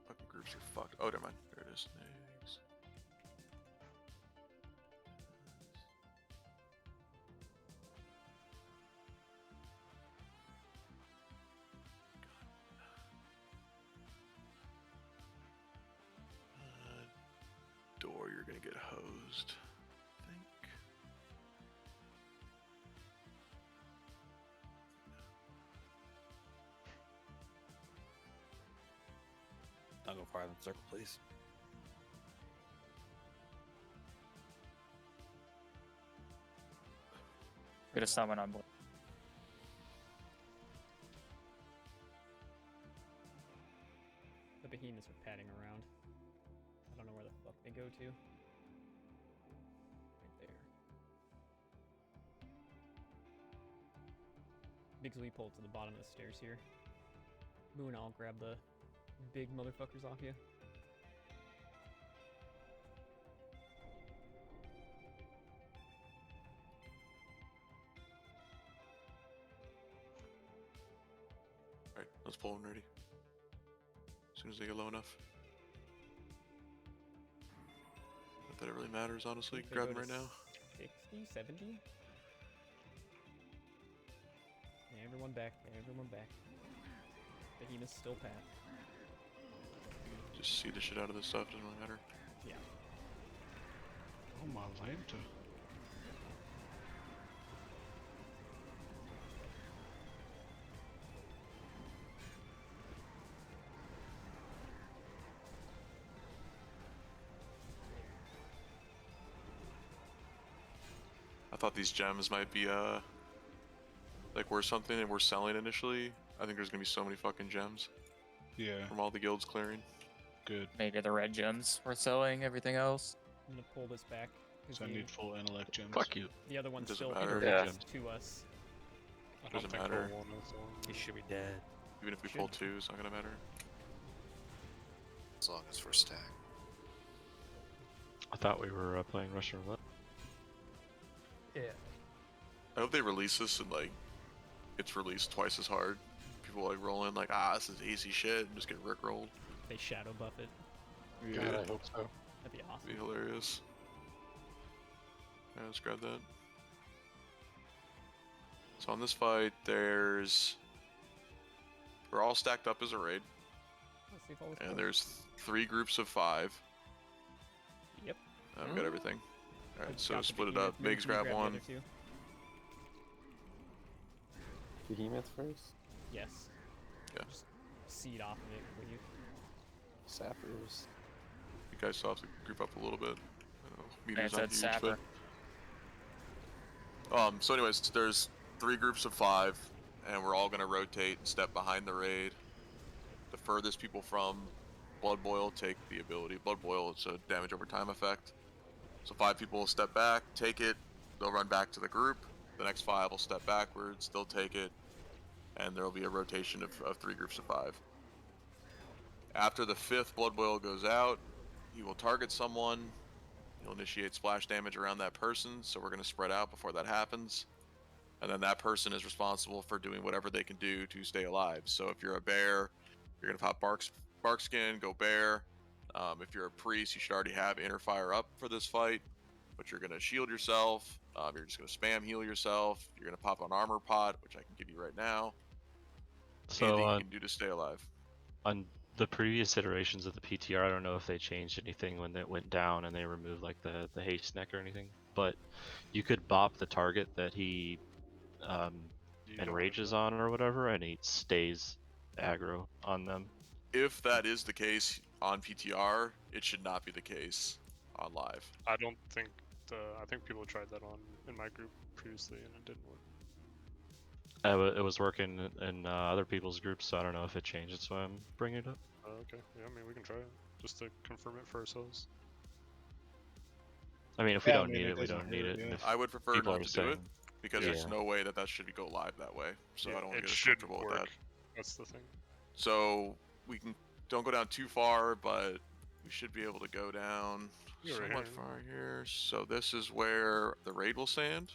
Fucking groups are fucked. Oh, never mind. There it is. Thanks. Door, you're gonna get hosed. I think. I'll go fire them circle, please. Get a summon on board. The behemoths are padding around. I don't know where the fuck they go to. Right there. Bigsley pull to the bottom of the stairs here. Moon, I'll grab the big motherfuckers off you. Alright, let's pull them ready. As soon as they get low enough. Not that it really matters, honestly. They Grab go them right to now. 60, 70? Yeah, everyone back. Yeah, everyone back. Behemoth's still pat. Just see the shit out of this stuff, doesn't really matter. Yeah. Oh my Lanta. I thought these gems might be like worth something and we're selling initially. I think there's gonna be so many fucking gems. Yeah. From all the guilds clearing. Good. Maybe the red gems we're selling, everything else. I'm gonna pull this back. 'cause So I the- need full intellect gems. Fuck you. The other one's Doesn't still matter. introduced to us. I don't Doesn't think matter. we'll want it, so- He should be dead. Even if we pull 2, it's not gonna matter. As long as we're stacked. I thought we were playing Russian roulette. yeah. I hope they release this and like it's released twice as hard. People like roll in like, this is easy shit, and just get rickrolled. They shadow buff it. God, I hope so. That'd be awesome. Be hilarious. Yeah, let's grab that. So on this fight, we're all stacked up as a raid, Let's see if all this and works. there's 3 groups of 5. Yep. We got everything. All right, I've so got the split it behemoth. up. Moon, Migs can you grab the one. other two? Behemoth first? Yes. Yeah. Just seed off of it, will you? Sappers. You guys still have to group up a little bit. I know Meteor's It's not a huge, sapper. but so anyways, there's 3 groups of 5, and we're all gonna rotate and step behind the raid. The furthest people from Blood Boil take the ability. Blood Boil is a damage over time effect. So 5 people will step back, take it. They'll run back to the group. The next 5 will step backwards. They'll take it, and there will be a rotation of 3 groups of 5. After the 5th Blood Boil goes out, he will target someone. He'll initiate splash damage around that person, so we're going to spread out before that happens. And then that person is responsible for doing whatever they can do to stay alive. So if you're a bear, you're going to pop bark skin, go bear. If you're a priest, you should already have inner fire up for this fight, but you're going to shield yourself. You're just going to spam heal yourself. You're going to pop an armor pot, which I can give you right now. So Anything you can do to stay alive. on the previous iterations of the PTR, I don't know if they changed anything when it went down and they removed like the haste neck or anything, but you could bop the target that he enrages on or whatever, and he stays aggro on them. If that is the case on PTR, it should not be the case on live. I don't think I think people tried that on in my group previously and it didn't work. It was working in other people's groups, so I don't know if it changed. That's why I'm bringing it up. Okay, yeah, I mean we can try it just to confirm it for ourselves. I mean, if we don't need it, we don't need it. And if I would prefer people not are to do it saying- because there's no way that should go live that way. So Yeah, I don't want it to get should comfortable with work. that. That's the thing. So we don't go down too far, but we should be able to go down You're right somewhat here. far here. So this is where the raid will stand.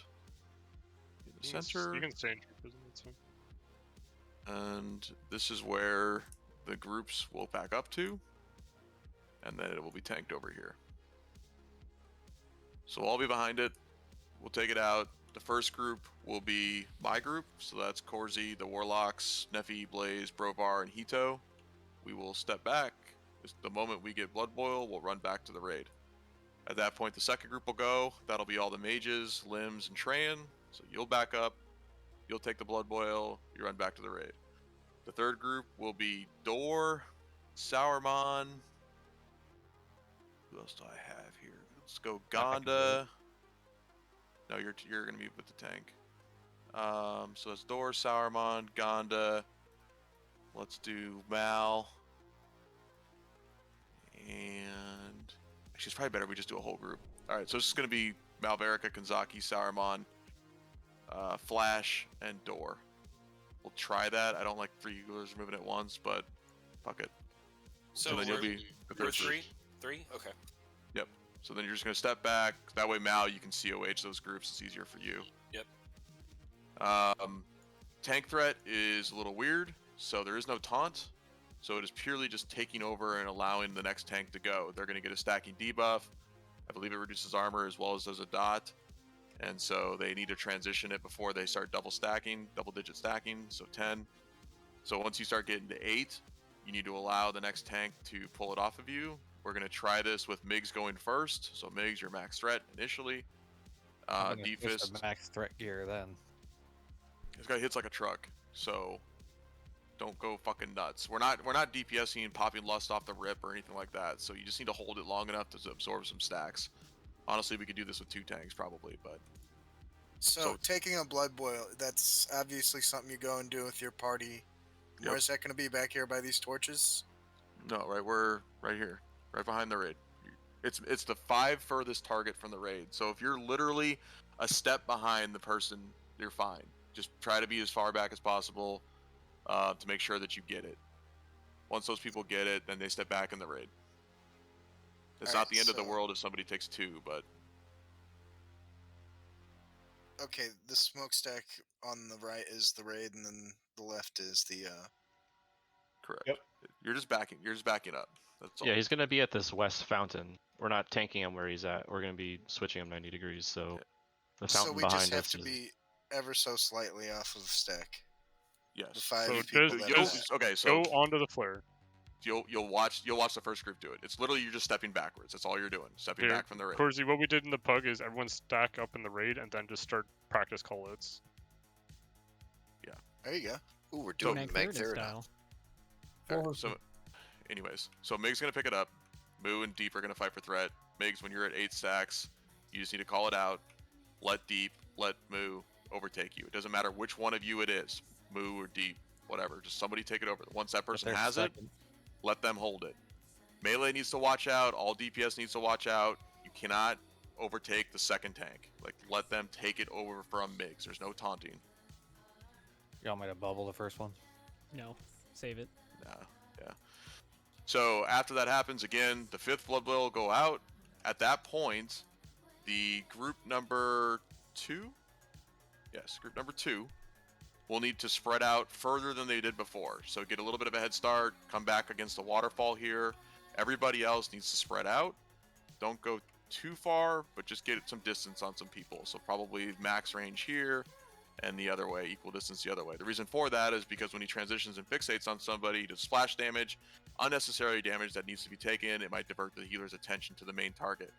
In the center. You can stay in your prison, that's fine. And this is where the groups will back up to, and then it will be tanked over here. So I'll be behind it. We'll take it out. The first group will be my group, so that's Corzi, the Warlocks, Nefi, Blaze, Brovar, and Hito. We will step back. The moment we get Blood Boil, we'll run back to the raid. At that point, the second group will go. That'll be all the mages, Limbs, and Tran. So you'll back up. You'll take the Blood Boil. You run back to the raid. The third group will be Door, Sourmon. Who else do I have here? Let's go Gonda. No, you're gonna be with the tank. So it's Door, Sourmon, Gonda. Let's do Mal. And actually, it's probably better we just do a whole group. All right, so it's gonna be Malverica, Kanzaki, Sourmon, Flash, and Door. We'll try that. I don't like 3 healers moving at once, but fuck it. So then you'll be the we're third group. three? Okay. Yep. So then you're just gonna step back. That way, Mal, you can COH those groups. It's easier for you. Yep. Tank threat is a little weird, so there is no taunt. So it is purely just taking over and allowing the next tank to go. They're gonna get a stacking debuff. I believe it reduces armor as well as does a dot. And so they need to transition it before they start double digit stacking, so 10. So once you start getting to 8, you need to allow the next tank to pull it off of you. We're going to try this with Migs going first. So Migs, your max threat initially. I'm gonna Deep push Fist. the max threat gear then. This guy hits like a truck, so don't go fucking nuts. We're not DPSing and popping lust off the rip or anything like that. So you just need to hold it long enough to absorb some stacks. Honestly, we could do this with 2 tanks probably, but So taking a Blood Boil, that's obviously something you go and do with your party. Yep. Where's that going to be? Back here by these torches? No, we're right here, right behind the raid. It's the 5 furthest target from the raid. So if you're literally a step behind the person, you're fine. Just try to be as far back as possible to make sure that you get it. Once those people get it, then they step back in the raid. It's not the end of the world if somebody takes 2, but Okay, the smokestack on the right is the raid, and then the left is the. correct. Yep. You're just backing up. That's all. Yeah, he's gonna be at this west fountain. We're not tanking him where he's at. We're gonna be switching him 90 degrees. So the So fountain we behind just have us to is be ever so slightly off of stack. Yes. The 5 So people just, that just okay, so go onto the flare. You'll watch the first group do it. It's literally you're just stepping backwards. That's all you're doing. Stepping back from the raid. Corzi, what we did in the pug is everyone stack up in the raid and then just start practice callouts. Yeah. There you go. Ooh, we're So- doing Meg Third. Alright, so, anyways, so Mig's gonna pick it up. Moo and Deep are gonna fight for threat. Migs, when you're at 8 stacks, You just need to call it out. Let deep, let moo overtake you. It doesn't matter which one of you it is, moo or deep, whatever. Just somebody take it over. Once that person their has it, second. let them hold it. Melee needs to watch out. All DPS needs to watch out. You cannot overtake the second tank. Like, let them take it over from MiGs. There's no taunting. You want me to bubble the first one? No, save it. Nah, yeah. So after that happens, again, the 5th Blood Boil will go out. At that point, the group number 2, yes, group number 2, will need to spread out further than they did before. So get a little bit of a head start, come back against the waterfall here. Everybody else needs to spread out. Don't go too far, but just get some distance on some people. So probably max range here, and the other way, equal distance the other way. The reason for that is because when he transitions and fixates on somebody, he does splash damage, unnecessary damage that needs to be taken. It might divert the healer's attention to the main target.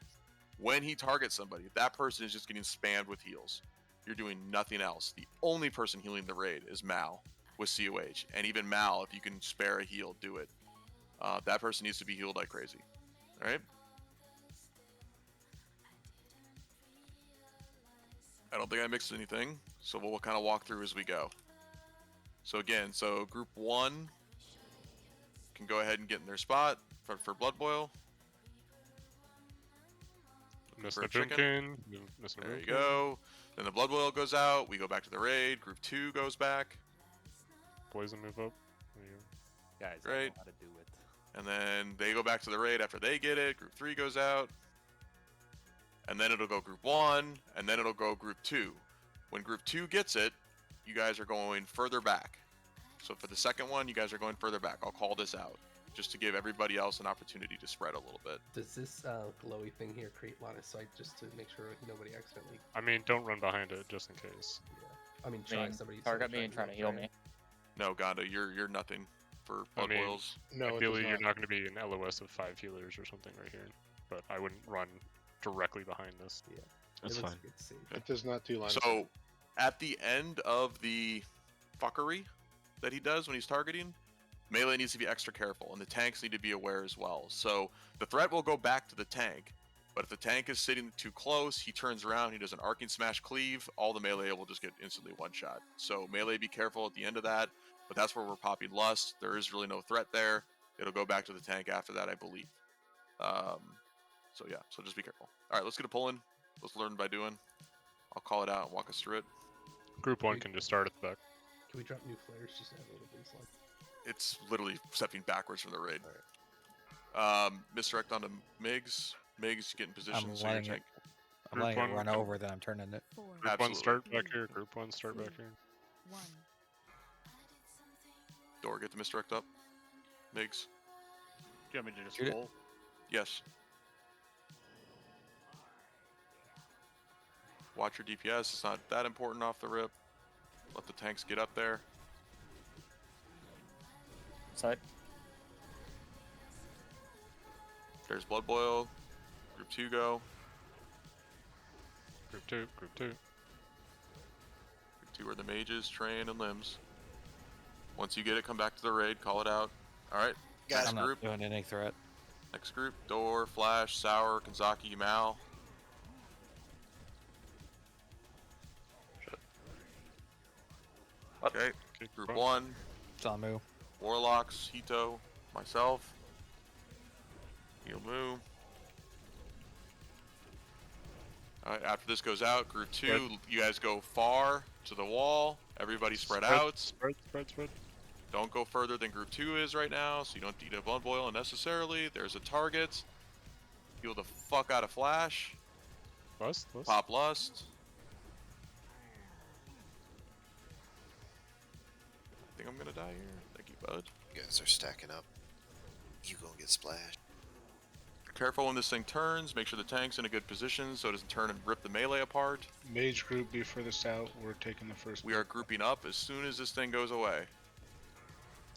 When he targets somebody, if that person is just getting spammed with heals, you're doing nothing else. The only person healing the raid is Mal with COH. And even Mal, if you can spare a heal, do it. That person needs to be healed like crazy. Alright? I don't think I mixed anything, so we'll kind of walk through as we go. So again, group 1 can go ahead and get in their spot for Blood Boil. Missing a boomkin. Missing a There you boomkin. go. Then the Blood Boil goes out. We go back to the raid. Group 2 goes back. Poison move up. There you go. Guys, I Right. know how to do it. And then they go back to the raid after they get it. Group 3 goes out. And then it'll go group 1, and then it'll go group 2. When group 2 gets it, you guys are going further back. So for the second one, you guys are going further back. I'll call this out, just to give everybody else an opportunity to spread a little bit. Does this glowy thing here create line of sight just to make sure nobody accidentally? I mean, don't run behind it just in case. Yeah. I mean, try somebody. Target me and trying to heal me. No, Gonda, you're nothing for Blood Boils. No, it ideally does you're not. not going to be an LOS of 5 healers or something right here. But I wouldn't run directly behind this. Yeah. That's It looks fine. good safe. It does not do line of sight. So, at the end of the fuckery that he does when he's targeting, melee needs to be extra careful, and the tanks need to be aware as well. So, the threat will go back to the tank, but if the tank is sitting too close, he turns around, he does an arcing smash cleave, all the melee will just get instantly one-shot. So, melee, be careful at the end of that, but that's where we're popping Lust. There is really no threat there. It'll go back to the tank after that, I believe. So yeah, so just be careful. All right, let's get a pull in. Let's learn by doing. I'll call it out and walk us through it. Group 1 can just start at the back. Can we drop new flares just to have a little baseline? It's literally stepping backwards from the raid. Misdirect onto Migs. Migs, get in position. I'm So your letting tank. I'm letting it one run can- over, then I'm turning it. Group 1 Absolutely. start back here. Group 1 start back here. Door, get the misdirect up. Migs. Do you want me to just Shoot it. roll? Yes. Watch your DPS. It's not that important off the rip. Let the tanks get up there. Side. There's Blood Boil. Group 2 go. Group 2. Group 2. Group 2 are the mages, train, and limbs. Once you get it, come back to the raid. Call it out. All right. Guys, I'm not group. doing any threat. Next group. Door, Flash, Sour, Kanzaki, Mal. Okay. Group 1. Samu. Warlocks, Hito, myself. Heal Moo. Alright, after this goes out, group 2, you guys go far to the wall. Everybody spread out. Spread. Don't go further than group 2 is right now, so you don't need a Blood Boil unnecessarily. There's a target. Heal the fuck out of Flash. Lust. Pop Lust. I think I'm gonna die here. Thank you, bud. You guys are stacking up. You gonna get splashed. Careful when this thing turns. Make sure the tank's in a good position so it doesn't turn and rip the melee apart. Mage group be furthest out. We're taking the first. We are grouping up as soon as this thing goes away.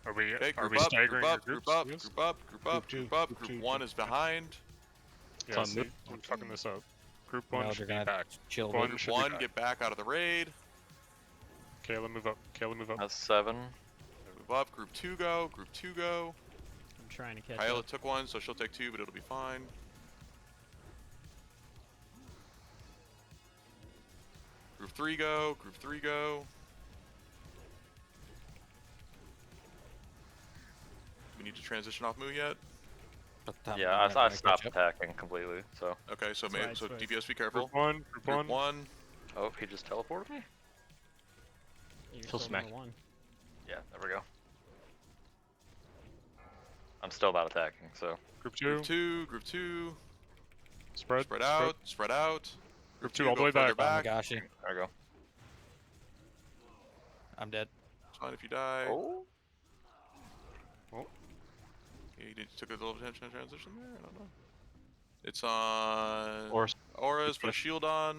Are we Okay, are group we up, staggering group up, your group groups? up, Yes? group up, group up, Group group up. two, Group group 1 two. is behind. Yeah, see, I'm fucking this up. Group 1 No, should they're be gonna back. chill. One Group should be 1, back. get back out of the raid. Kayla, move up. Kayla, move up. That's 7. Move up. Group 2 go. Group 2 go. I'm trying to catch Kyla up. took one, so she'll take 2, but it'll be fine. Group 3 go. Group 3 go. We need to transition off Moo yet? Yeah, I stopped attacking completely. So. Okay, so That's right, so that's right. DPS be careful. Group one. Oh, he just teleported me. You're Kill still smack. number 1. Yeah, there we go. I'm still not attacking, so. Group 2. Group 2. Group 2. Spread. Spread out. Spread out. Group 2 all the way back. There we go. I'm dead. It's fine if you die. Oh. Oh. You took a little attention to transition there? I don't know. It's on Auras. Auras, put a shield on.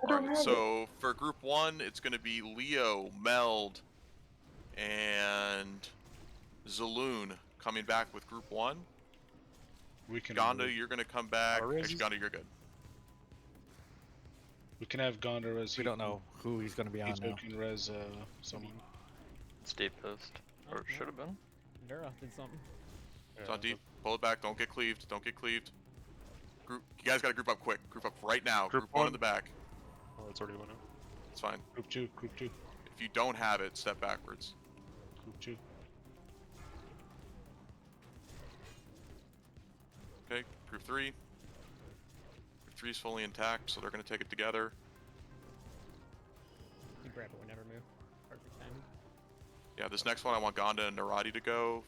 Alright, so for group 1, it's going to be Leo, Meld, and Zaloon coming back with group 1. We can. Gonda, you're going to come back. Auras? Actually, Gonda, you're good. We can have Gonda res. We don't know who he's going to be on now. Can res someone. It's deep post. Or it should have been. Vera did something. It's on deep. Pull it back. Don't get cleaved. Don't get cleaved. Group. You guys got to group up quick. Group up right now. Group 1 in one. the back. Oh, it's already went out. It's fine. Group 2. Group 2. If you don't have it, step backwards. Group 2. Okay, group 3. Group 3 is fully intact, so they're going to take it together. You grab it whenever move. Perfect timing. Yeah, this next one I want Gonda and Narati to go.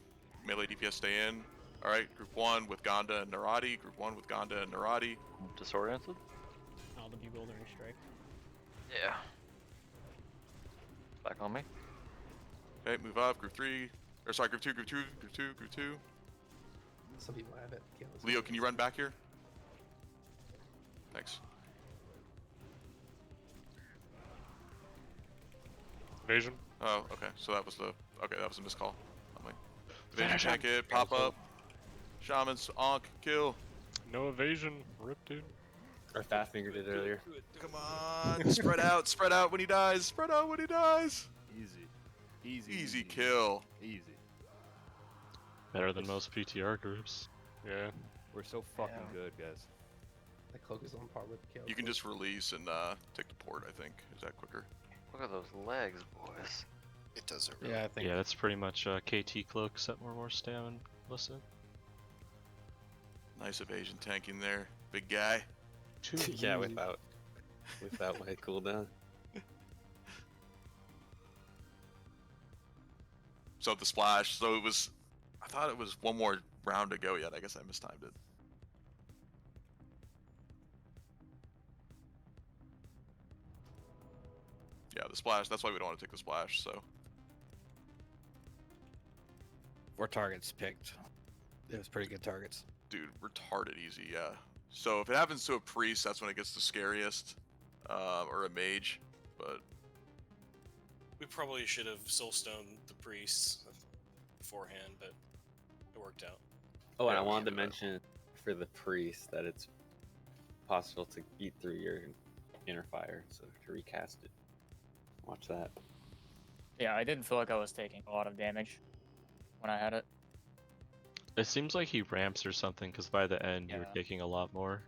Melee DPS stay in. Alright, group 1 with Gonda and Narati. Group 1 with Gonda and Narati. Disoriented? Oh, the bewildering strike. Yeah. Back on me. Okay, move up. Group 3. Or sorry, group 2, group 2, group 2, group 2. Some people have it. Leo, can you run back here? Thanks. Evasion. Oh, okay. So that was the... Okay, that was a missed call. Evasion, check it, pop up. Shamans, onk, kill. No evasion. Rip, dude. Or Fat Finger did earlier. Come on, spread out when he dies. Spread out when he dies. Easy kill. Better than most PTR groups. Yeah. We're so fucking good, guys. That cloak is on par with KO. You can just release and take the port, I think. Is that quicker? Look at those legs, boys. It does it really. Yeah, I think. Yeah, that's pretty much KT cloak, except more stamina. Listen. Nice evasion tanking there. Big guy. Yeah, without my cooldown. So the splash. So it was... I thought it was one more round to go yet. I guess I mistimed it. Yeah, the splash. That's why we don't want to take the splash, so... 4 targets picked. It was pretty good targets. Dude, retarded easy, yeah. So if it happens to a priest, that's when it gets the scariest. Or a mage, but... We probably should have soulstoned the priests beforehand, but it worked out. Oh, and Yeah, I we wanted to should do that. mention for the priest that it's possible to eat through your inner fire, so to recast it. Watch that. Yeah, I didn't feel like I was taking a lot of damage when I had it. It seems like he ramps or something, because by the end you were Yeah. taking a lot more.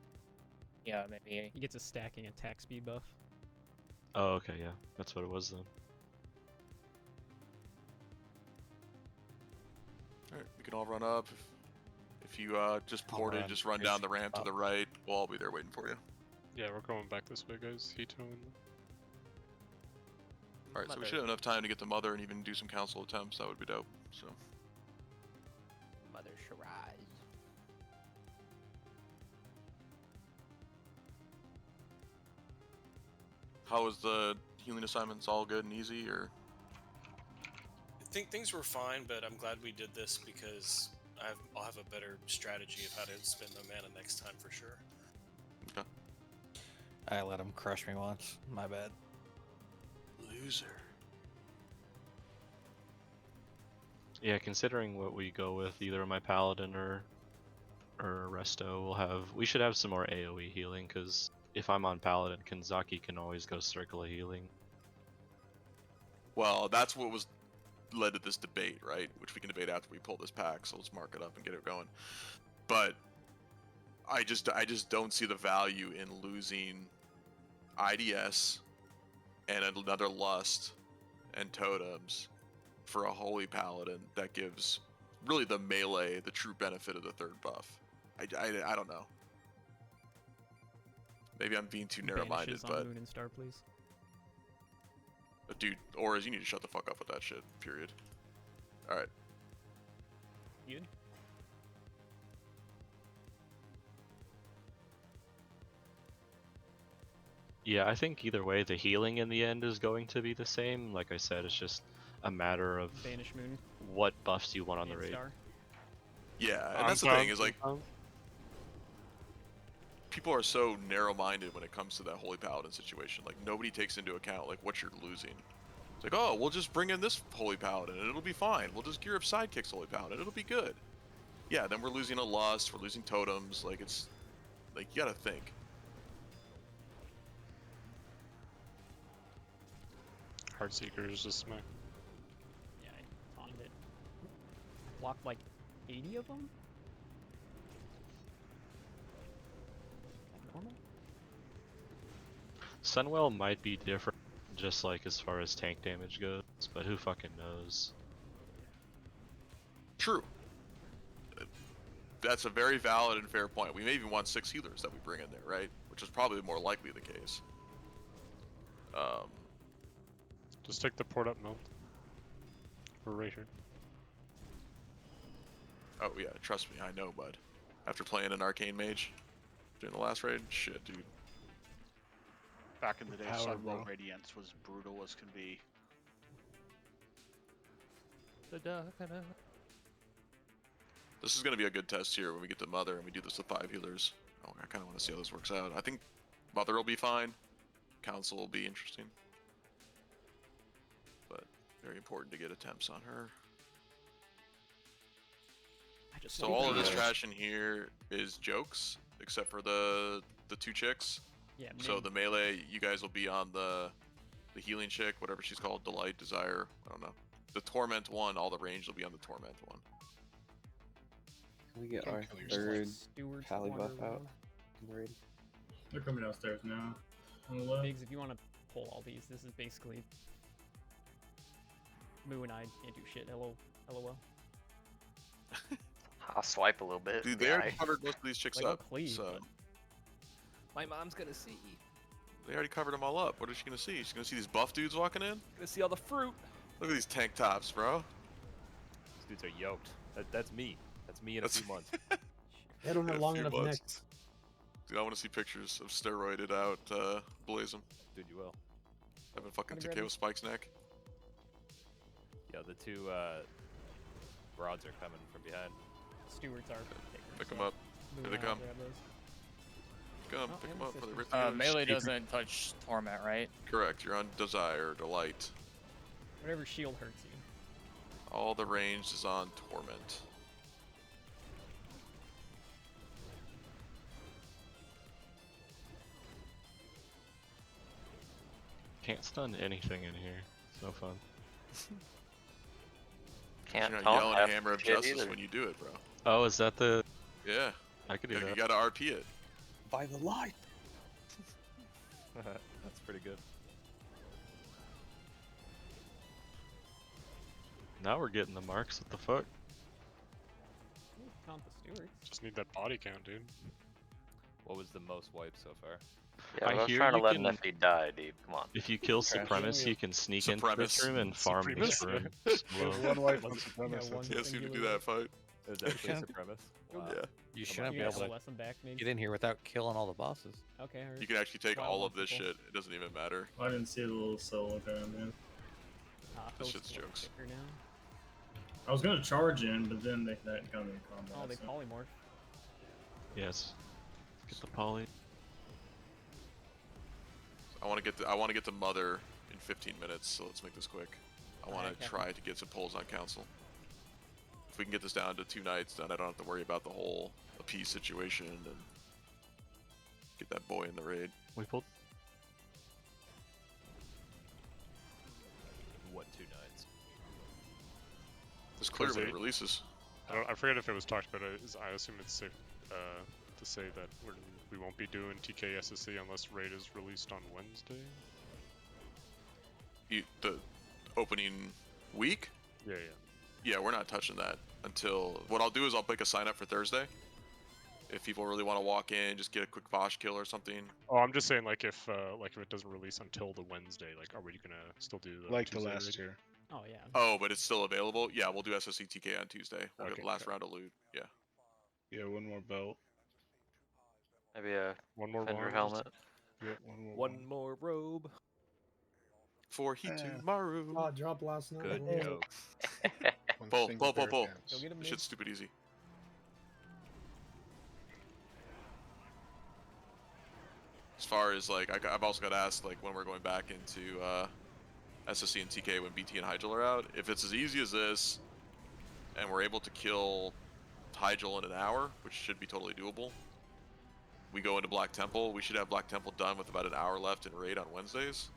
Yeah, maybe. He gets a stacking attack speed buff. Oh, okay, yeah. That's what it was then. Alright, we can all run up. If you just ported, run. just run down the ramp to the right. We'll all be there waiting for you. Yeah, we're going back this way, guys. Hito and... Alright, so we should have enough time to get the mother and even do some council attempts. That would be dope. So Mother Shiraz. how was the healing assignments? All good and easy, or? I think things were fine, but I'm glad we did this because I'll have a better strategy of how to spend my mana next time for sure. Okay. I let him crush me once. My bad. Loser. Yeah, considering what we go with, either my paladin or Resto, we should have some more AoE healing, because if I'm on paladin, Kanzaki can always go circle of healing. Well, that's what was led to this debate, right? Which we can debate after we pull this pack. So let's mark it up and get it going. But I just don't see the value in losing IDS and another Lust and Totems for a Holy Paladin that gives really the melee the true benefit of the third buff. I don't know. Maybe I'm being too narrow-minded, Banishes on but Moon and Star, please. dude, Auras, you need to shut the fuck up with that shit. Period. All right. Good. Yeah, I think either way, the healing in the end is going to be the same. Like I said, it's just a matter of Banish Moon. what buffs you want on the And raid. Star. Yeah, and that's the thing is like, people are so narrow-minded when it comes to that Holy Paladin situation. Like nobody takes into account like what you're losing. It's like, oh, we'll just bring in this Holy Paladin and it'll be fine. We'll just gear up Sidekicks Holy Paladin, it'll be good. Yeah, then we're losing a Lust, we're losing Totems. Like it's, like you gotta think. Heartseeker is just my. Yeah, I taunted it. Blocked like 80 of them? Normal? Sunwell might be different, just like as far as tank damage goes, but who fucking knows? True. That's a very valid and fair point. We may even want 6 healers that we bring in there, right? Which is probably more likely the case. Just take the port up mount. We're right here. Oh yeah, trust me, I know, bud. After playing an Arcane Mage during the last raid, shit, dude. Back in the day, Power, Sunwell bro. Radiance was brutal as can be. This is going to be a good test here when we get to Mother and we do this with 5 healers. Oh, I kind of want to see how this works out. I think Mother will be fine. Council will be interesting. But very important to get attempts on her. So all of this trash in here is jokes, except for the 2 chicks. Yeah. So the melee, you guys will be on the healing chick, whatever she's called, Delight, Desire, I don't know. The Torment one, all the range will be on the Torment one. Can we get Don't our kill yourself. third Stewards Pally wander buff out around. in the raid? They're coming downstairs now. On the left. Biggs, if you want to pull all these, this is basically Moo and I can't do shit. LOL. I'll swipe a little bit. Dude, be they already alright. covered most of these chicks Like, up. please, So but- My mom's gonna see. they already covered them all up. What is she gonna see? She's gonna see these buff dudes walking in? Gonna see all the fruit. Look at these tank tops, bro. These dudes are yoked. That's me. That's me in a That's- few months. They don't In have a long few enough months. necks. Dude, I want to see pictures of steroided out Blazem. Dude, you will. Having fucking Gotta grab TK him. with Spike's neck. Yeah, the 2 broads are coming from behind. Stewards are Pick them up. Here they come. Grab those. Come, Oh, pick and them up the for the sisters. rip the healers. Melee doesn't touch Torment, right? Correct. You're on Desire, Delight. Whatever shield hurts you. All the range is on Torment. Can't stun anything in here. It's no fun. Can't You're not taunt yelling half Hammer of shit Justice either. when you do it, bro. Oh, is that the? Yeah. I could do You that. gotta RP it. By the light! That's pretty good. Now we're getting the marks. What the fuck? Count the stewards. Just need that body count, dude. What was the most wipes so far? Yeah, I I was hear trying to you let him can- if he died, dude. Come on. If you kill Supremacy, you can sneak into this room and farm this room. slow. One wife on Yeah, Supremacy. one Yeah, seem to do singular- that fight. It was actually a supremus. Wow. Yeah. You Come shouldn't on, be you able got to LOS them back, maybe. get in here without killing all the bosses. Okay, I heard. You can actually take Trial all on of this people. shit. It doesn't even matter. I didn't see the little solo guy, man. This Host shit's a little jokes. thicker now. I was gonna charge in, but then they that got me in combat. Oh, they so. polymorph. Yes. Get the poly. I want to get to Mother in 15 minutes, so let's make this quick. I want Alright, to Captain. try to get some polls on Council. If we can get this down to 2 nights, then I don't have to worry about the whole appease situation and get that boy in the raid. We pulled. What 2 nights? It's clear when it- it releases. I forget if it was talked about. I assume it's to say that we won't be doing TK SSC unless raid is released on Wednesday. The opening week? Yeah. Yeah, we're not touching that until. What I'll do is I'll pick a sign up for Thursday. If people really want to walk in, just get a quick Vosh kill or something. Oh, I'm just saying, like if it doesn't release until the Wednesday, like, are we gonna still do the Like the Tuesday last raid? year. Oh yeah. Oh, but it's still available? Yeah, we'll do SSC TK on Tuesday. We'll get Okay, the last okay. round of loot. Yeah. Yeah, one more belt. Maybe a One more Fender wand. helmet. Yep, one more. One more robe. For he tomorrow. Oh, drop last night. Good Hey. jokes. Pull. Go This get him, shit's stupid easy. As far as like, I've also got asked like when we're going back into SSC and TK when BT and Hygel are out. If it's as easy as this, and we're able to kill Hygel in an hour, which should be totally doable, we go into Black Temple. We should have Black Temple done with about an hour left in raid on Wednesdays.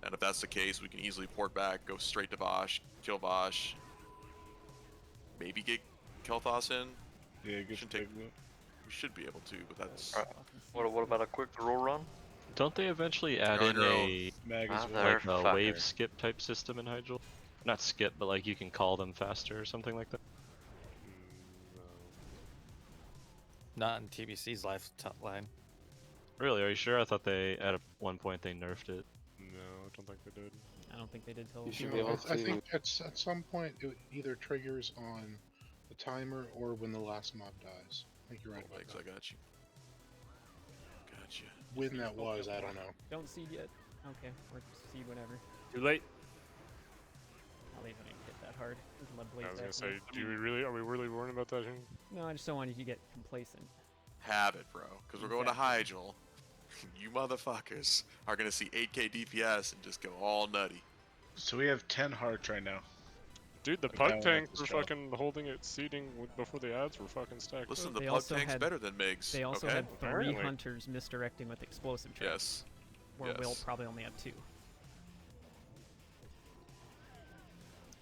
And if that's the case, we can easily port back, go straight to Vosh, kill Vosh, maybe get Kel'Thas in. Yeah, good. We should be able to, but that's. What about a quick drill run? Don't they eventually add You're in on your a like a wave skip type system in Hygel? Not skip, but like you can call them faster or something like that. Not in TBC's line. Really? Are you sure? I thought they at one point they nerfed it. No, I don't think they did. I don't think they did till. You should be able to... I think at some point it either triggers on the timer or when the last mob dies. I think you're right about that. I got you. Gotcha. When that was, I don't know. Don't seed yet. Okay, or seed whenever. Too late. I'll even hit that hard. My blade I was back gonna say, now. are we really worried about that here? No, I just don't want you to get complacent. Have it, bro. Because we're going to Hygel. You motherfuckers are going to see 8k DPS and just go all nutty. So we have 10 hearts right now. Dude, the pug tanks were fucking holding it seating before the ads were fucking stacked. Listen, up. the They pug also tank's had- better than MiGs. They also okay? had 3 Apparently. hunters misdirecting with explosive traps. Yes. Where we'll probably only have 2.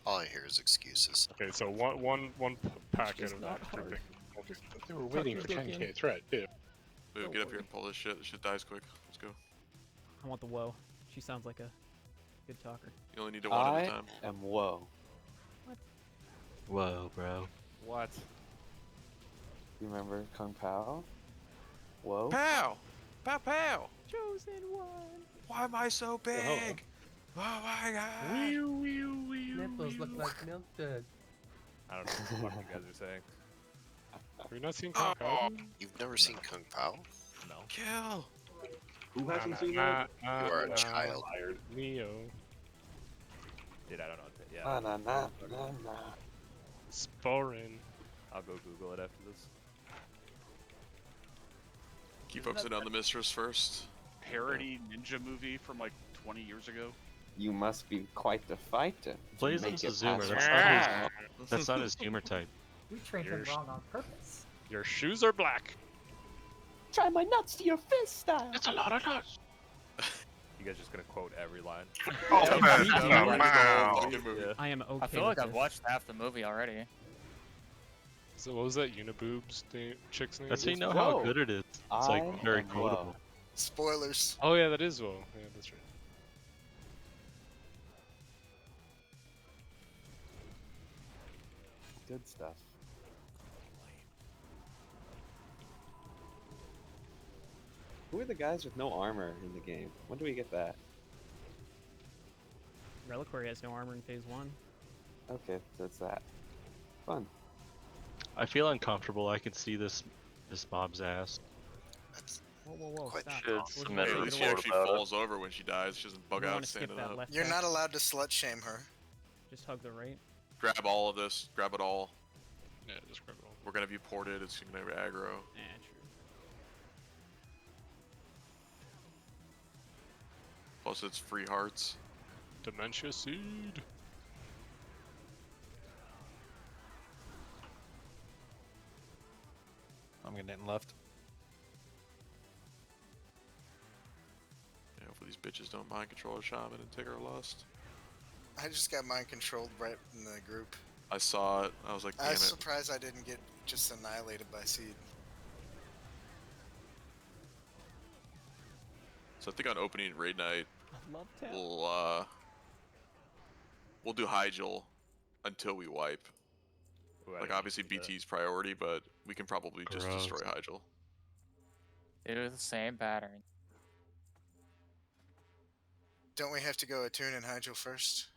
All I hear is excuses. Okay, so one packet It's of not that. hard. They were waiting for 10k threat, too. Move, get up here and pull this shit. This shit dies quick. Let's go. I want the woe. She sounds like a good talker. You only need to one at a time. I am whoa. Whoa, bro. What? You remember Kung Pao? Whoa. Pow! Pow pow! Chosen one. Why am I so big? Oh my god! Nipples look like milk duds. I don't know what you guys are saying. Have you not seen Kung Pao? You've never seen Kung Pao? No. Kill! Who hasn't seen that? You are a child. Neo. Dude, I don't know. Na na na na na. It's boring. I'll go Google it after this. Keep focusing on the mistress first. Parody ninja movie from like 20 years ago. You must be quite the fighter. to make Blazen's a it zoomer. past That's not his humor type. We trained him wrong on purpose. Your shoes are black. Try my nuts to your fist style. That's a lot of nuts. You guys just gonna quote every line? I am okay. I feel like with I've this. watched half the movie already. So what was that Uniboob's chick's name? That's how you know how Whoa. good it is. It's I like very am quotable. whoa. Spoilers. Oh yeah, that is well. Yeah, that's right. Good stuff. Who are the guys with no armor in the game? When do we get that? Reliquary has no armor in phase 1. Okay, so it's that. Fun. I feel uncomfortable. I can see this mob's ass. Whoa, whoa, whoa! Quite Stop. Should We'll submit just At a least get she away. actually report about it. falls over when she dies. She doesn't bug We out wanna skip standing that up. left You're not back. allowed to slut shame her. Just hug the right. Grab all of this. Grab it all. Yeah, just grab it all. We're gonna be ported. It's gonna be aggro. True. Plus, it's free hearts. Dementia seed. I'm getting it left. Yeah, hopefully these bitches don't mind control a shaman and take our lust. I just got mind controlled right in the group. I saw it. I was like, damn I it. was surprised I didn't get just annihilated by Seed. So I think on opening raid night, I love tap. we'll do Hyjal until we wipe. Ooh, I Like didn't obviously even see that. BT's priority, but we can probably just Gross. destroy Hyjal. They do the same pattern. Don't we have to go attune and hydro first?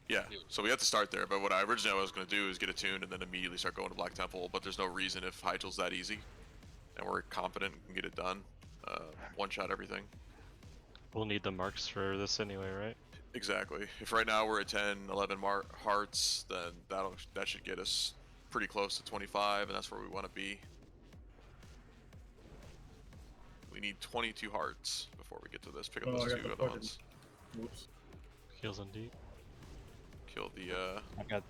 Yeah, so we have to start there, but what I originally was going to do is get attuned and then immediately start going to Black Temple, but there's no reason if Hyjal's that easy, and we're confident and can get it done. One-shot everything. We'll need the marks for this anyway, right? Exactly. If right now we're at 10, 11 hearts, then that should get us pretty close to 25, and that's where we want to be. We need 22 hearts before we get to this. Pick up those two other ones. Whoops. Heals in deep. Kill the I got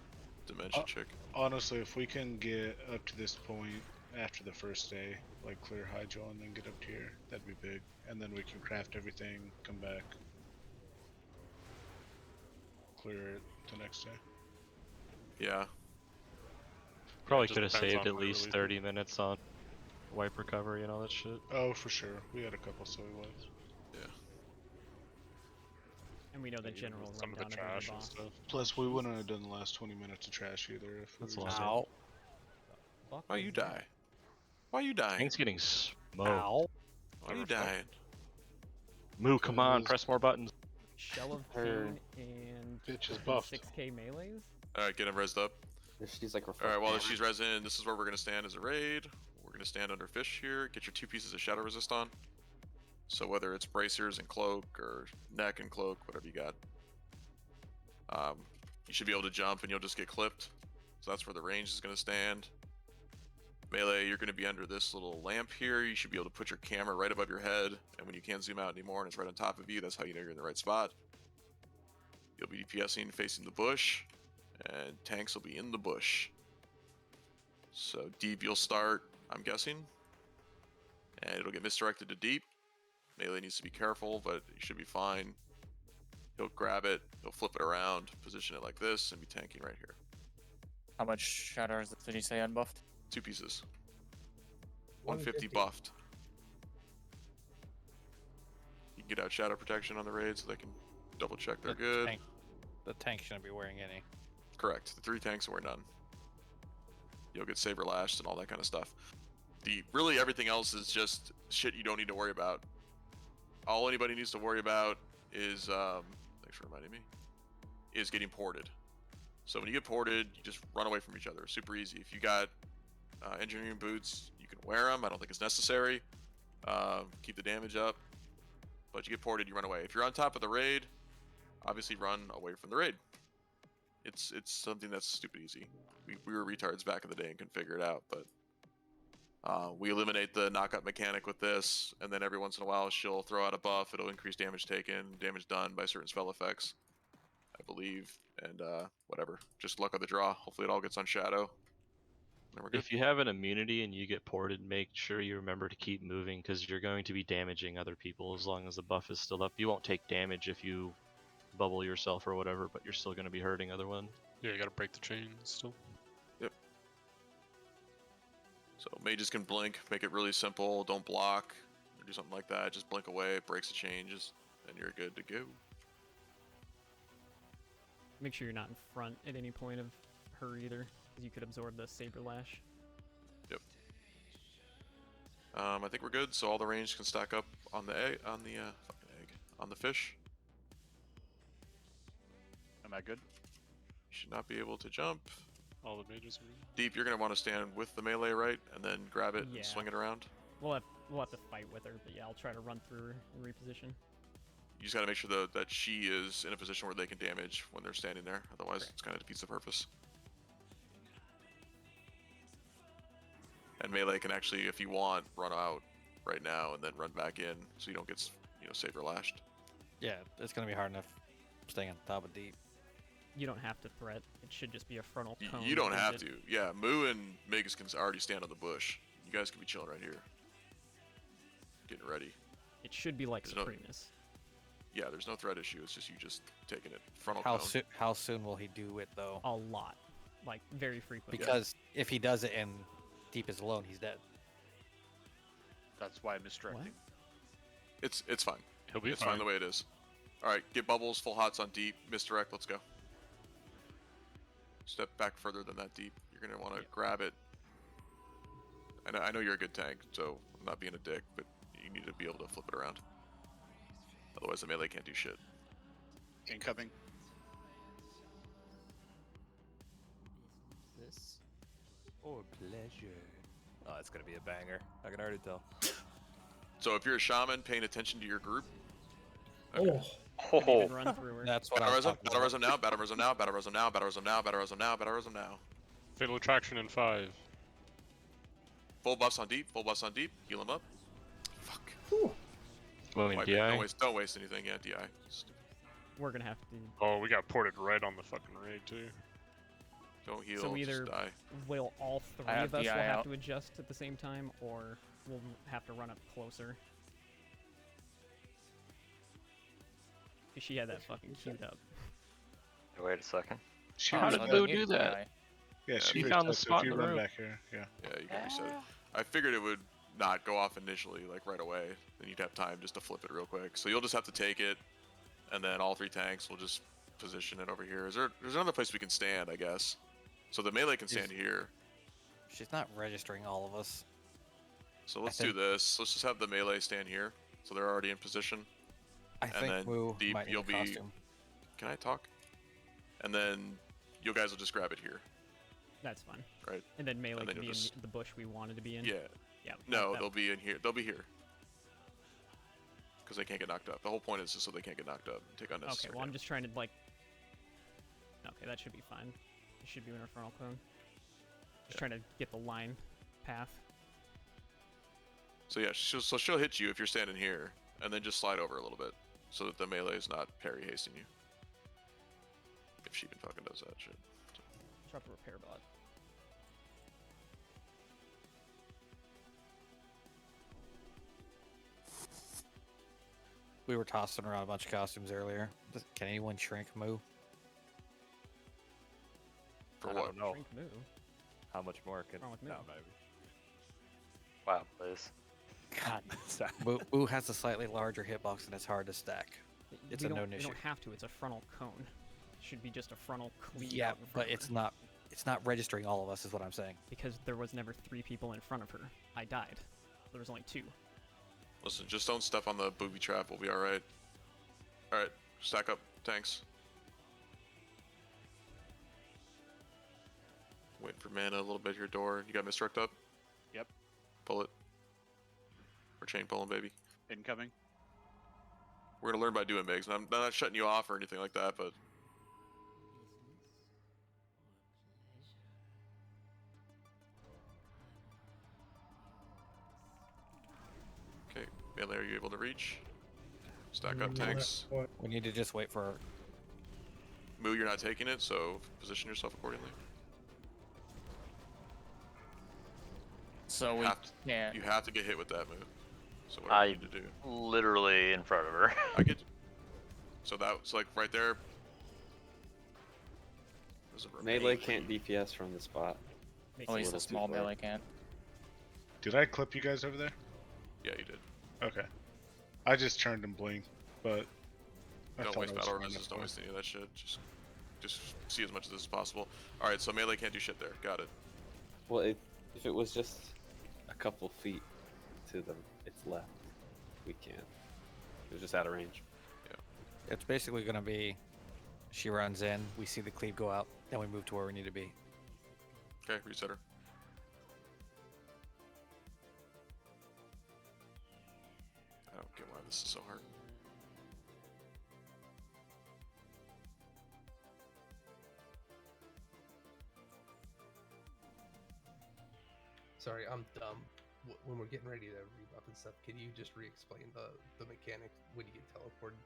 dementia chick. Honestly, if we can get up to this point after the first day, like clear Hydro and then get up to here, that'd be big. And then we can craft everything, come back, clear it the next day. Yeah. Probably just could have depends saved on at when we least release 30 minutes on wipe recovery and all that shit. Oh, for sure. We had a couple so we wiped. Yeah. And we know the even general with some run of the down every trash and boss. stuff. Plus, we wouldn't have done the last 20 minutes of trash either if we That's were a just lot. Ow. Why you die? Why you dying? Tank's getting smoked. Ow. Why you dying? Moo, come on, press more buttons. Shell of Her Pain and bitch is buffed. 6k melees. Alright, get him rezzed up. She's like Alright, while she's resin, this is where we're going to stand as a raid. We're going to stand under fish here. Get your 2 pieces of shadow resist on. So whether it's bracers and cloak or neck and cloak, whatever you got. You should be able to jump and you'll just get clipped. So that's where the range is going to stand. Melee, you're going to be under this little lamp here. You should be able to put your camera right above your head. And when you can't zoom out anymore and it's right on top of you, that's how you know you're in the right spot. You'll be DPSing facing the bush. And tanks will be in the bush. So deep you'll start, I'm guessing. And it'll get misdirected to deep. Melee needs to be careful, but you should be fine. He'll grab it, he'll flip it around, position it like this, and be tanking right here. How much shatters did you say unbuffed? 2 pieces. 150 buffed. You can get out shadow protection on the raid so they can double check they're good. The tank shouldn't be wearing any. Correct. The 3 tanks wear none. You'll get saber lashed and all that kind of stuff. Really everything else is just shit you don't need to worry about. All anybody needs to worry about is thanks for reminding me, is getting ported. So when you get ported, you just run away from each other. Super easy. If you got engineering boots, you can wear them. I don't think it's necessary. Keep the damage up. But you get ported, you run away. If you're on top of the raid, obviously run away from the raid. It's something that's stupid easy. We were retards back in the day and couldn't figure it out, but we eliminate the knockout mechanic with this, and then every once in a while she'll throw out a buff. It'll increase damage taken, damage done by certain spell effects, I believe, and whatever. Just luck of the draw. Hopefully it all gets on shadow. Then we're good. If you have an immunity and you get ported, make sure you remember to keep moving because you're going to be damaging other people as long as the buff is still up. You won't take damage if you bubble yourself or whatever, but you're still going to be hurting other one. Yeah, you gotta break the chain still. Yep. So mages can blink, make it really simple. Don't block or do something like that. Just blink away, it breaks the changes, and you're good to go. Make sure you're not in front at any point of her either, because you could absorb the saber lash. Yep. I think we're good. So all the range can stack up on the egg, on the fish. Am I good? You should not be able to jump. All the mages are in. Deep, you're gonna want to stand with the melee, right, and then grab it Yeah. and swing it around. We'll have to fight with her, but yeah, I'll try to run through her and reposition. You just gotta make sure that she is in a position where they can damage when they're standing there. Otherwise, it's kind of defeats the purpose. And melee can actually, if you want, run out right now and then run back in, so you don't get, saber lashed. Yeah, it's gonna be hard enough staying on top of deep. You don't have to threat. It should just be a frontal cone. You don't have widget. to. Yeah, Moo and Migs can already stand on the bush. You guys can be chilling right here. Getting ready. It should be like There's no- Supremeness. Yeah, there's no threat issue. It's just you just taking it frontal How cone. soon? How soon will he do it though? A lot, like very frequently. Because if he does it and deep is alone, he's dead. That's why I'm misdirecting. It's fine. He'll be it's fine the way it is. All right, get bubbles, full hots on deep, misdirect. Let's go. Step back further than that deep. You're gonna want to grab it. I know you're a good tank, so I'm not being a dick, but you need to be able to flip it around. Otherwise, the melee can't do shit. Incoming. This or pleasure. Oh, it's gonna be a banger. I can already tell. So if you're a shaman paying attention to your group. Oh. Oh. Run through her. That's what I Battle was Resm, talking Battle about. Resm now, Battle Resm now, Battle Resm now, Battle Resm now, Battle Resm now, Battle Resm now, Battle Resm now. Fatal attraction in 5. Full buffs on deep, full buffs on deep, heal him up. Fuck. Moving Wipe DI. it. Don't waste anything, yeah, DI. We're gonna have to. Oh, we got ported right on the fucking raid too. Don't heal, So either just die. will all three have of us will DI have out. to adjust at the same time, or we'll have to run up closer. She had that fucking queued up. Wait a second. She How was did back- Boo do that? Yeah, she He was found the back, so spot if you in the run room. back here, yeah. Yeah, you can reset it. I figured it would not go off initially, like right away. Then you'd have time just to flip it real quick. So you'll just have to take it, and then all 3 tanks will just position it over here. There's another place we can stand, I guess. So the melee can stand here. She's not registering all of us. So let's think- do this. Let's just have the melee stand here, so they're already in position. I And think then Moo deep, might need you'll a be. costume. Can I talk? And then you guys will just grab it here. That's fine. Right. And then melee And then can be you'll in just- the bush we wanted to be in. Yeah. Yeah. No, that- they'll be in here. They'll be here. Because they can't get knocked up. The whole point is just so they can't get knocked up and take unnecessary. Okay, well I'm just trying to like. Okay, that should be fine. It should be an infernal cone. Just trying to get the line path. So yeah, she'll hit you if you're standing here, and then just slide over a little bit, so that the melee is not parry hasting you. If she even fucking does that shit. Drop the repair bot. We were tossing around a bunch of costumes earlier. Can anyone shrink Moo? For I what? don't know. Shrink Moo. How much more can? Wrong with Moo? No, maybe. Wow, Liz. God, Moo has a slightly larger hitbox and it's hard to stack. It's we a don't, known we issue. don't have to. It's a frontal cone. It should be just a frontal clean. Yeah, out in front but of her. it's not. It's not registering all of us, is what I'm saying. Because there was never 3 people in front of her. I died. There was only 2. Listen, just don't step on the booby trap. We'll be all right. All right, stack up tanks. Wait for mana a little bit here, door. You got misdirect up? Yep. Pull it. We're chain pulling, baby. Incoming. We're gonna learn by doing, Migs. And I'm not shutting you off or anything like that, but okay. Melee, are you able to reach? Stack up tanks. We need to just wait for. Moo, you're not taking it, so position yourself accordingly. So we can't. You have to get hit with that move. So what do you I need to do? literally in front of her. I get. So that's like right there. There's a Melee can't DPS from the spot. At least the small melee can't. Did I clip you guys over there? Yeah, you did. Okay. I just turned and blinked, but I Don't thought waste I was battle fine resist. that Don't way. waste any of that shit. Just see as much of this as possible. All right, so melee can't do shit there. Got it. Well, if it was just a couple feet to its left, we can't. It was just out of range. It's basically going to be. She runs in, we see the cleave go out, then we move to where we need to be. Okay, reset her. I don't get why this is so hard. Sorry, I'm dumb. When we're getting ready to rebuff and stuff, can you just re-explain the mechanics? What do you get teleported?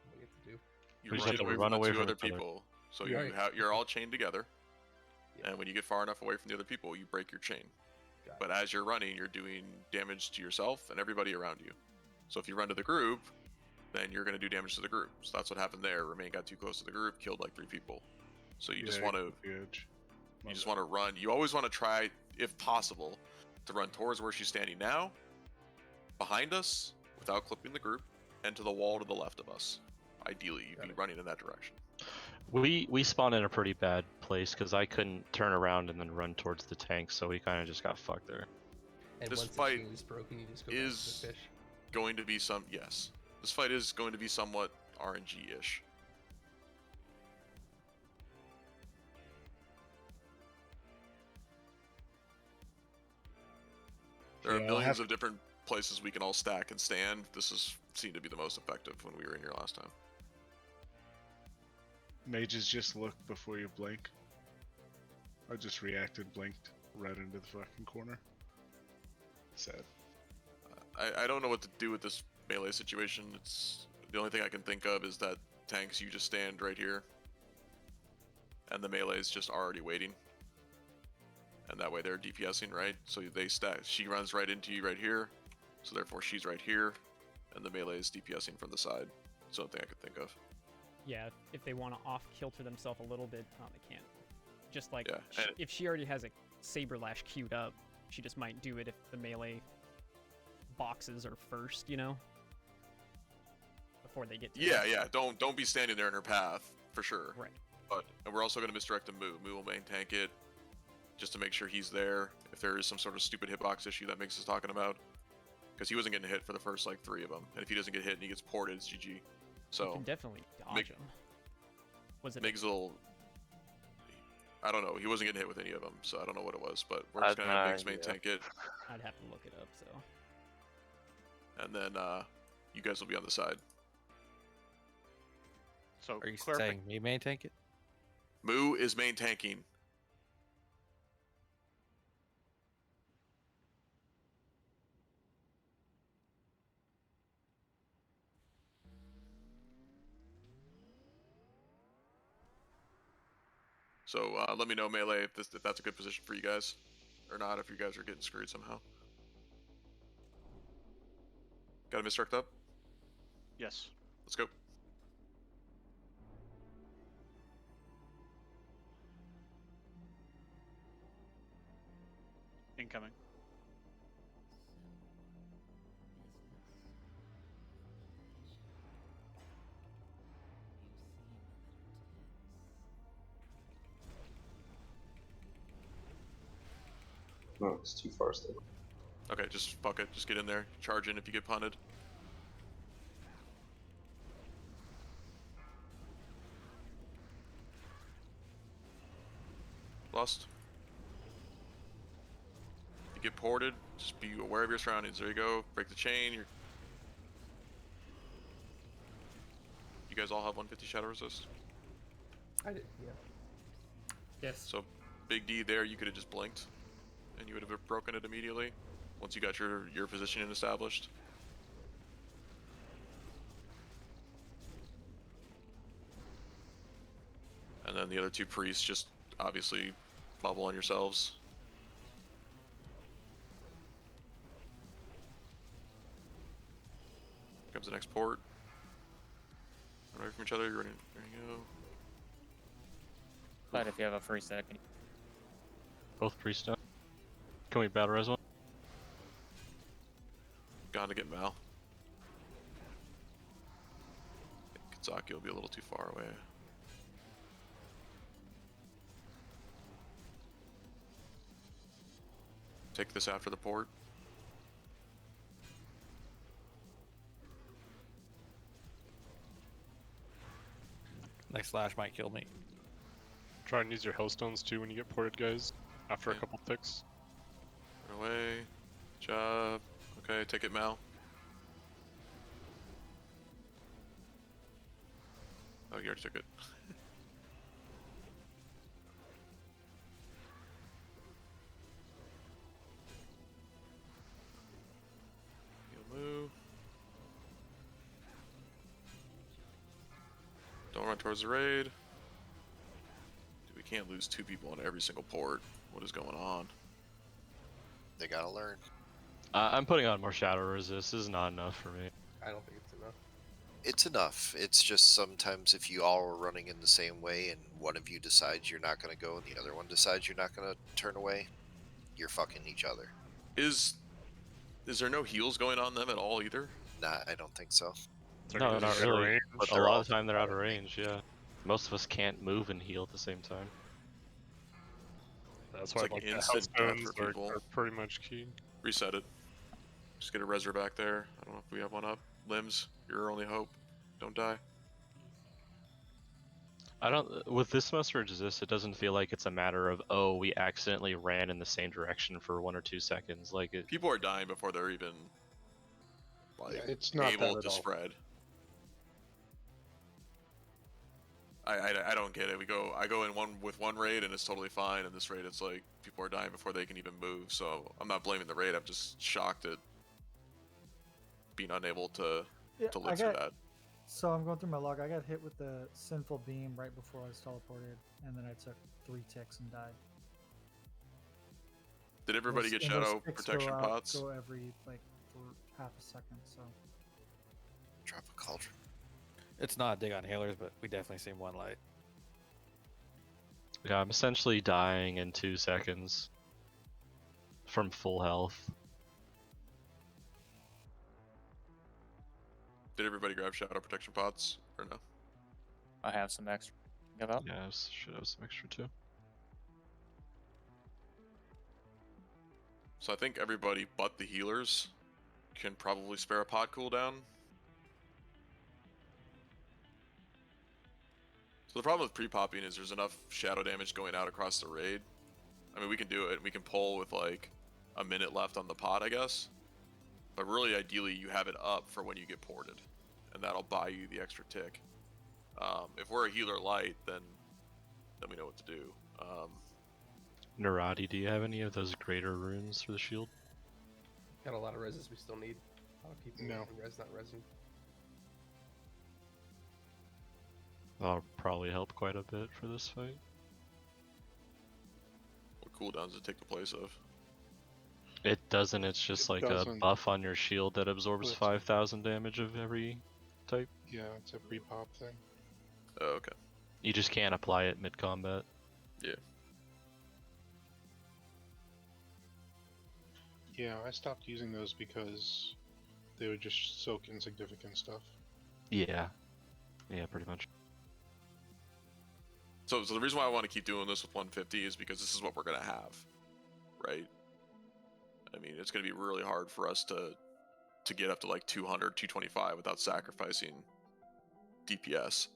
What do you have to do? You run away from the 2 other people. So Yeah. you're all chained together. And when you get far enough away from the other people, you break your chain. But as you're running, you're doing damage to yourself and everybody around you. So if you run to the group, then you're going to do damage to the group. So that's what happened there. Remain got too close to the group, killed like 3 people. So you just want to run. You always want to try, if possible, to run towards where she's standing now, behind us, without clipping the group, and to the wall to the left of us. Ideally, you'd be running in that direction. We spawned in a pretty bad place because I couldn't turn around and then run towards the tank, so we kind of just got fucked there. And This once the fight chain is broken, you just go back to the fish. going to be yes. This fight is going to be somewhat RNG-ish. There are Yeah, I'll millions have- of different places we can all stack and stand. This has seemed to be the most effective when we were in here last time. Mages just look before you blink. I just reacted, blinked right into the fucking corner. Sad. I don't know what to do with this melee situation. It's the only thing I can think of is that tanks, you just stand right here, and the melee is just already waiting, and that way they're DPSing, right? So they stack. She runs right into you right here, so therefore she's right here, and the melee is DPSing from the side. It's the only thing I could think of. Yeah, if they want to off-kilter themselves a little bit, they can't. Just like, Yeah, if she already has a Saber Lash queued up, she just might do it if the melee boxes are first, you know? Before they get to Yeah, yeah. Don't be standing there in her path, for sure. Right. But we're also going to misdirect the Moo. Moo will main tank it, just to make sure he's there if there is some sort of stupid hitbox issue that Migs is talking about. Because he wasn't getting hit for the first, like, 3 of them. And if he doesn't get hit and he gets ported, it's GG. So you can definitely dodge him. Was it? Migs will... I don't know. He wasn't getting hit with any of them, so I don't know what it was. But we're just going to have Migs main tank it. I'd have to look it up, so... And then you guys will be on the side. So Are you saying me main tank it? Moo is main tanking. So let me know, Melee, if that's a good position for you guys, or not, if you guys are getting screwed somehow. Got a misdirect up? Yes. Let's go. Incoming. No, it's too far still. Okay, just fuck it. Just get in there. Charge in if you get punted. Lost. If you get ported, just be aware of your surroundings. There you go. Break the chain. You guys all have 150 shadow resist? I did, yeah. Yes. So, Big D there, you could have just blinked, and you would have broken it immediately once you got your positioning established. And then the other 2 priests just obviously bubble on yourselves. Here comes the next port. Run away from each other, you're running. There you go. But if you have a free second. Both priests down. Can we battle res one? Gone to get Mal. Kazaki will be a little too far away. Take this after the port. Next slash might kill me. Try and use your hellstones too when you get ported, guys. After a couple ticks. Run away. Good job. Okay, take it, Mal. Oh, you already took it. You'll move. Don't run towards the raid. Dude, we can't lose 2 people on every single port. What is going on? They gotta learn. I'm putting on more shadow resist. This is not enough for me. I don't think it's enough. It's enough. It's just sometimes if you all are running in the same way and one of you decides you're not going to go and the other one decides you're not going to turn away, you're fucking each other. Is there no heals going on them at all either? not. I don't think so. No, not really. But a They're lot all of the time they're out of range. range. Yeah, most of us can't move and heal at the same time. That's It's why like like the instant death hellstones for people. are pretty much key. Reset it. Just get a Reser back there. I don't know if we have one up. Limbs, your only hope. Don't die. I don't. With this much resist, it doesn't feel like it's a matter of, oh, we accidentally ran in the same direction for 1 or 2 seconds. Like it. People are dying before they're even like it's not able that at to all. spread. I don't get it. I go in with one raid and it's totally fine, and this raid it's like people are dying before they can even move. So I'm not blaming the raid. I'm just shocked at being unable to live through that. So I'm going through my log. I got hit with the sinful beam right before I was teleported, and then I took 3 ticks and died. Did everybody get And shadow ticks protection go out, pots? Go every like for half a second. So Drop a cauldron. It's not a dig on healers, but we definitely seen one light. Yeah, I'm essentially dying in 2 seconds from full health. Did everybody grab shadow protection pots or no? I have some extra. Give up. Yeah, I should have some extra too. So I think everybody but the healers can probably spare a pot cooldown. So the problem with pre-popping is there's enough shadow damage going out across the raid. I mean, we can do it. We can pull with like a minute left on the pot, I guess. But really, ideally, you have it up for when you get ported, and that'll buy you the extra tick. If we're a healer light, then we know what to do. Narati, do you have any of those greater runes for the shield? Got a lot of reses we still need. A lot of people No. res not resin. That'll probably help quite a bit for this fight. What cooldowns does it take the place of? It doesn't, it's just It like a doesn't. buff on your shield that absorbs But- 5,000 damage of every type. Yeah, it's a pre-pop thing. Oh, okay. You just can't apply it mid-combat. Yeah. Yeah, I stopped using those because they would just soak insignificant stuff. Yeah. Yeah, pretty much. So the reason why I want to keep doing this with 150 is because this is what we're gonna have, right? I mean, it's gonna be really hard for us to get up to like 200, 225 without sacrificing DPS.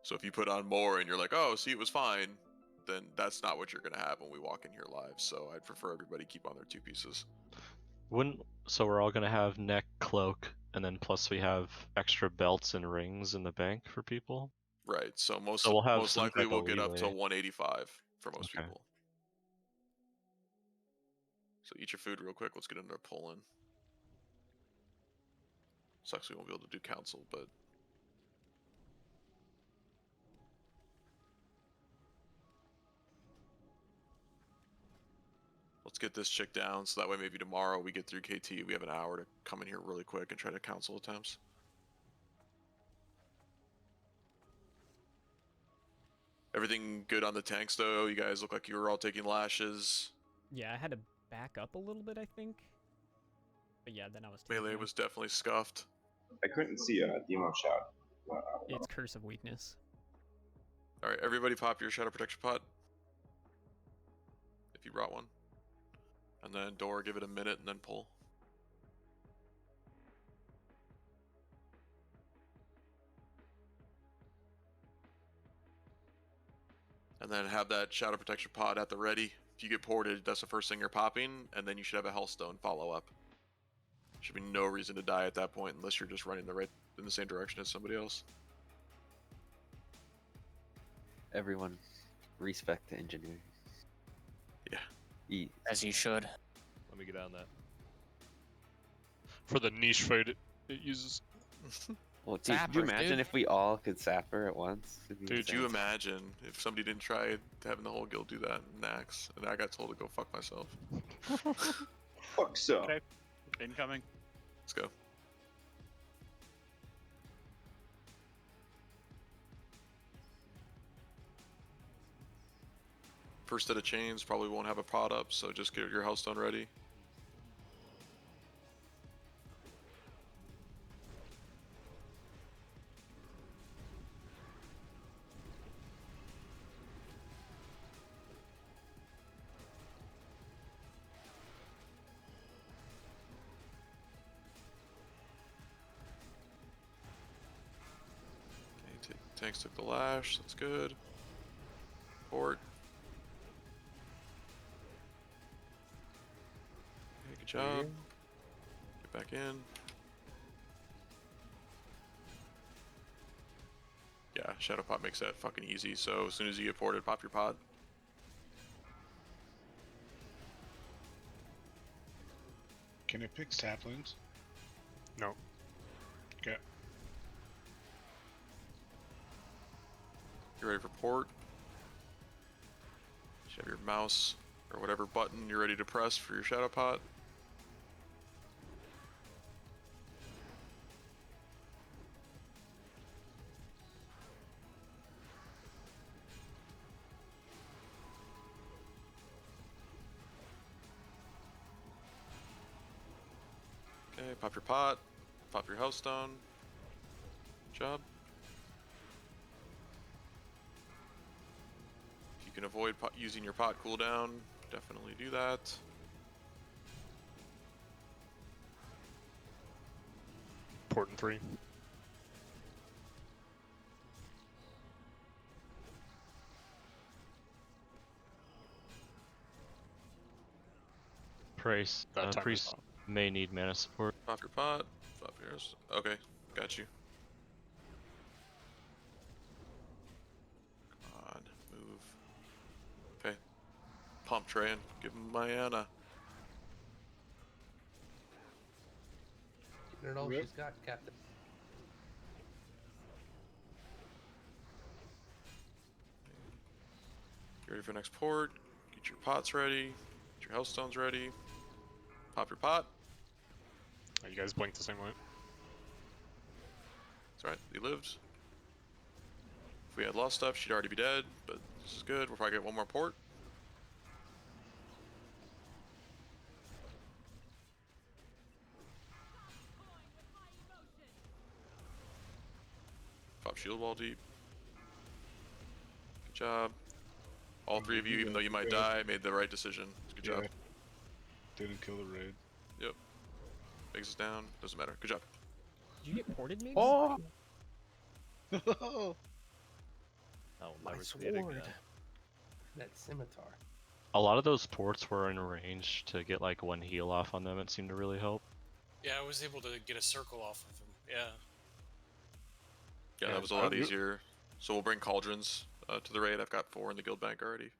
So if you put on more and you're like, oh, see, it was fine, then that's not what you're gonna have when we walk in here live. So I'd prefer everybody keep on their 2 pieces. So we're all gonna have neck, cloak, and then plus we have extra belts and rings in the bank for people. Right. So most So we'll have most some likely type we'll of get up to leeway. 185 for most Okay. people. So eat your food real quick. Let's get into our pull-in. Sucks we won't be able to do council, but let's get this chick down so that way maybe tomorrow we get through KT. We have an hour to come in here really quick and try to council attempts. Everything good on the tanks though? You guys look like you were all taking lashes. Yeah, I had to back up a little bit, I think. But yeah, then I was taking Melee them. was definitely scuffed. I couldn't see a demo shot. It's Curse of Weakness. Alright, everybody pop your shadow protection pot. If you brought one. And then door, give it a minute and then pull. And then have that shadow protection pod at the ready. If you get ported, that's the first thing you're popping, and then you should have a Hellstone follow up. Should be no reason to die at that point unless you're just running in the same direction as somebody else. Everyone, respect the engineering. Yeah. As you should. Let me get on that. For the niche fight it uses. Well, dude, could you imagine if we all could sapper at once? It'd be Dude, insane. you imagine if somebody didn't try having the whole guild do that in Nax, and I got told to go fuck myself. Fuck so. Okay. Incoming. Let's go. first set of chains probably won't have a pot up, so just get your Hellstone ready. Okay, tanks took the lash, that's good. Port. Okay, good job. Get back in. Yeah, Shadow Pot makes that fucking easy, so as soon as you get ported, pop your pod. Can it pick saplings? No. Okay. You ready for port? You have your mouse or whatever button you're ready to press for your Shadow Pot. Okay, pop your pot, pop your Hellstone. Good job. If you can avoid using your pot cooldown, definitely do that. Port in 3. Priest may need mana support. Pop your pot, pop yours. Okay, got you. Come on, move. Okay. Pump Train, give him Mariana. Giving it all she's got, Captain. Get ready for next port. Get your pots ready. Get your Hellstones ready. Pop your pot. You guys blinked the same way. That's right, he lived. If we had lost stuff, she'd already be dead, but this is good. We'll probably get one more port. Pop shield wall deep. Good job. All three of you, even though you might die, made the right decision. Good job. Didn't kill the raid. Yep. Makes us down. Doesn't matter. Good job. Did you get ported, Migs? Oh! Oh, My never see it sword. again. That scimitar. A lot of those ports were in range to get like one heal off on them. It seemed to really help. Yeah, I was able to get a circle off of him. Yeah. Yeah, that was a lot easier. So we'll bring cauldrons to the raid. I've got 4 in the guild bank already.